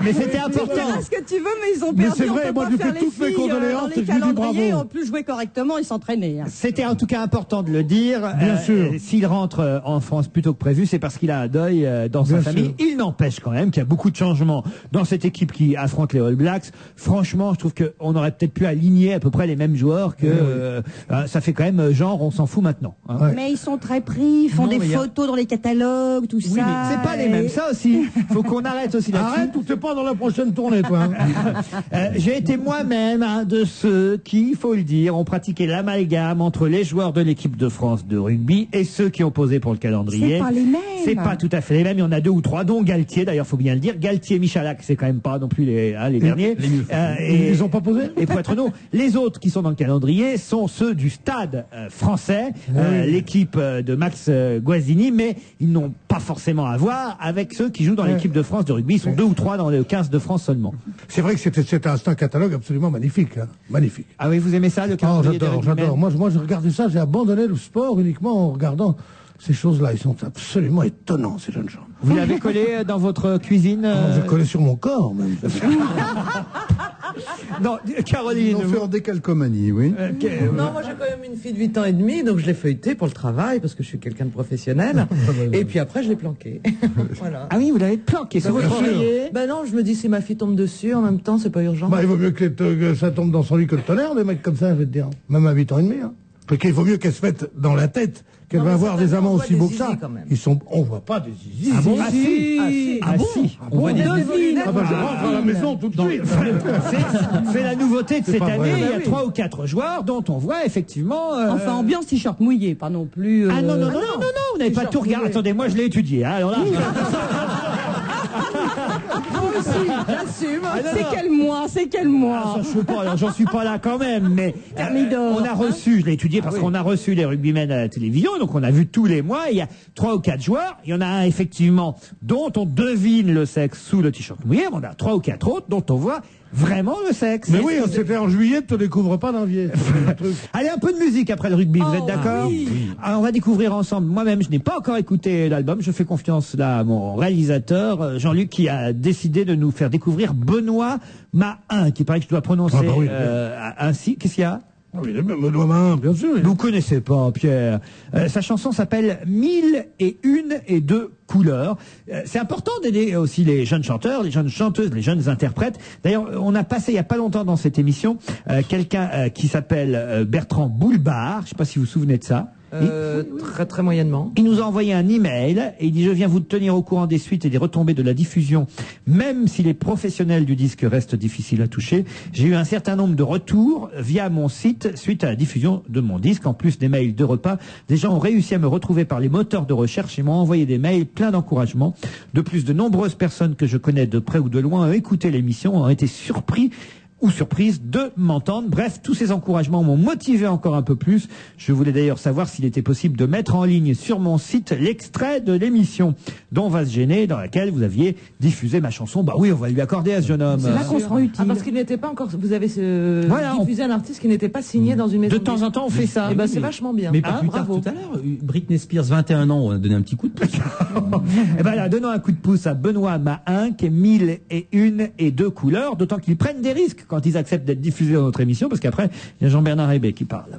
Mais c'était important. Tu diras ce que tu veux, mais ils ont perdu. Mais c'est vrai, moi je fais toutes mes condoléances et je lui dis bravo. Ils ont pu jouer correctement et s'entraîner. C'était en tout cas important de le dire. Bien sûr. S'il rentre en France plus tôt que prévu, c'est parce qu'il a un deuil dans sa famille. Il n'empêche quand même qu'il y a beaucoup de changements dans cette équipe qui affronte les All Blacks. Franchement, je trouve qu'on aurait peut-être pu aligner à peu près les mêmes joueurs que ça fait quand même genre on s'en fout maintenant. Hein. Mais ils sont très pris, ils font des photos dans les catalogues, tout ça. Oui, mais c'est pas les mêmes, ça aussi. Faut qu'on arrête aussi là-dessus. Arrête ou t'es pas dans la prochaine tournée, toi. J'ai été moi-même un de ceux qui, il faut le dire, ont pratiqué l'amalgame entre les joueurs de l'équipe de France de rugby et ceux qui ont posé pour le calendrier. C'est pas les mêmes. C'est pas tout à fait les mêmes. Il y en a 2 ou 3, dont Galtier, d'ailleurs, faut bien le dire. Galtier, Michalak, c'est quand même pas non plus les derniers. Ils ont pas posé. Et pour être honnête, les autres qui sont dans le calendrier sont ceux du stade français, l'équipe de Max Guazzini, mais ils n'ont pas forcément à voir avec ceux qui jouent dans l'équipe de France de rugby. Ils sont 2 ou 3 dans le 15 de France seulement. C'est vrai que c'était un catalogue absolument magnifique. Hein. Magnifique. Ah oui, vous aimez ça, le calendrier des rugbymen ? J'adore. Moi, j'ai regardé ça, j'ai abandonné le sport uniquement en regardant ces choses-là. Ils sont absolument étonnants, ces jeunes gens. Vous l'avez collé dans votre cuisine Je l'ai collé sur mon corps, même. Non, Caroline. Ils l'ont fait en décalcomanie, oui. Non, moi j'ai quand même une fille de 8 ans et demi, donc je l'ai feuilleté pour le travail, parce que je suis quelqu'un de professionnel. Et puis après, je l'ai planqué. Voilà. Ah oui, vous l'avez planqué sur votre oreiller. Ben non, je me dis, si ma fille tombe dessus, en même temps, c'est pas urgent. Bah, il vaut mieux que ça tombe dans son lit que le tonnerre, des mecs comme ça, je vais te dire. Même à 8 ans et demi, hein. Parce qu'il vaut mieux qu'elle se mette dans la tête qu'elle va avoir des amants aussi beaux que ça. On voit pas des zizi. Ah bon? Ah si. Ah si. On voit des zizi. Ah bah je rentre à la maison tout de suite. C'est la nouveauté de cette année. vrai. Il y a 3 ou 4 joueurs dont on voit effectivement. Enfin, ambiance t-shirt mouillé, pas non plus. Ah non, vous n'avez pas tout regardé. Attendez, moi je l'ai étudié. Hein. Alors là. Moi aussi, j'assume. C'est quel mois J'en suis pas là quand même, mais on a reçu, je l'ai étudié parce qu'on a reçu les rugbymen à la télévision, donc on a vu tous les mois, il y a 3 ou 4 joueurs, il y en a un effectivement dont on devine le sexe sous le t-shirt mouillé, mais on a 3 ou 4 autres dont on voit vraiment le sexe. Mais oui, c'était en juillet, tu ne découvres pas janvier. Allez, un peu de musique après le rugby, vous êtes d'accord? Alors, on va découvrir ensemble. Moi-même, je n'ai pas encore écouté l'album. Je fais confiance là à mon réalisateur, Jean-Luc, qui a décidé de nous faire découvrir Benoît Mahin, qui paraît que je dois prononcer ainsi. Qu'est-ce qu'il y a? Oui, Benoît Mahin, bien sûr. Vous connaissez pas, Pierre. Sa chanson s'appelle 1001 et 2 couleurs. C'est important d'aider aussi les jeunes chanteurs, les jeunes chanteuses, les jeunes interprètes. D'ailleurs, on a passé il y a pas longtemps dans cette émission quelqu'un qui s'appelle Bertrand Boulbard. Je sais pas si vous vous souvenez de ça. Très très moyennement. Il nous a envoyé un email et il dit: je viens vous tenir au courant des suites et des retombées de la diffusion, même si les professionnels du disque restent difficiles à toucher. J'ai eu un certain nombre de retours via mon site suite à la diffusion de mon disque. En plus des mails de repas, des gens ont réussi à me retrouver par les moteurs de recherche et m'ont envoyé des mails pleins d'encouragement. De plus, de nombreuses personnes que je connais de près ou de loin ont écouté l'émission, ont été surpris ou surprise de m'entendre. Bref, tous ces encouragements m'ont motivé encore un peu plus. Je voulais d'ailleurs savoir s'il était possible de mettre en ligne sur mon site l'extrait de l'émission dont on va se gêner, dans laquelle vous aviez diffusé ma chanson. Bah oui, on va lui accorder à ce jeune homme. C'est là qu'on se rend utile. Parce qu'il n'était pas encore. Vous avez diffusé un artiste qui n'était pas signé dans une maison. De temps en temps, on fait ça. Et ben c'est vachement bien. Mais pas plus tard, tout à l'heure, Britney Spears, 21 ans, on a donné un petit coup de pouce. Et ben là, donnons un coup de pouce à Benoît Mahin, qui est 1001 et 2 couleurs, d'autant qu'ils prennent des risques quand ils acceptent d'être diffusés dans notre émission, parce qu'après, il y a Jean-Bernard Hébé qui parle.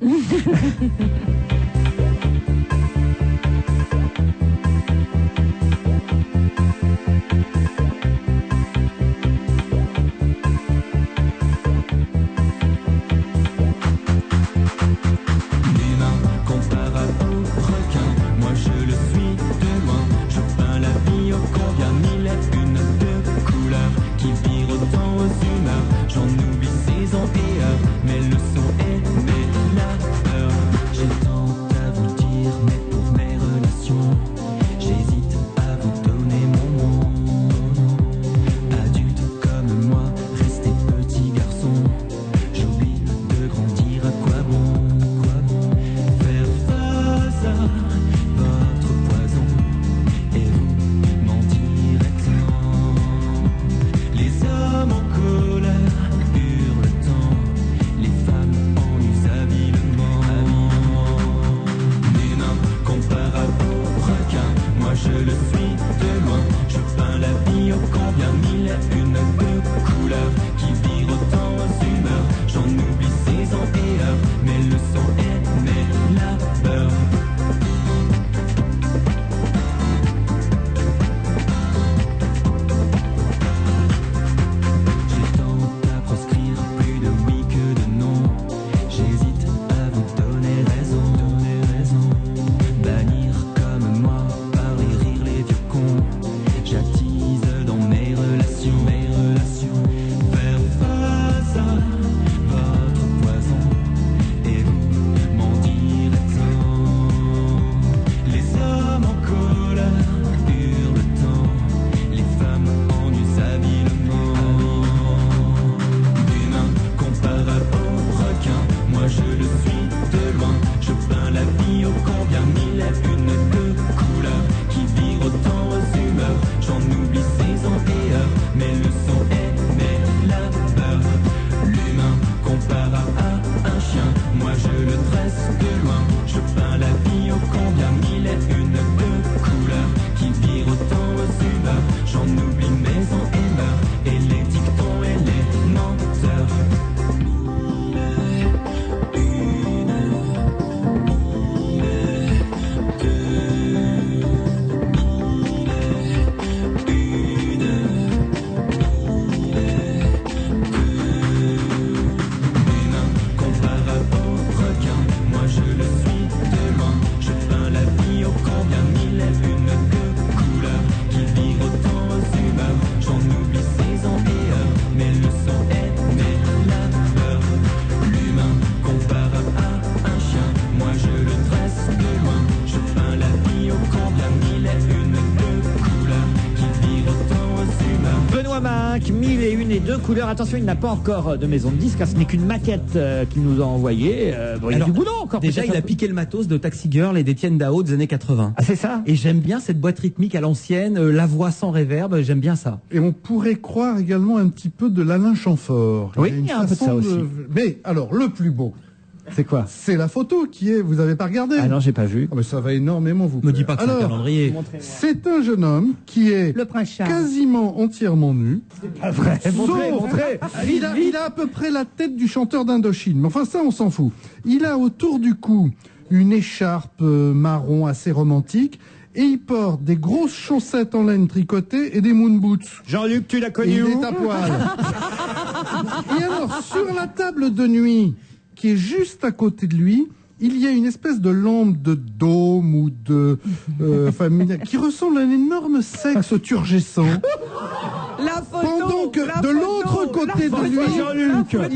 Mais le son est la peur. J'ai tant couleur. Attention, il n'a pas encore de maison de disque, car ce n'est qu'une maquette qu'il nous a envoyée. Bon, il y a Alors, du boulot encore. Déjà, il a piqué le matos de Taxi Girl et d'Étienne Dao des années 80. Ah, c'est ça? Et j'aime bien cette boîte rythmique à l'ancienne, la voix sans réverb, j'aime bien ça. Et on pourrait croire également un petit peu de l'Alain Chamfort. Oui, il y a un peu de ça aussi. Mais alors, le plus beau, c'est quoi? C'est la photo qui est. Vous avez pas regardé? Ah non, j'ai pas vu. Ah, mais ça va énormément vous plaire. Me dis pas que c'est un calendrier. C'est un jeune homme qui est Le prince Charles. quasiment entièrement nu. C'est pas vrai. Montrez. Il a à peu près la tête du chanteur d'Indochine. Mais enfin, ça, on s'en fout. Il a autour du cou une écharpe marron assez romantique. Et il porte des grosses chaussettes en laine tricotées et des moon boots. Jean-Luc, tu l'as connu Et il où? est à poil. Et alors, sur la table de nuit, qui est juste à côté de lui, il y a une espèce de lampe de dôme ou de qui ressemble à un énorme sexe turgescent. La photo. Pendant que de l'autre côté de lui,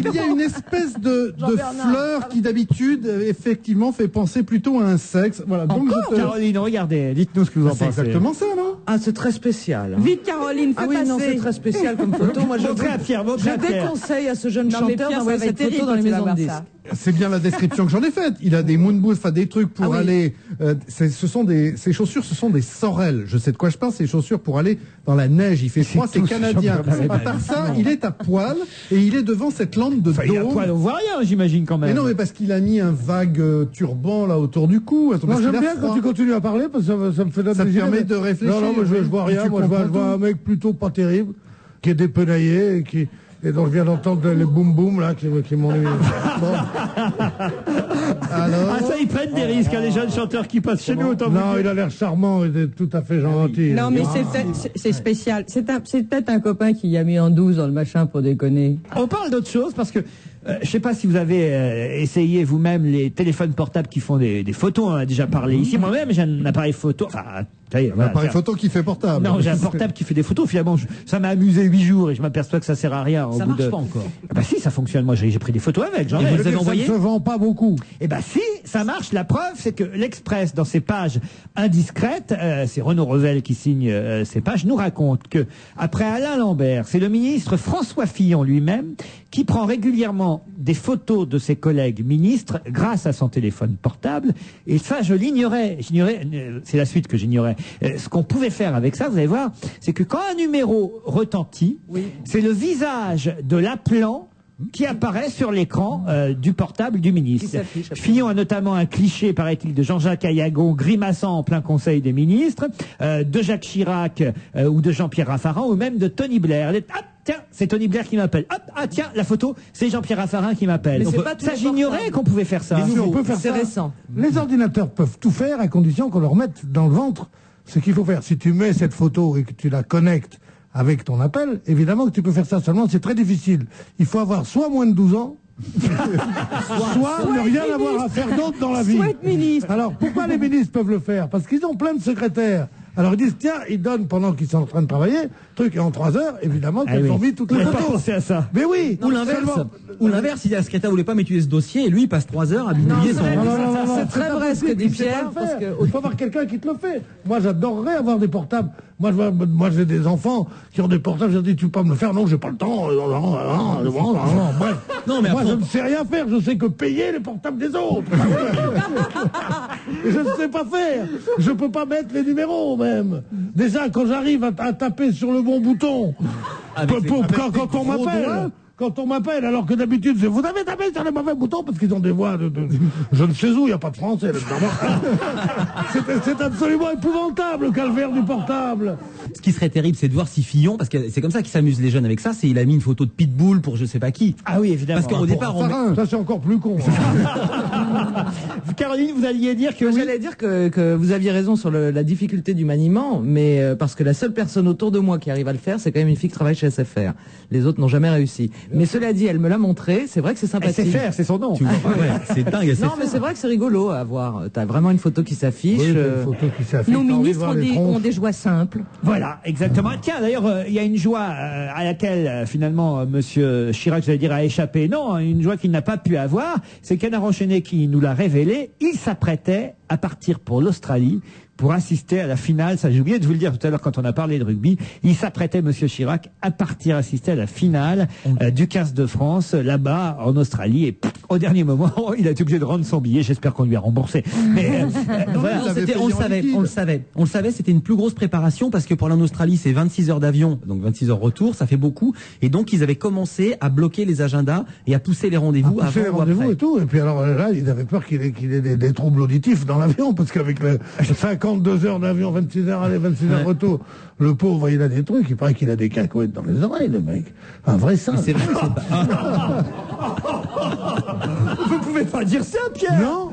il y a une espèce de fleur qui d'habitude effectivement fait penser plutôt à un sexe. Voilà. Donc Caroline, regardez, dites-nous ce que vous en pensez. C'est exactement ça, non? Ah, c'est très spécial. Hein. Vite, Caroline, fais Ah oui, passer. non, c'est très spécial comme photo. Moi, je déconseille à ce jeune Non, mais chanteur Pierre, d'envoyer ça va cette être photo dans les terrible maisons quand de tu vas disques. voir C'est bien la description que j'en ai faite. Il a des moon boots, enfin des trucs pour aller. Ces chaussures, ce sont des sorels. Je sais de quoi je parle. Ces chaussures pour aller dans la neige. Il fait froid, c'est canadien. À part ça, il est à poil et il est devant cette lampe de dôme. Il est à poil, on voit rien, j'imagine quand même. Mais non, mais parce qu'il a mis un vague turban là autour du cou. Non, j'aime bien quand tu continues à parler parce que ça me fait de la Ça te plaisir, permet mais- de réfléchir. Non, mais je vois rien. Moi, je vois un mec plutôt pas terrible, qui est dépenaillé et dont je viens d'entendre les boum boum là qui m'ont mis. Ah, ça, ils prennent des risques, les jeunes chanteurs qui passent chez nous, autant Non, vous dire. il a l'air charmant, il est tout à fait gentil. Non, mais Ah. c'est spécial. C'est peut-être un copain qui a mis en 12 dans le machin pour déconner. On parle d'autre chose parce que je sais pas si vous avez essayé vous-même les téléphones portables qui font des photos. On en a déjà parlé ici. Moi-même, j'ai un appareil photo. Enfin, ça y est, Un voilà, appareil c'est photo qui fait portable. Non, j'ai un portable qui fait des photos. Finalement, ça m'a amusé 8 jours et je m'aperçois que ça sert à rien. Ça marche pas encore. Ah bah si, ça fonctionne. Moi, j'ai pris des photos avec. J'en ai. vous les avez envoyées? Ça ne se vend pas beaucoup. Eh ben si, ça marche. La preuve, c'est que l'Express, dans ses pages indiscrètes, c'est Renaud Revel qui signe ces pages, nous raconte que après Alain Lambert, c'est le ministre François Fillon lui-même qui prend régulièrement des photos de ses collègues ministres grâce à son téléphone portable. Et ça, je l'ignorais. C'est la suite que j'ignorais. Ce qu'on pouvait faire avec ça, vous allez voir, c'est que quand un numéro retentit, c'est le visage de l'appelant qui apparaît sur l'écran du portable du ministre. Fillon a notamment un cliché, paraît-il, de Jean-Jacques Ayagon grimaçant en plein conseil des ministres, de Jacques Chirac ou de Jean-Pierre Raffarin, ou même de Tony Blair. Hop, tiens, c'est Tony Blair qui m'appelle. Hop, ah tiens, la photo, c'est Jean-Pierre Raffarin qui m'appelle. Mais c'est pas tous Ça, les j'ignorais portables. qu'on pouvait faire ça. Mais on peut faire C'est ça. récent. Les ordinateurs peuvent tout faire à condition qu'on leur mette dans le ventre ce qu'il faut faire. Si tu mets cette photo et que tu la connectes avec ton appel, évidemment que tu peux faire ça. Seulement, c'est très difficile. Il faut avoir soit moins de 12 ans, soit ne rien avoir à faire d'autre dans la vie. Soit être ministre. Alors, pourquoi les ministres peuvent le faire? Parce qu'ils ont plein de secrétaires. Alors ils disent, tiens, ils donnent pendant qu'ils sont en train de travailler, truc, et en 3 heures, évidemment, qu'elles ont mis toutes les J'ai pas photos. pensé à ça. Mais oui. Ou l'inverse. seulement- Ou l'inverse, si la secrétaire voulait pas m'étudier ce dossier et lui il passe 3 heures à bidouiller son. C'est très vrai ce que dit Pierre, parce que il faut avoir quelqu'un qui te le fait. Moi, j'adorerais avoir des portables. Moi, j'ai des enfants qui ont des portables. Je dis, tu peux pas me le faire? Non, j'ai pas le temps. Bref. Non, mais moi, après- je ne sais rien faire. Je sais que payer les portables des autres. Et je ne sais pas faire. Je peux pas mettre les numéros même. Déjà, quand j'arrive à taper sur le bon bouton, quand on m'appelle. Quand on m'appelle, alors que d'habitude, vous avez tapé sur les mauvais boutons parce qu'ils ont des voix de je ne sais où, il n'y a pas de français là-dedans. C'est absolument épouvantable le calvaire du portable. Ce qui serait terrible, c'est de voir si Fillon, parce que c'est comme ça qu'ils s'amusent les jeunes avec ça, c'est il a mis une photo de Pitbull pour je sais pas qui. Ah oui, évidemment. Parce qu'au départ, Ça, c'est encore plus con. Caroline, vous alliez dire que Moi, oui. j'allais dire que vous aviez raison sur la difficulté du maniement, mais parce que la seule personne autour de moi qui arrive à le faire, c'est quand même une fille qui travaille chez SFR. Les autres n'ont jamais réussi. Mais cela dit, elle me l'a montré, c'est vrai que c'est sympathique. SFR, c'est son nom. Tu vois, ouais, c'est dingue. Non, mais c'est vrai que c'est rigolo à voir. T'as vraiment une photo qui s'affiche. Oui, des photos qui s'affichent, nos t'as envie de ministres voir les tronches. ont des joies simples. Voilà, exactement. Tiens, d'ailleurs, il y a une joie à laquelle, finalement, Monsieur Chirac, j'allais dire, a échappé. Non, une joie qu'il n'a pas pu avoir. C'est Canard Enchaîné qui nous l'a révélé. Il s'apprêtait à partir pour l'Australie pour assister à la finale. Ça, j'ai oublié de vous le dire tout à l'heure quand on a parlé de rugby. Il s'apprêtait, Monsieur Chirac, à partir assister à la finale du 15 de France, là-bas, en Australie. Et au dernier moment, il a été obligé de rendre son billet. J'espère qu'on lui a remboursé. Mais voilà, on le savait, c'était une plus grosse préparation parce que pour aller en Australie, c'est 26 heures d'avion, donc 26 heures retour, ça fait beaucoup. Et donc, ils avaient commencé à bloquer les agendas et à pousser les rendez-vous avant ou après. Et tout. Et puis alors là, il avait peur qu'il ait des troubles auditifs dans l'avion, parce qu'avec les 52 heures d'avion, 26 heures aller, 26 heures retour, le pauvre, il a des trucs, il paraît qu'il a des cacahuètes dans les oreilles, le mec. Un vrai singe. C'est vrai que c'est pas... Vous pouvez pas dire ça, Pierre. Non.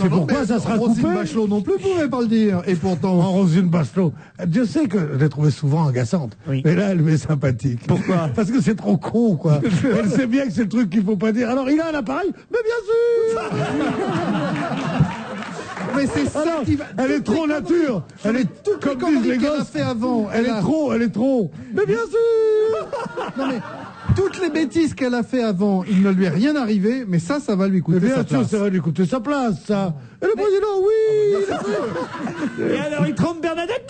C'est pourquoi ça sera coupé. Roselyne Bachelot non plus pouvait pas le dire. Et pourtant... Roselyne Bachelot, je sais que je l'ai trouvée souvent agaçante. Oui. Mais là, elle m'est sympathique. Pourquoi? Parce que c'est trop con, quoi. Elle sait bien que c'est le truc qu'il faut pas dire. Alors, il a un appareil? Mais bien sûr. Mais c'est ça qui va... Elle est trop nature. Elle est comme disent les gosses. Fait avant. Elle est trop. Mais bien sûr. Non mais toutes les bêtises qu'elle a fait avant, il ne lui est rien arrivé, mais ça va lui coûter sa place. Bien sûr, ça va lui coûter sa place, ça. Et le président, oui. Et alors, il trompe Bernadette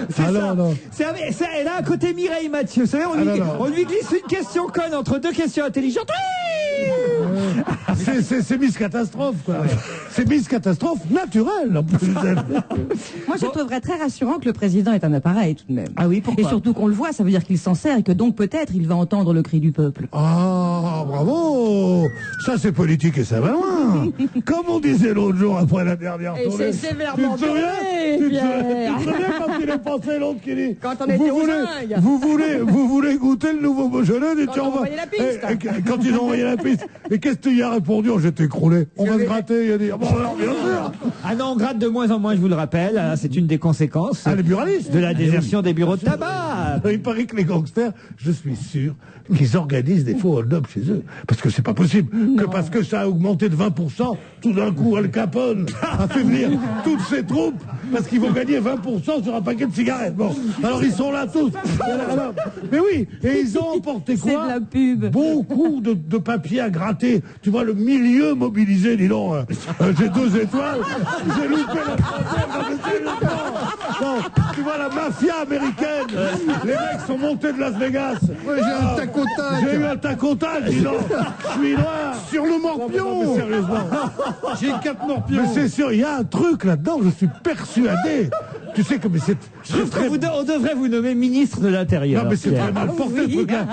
C'est ça. Non. Elle a à côté Mireille Mathieu. Vous savez, on lui glisse une question conne entre deux questions intelligentes. C'est Miss Catastrophe, quoi. C'est Miss Catastrophe naturelle, en plus. Moi, je trouverais très rassurant que le président ait un appareil, tout de même. Ah oui, pourquoi? Et surtout qu'on le voit, ça veut dire qu'il s'en sert et que donc peut-être il va entendre le cri du peuple. Ah, bravo. Ça, c'est politique et ça va loin. Comme on disait l'autre jour après la dernière tournée. Et c'est sévèrement Tu te souviens quand il est passé l'autre qui dit... Quand on était aux Zingues. Vous voulez goûter le nouveau Beaujolais? Quand on envoyait la piste. Quand ils ont envoyé la piste. Et qu'est-ce qu'il y a répondu? Oh, j'étais écroulé. On va se gratter. Il a dit, bon, alors, bien sûr. Ah non, on gratte de moins en moins, je vous le rappelle. C'est une des conséquences les buralistes de la désertion des bureaux de tabac. Il paraît que les gangsters, je suis sûr, qu'ils organisent des faux hold-up chez eux. Parce que c'est pas possible. Que parce que ça a augmenté de 20%, tout d'un coup, Al Capone a fait venir toutes ses troupes parce qu'ils vont gagner 20% sur un paquet de cigarettes. Bon. Alors ils sont là tous. Mais oui. Et ils ont emporté quoi? C'est de la pub. Beaucoup de papier à gratter. Tu vois, le milieu mobilisé, dis donc. J'ai 2 étoiles. J'ai loupé la troisième. Non, tu vois la mafia américaine. Les mecs sont montés de Las Vegas. Ouais, j'ai un tac-au-tac. J'ai eu un tac-au-tac, dis donc. Je suis noir. Sur le morpion. Non, mais sérieusement. J'ai 4 morpions. Mais c'est sûr, il y a un truc là-dedans, je suis persuadé. Tu sais que c'est très... On devrait vous nommer ministre de l'Intérieur. Non, mais c'est très mal porté, ce truc-là.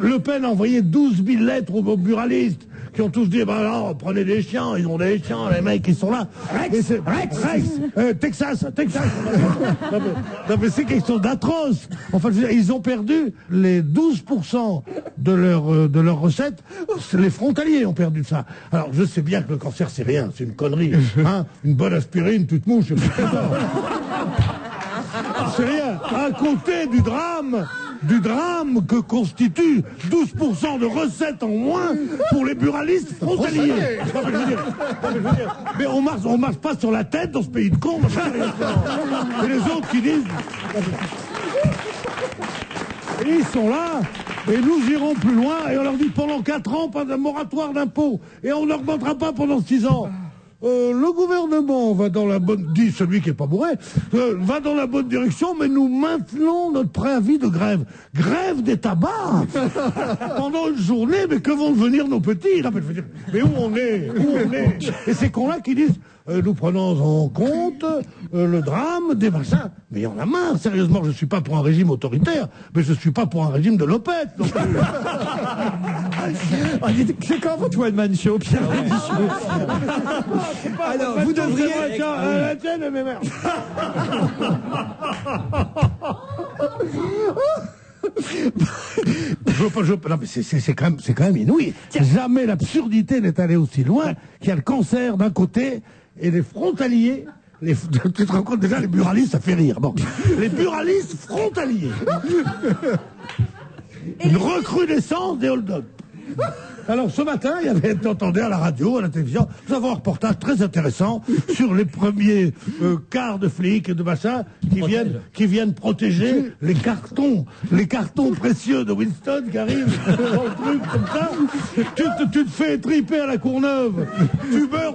Le Pen a envoyé 12 000 lettres aux buralistes qui ont tous dit, bah non, prenez des chiens, ils ont des chiens, les mecs, ils sont là. Rex, Texas. Non, mais c'est quelque chose d'atroce. Enfin, je veux dire, ils ont perdu les 12% de leurs recettes. Les frontaliers ont perdu ça. Alors, je sais bien que le cancer, c'est rien, c'est une connerie. Hein, une bonne aspirine, tu te mouches. C'est rien. À côté du drame que constitue 12% de recettes en moins pour les buralistes frontaliers. Mais on marche pas sur la tête dans ce pays de cons. Et les autres qui disent... Et ils sont là, et nous irons plus loin, et on leur dit pendant 4 ans, pas de moratoire d'impôts, et on n'augmentera pas pendant 6 ans. Le gouvernement va dans la bonne... dit celui qui est pas bourré, va dans la bonne direction, mais nous maintenons notre préavis de grève. Grève des tabacs pendant une journée, mais que vont devenir nos petits? Mais où on est? Et ces cons-là qui disent... nous prenons en compte le drame des machins. Mais il y en a marre, sérieusement, je suis pas pour un régime autoritaire, mais je suis pas pour un régime de l'opette. C'est quand votre one-man show, Pierre? Alors, vous devriez... La tienne, mais merde. Non, mais c'est quand même inouï. Jamais l'absurdité n'est allée aussi loin qu'il y a le cancer d'un côté et les frontaliers. Tu te rends compte déjà, les buralistes, ça fait rire. Bon, les buralistes frontaliers. Une recrudescence des hold-up. Alors ce matin, t'entendais à la radio, à la télévision, nous avons un reportage très intéressant sur les premiers quarts de flics et de machin qui viennent protéger les cartons précieux de Winston qui arrivent dans le truc comme ça. Tu te fais triper à la Courneuve.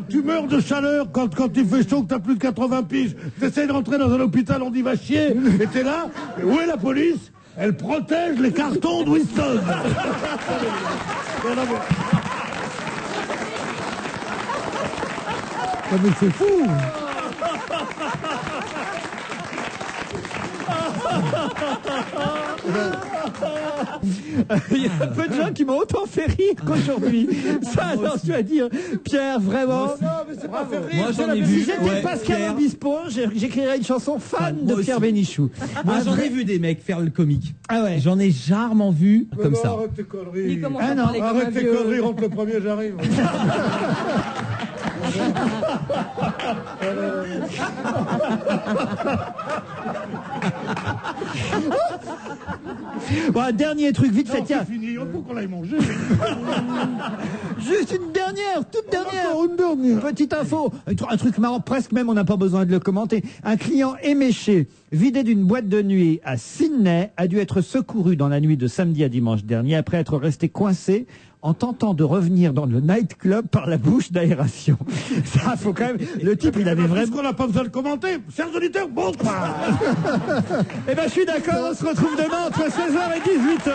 Tu meurs de chaleur quand il fait chaud que t'as plus de 80 piges. T'essayes de rentrer dans un hôpital, on dit va chier, et t'es là. Et où est la police? Elle protège les cartons de Winston. Mais c'est fou. Il y a peu de gens qui m'ont autant fait rire qu'aujourd'hui. Ça, alors tu vas dire, Pierre, vraiment. Non, mais c'est pas fait rire. Moi, j'en ai vu. Si j'étais Pascal Obispo, j'écrirais une chanson fan de Pierre Bénichou. Moi, j'en ai vu des mecs faire le comique. Ah ouais. J'en ai rarement vu comme ça. Arrête tes conneries. Ah non, arrête tes conneries, rentre le premier, j'arrive. Bon, un dernier truc vite fait, tiens. C'est fini, il faut qu'on aille manger. Juste une dernière, toute dernière. Encore une dernière. Petite info, un truc marrant, presque même on n'a pas besoin de le commenter. Un client éméché, vidé d'une boîte de nuit à Sydney, a dû être secouru dans la nuit de samedi à dimanche dernier après être resté coincé en tentant de revenir dans le nightclub par la bouche d'aération. Ça, faut quand même... Le type, il avait vraiment... Est-ce qu'on n'a pas besoin de commenter? Chers auditeurs, bon quoi. Eh ben, je suis d'accord, on se retrouve demain entre 16h et 18h.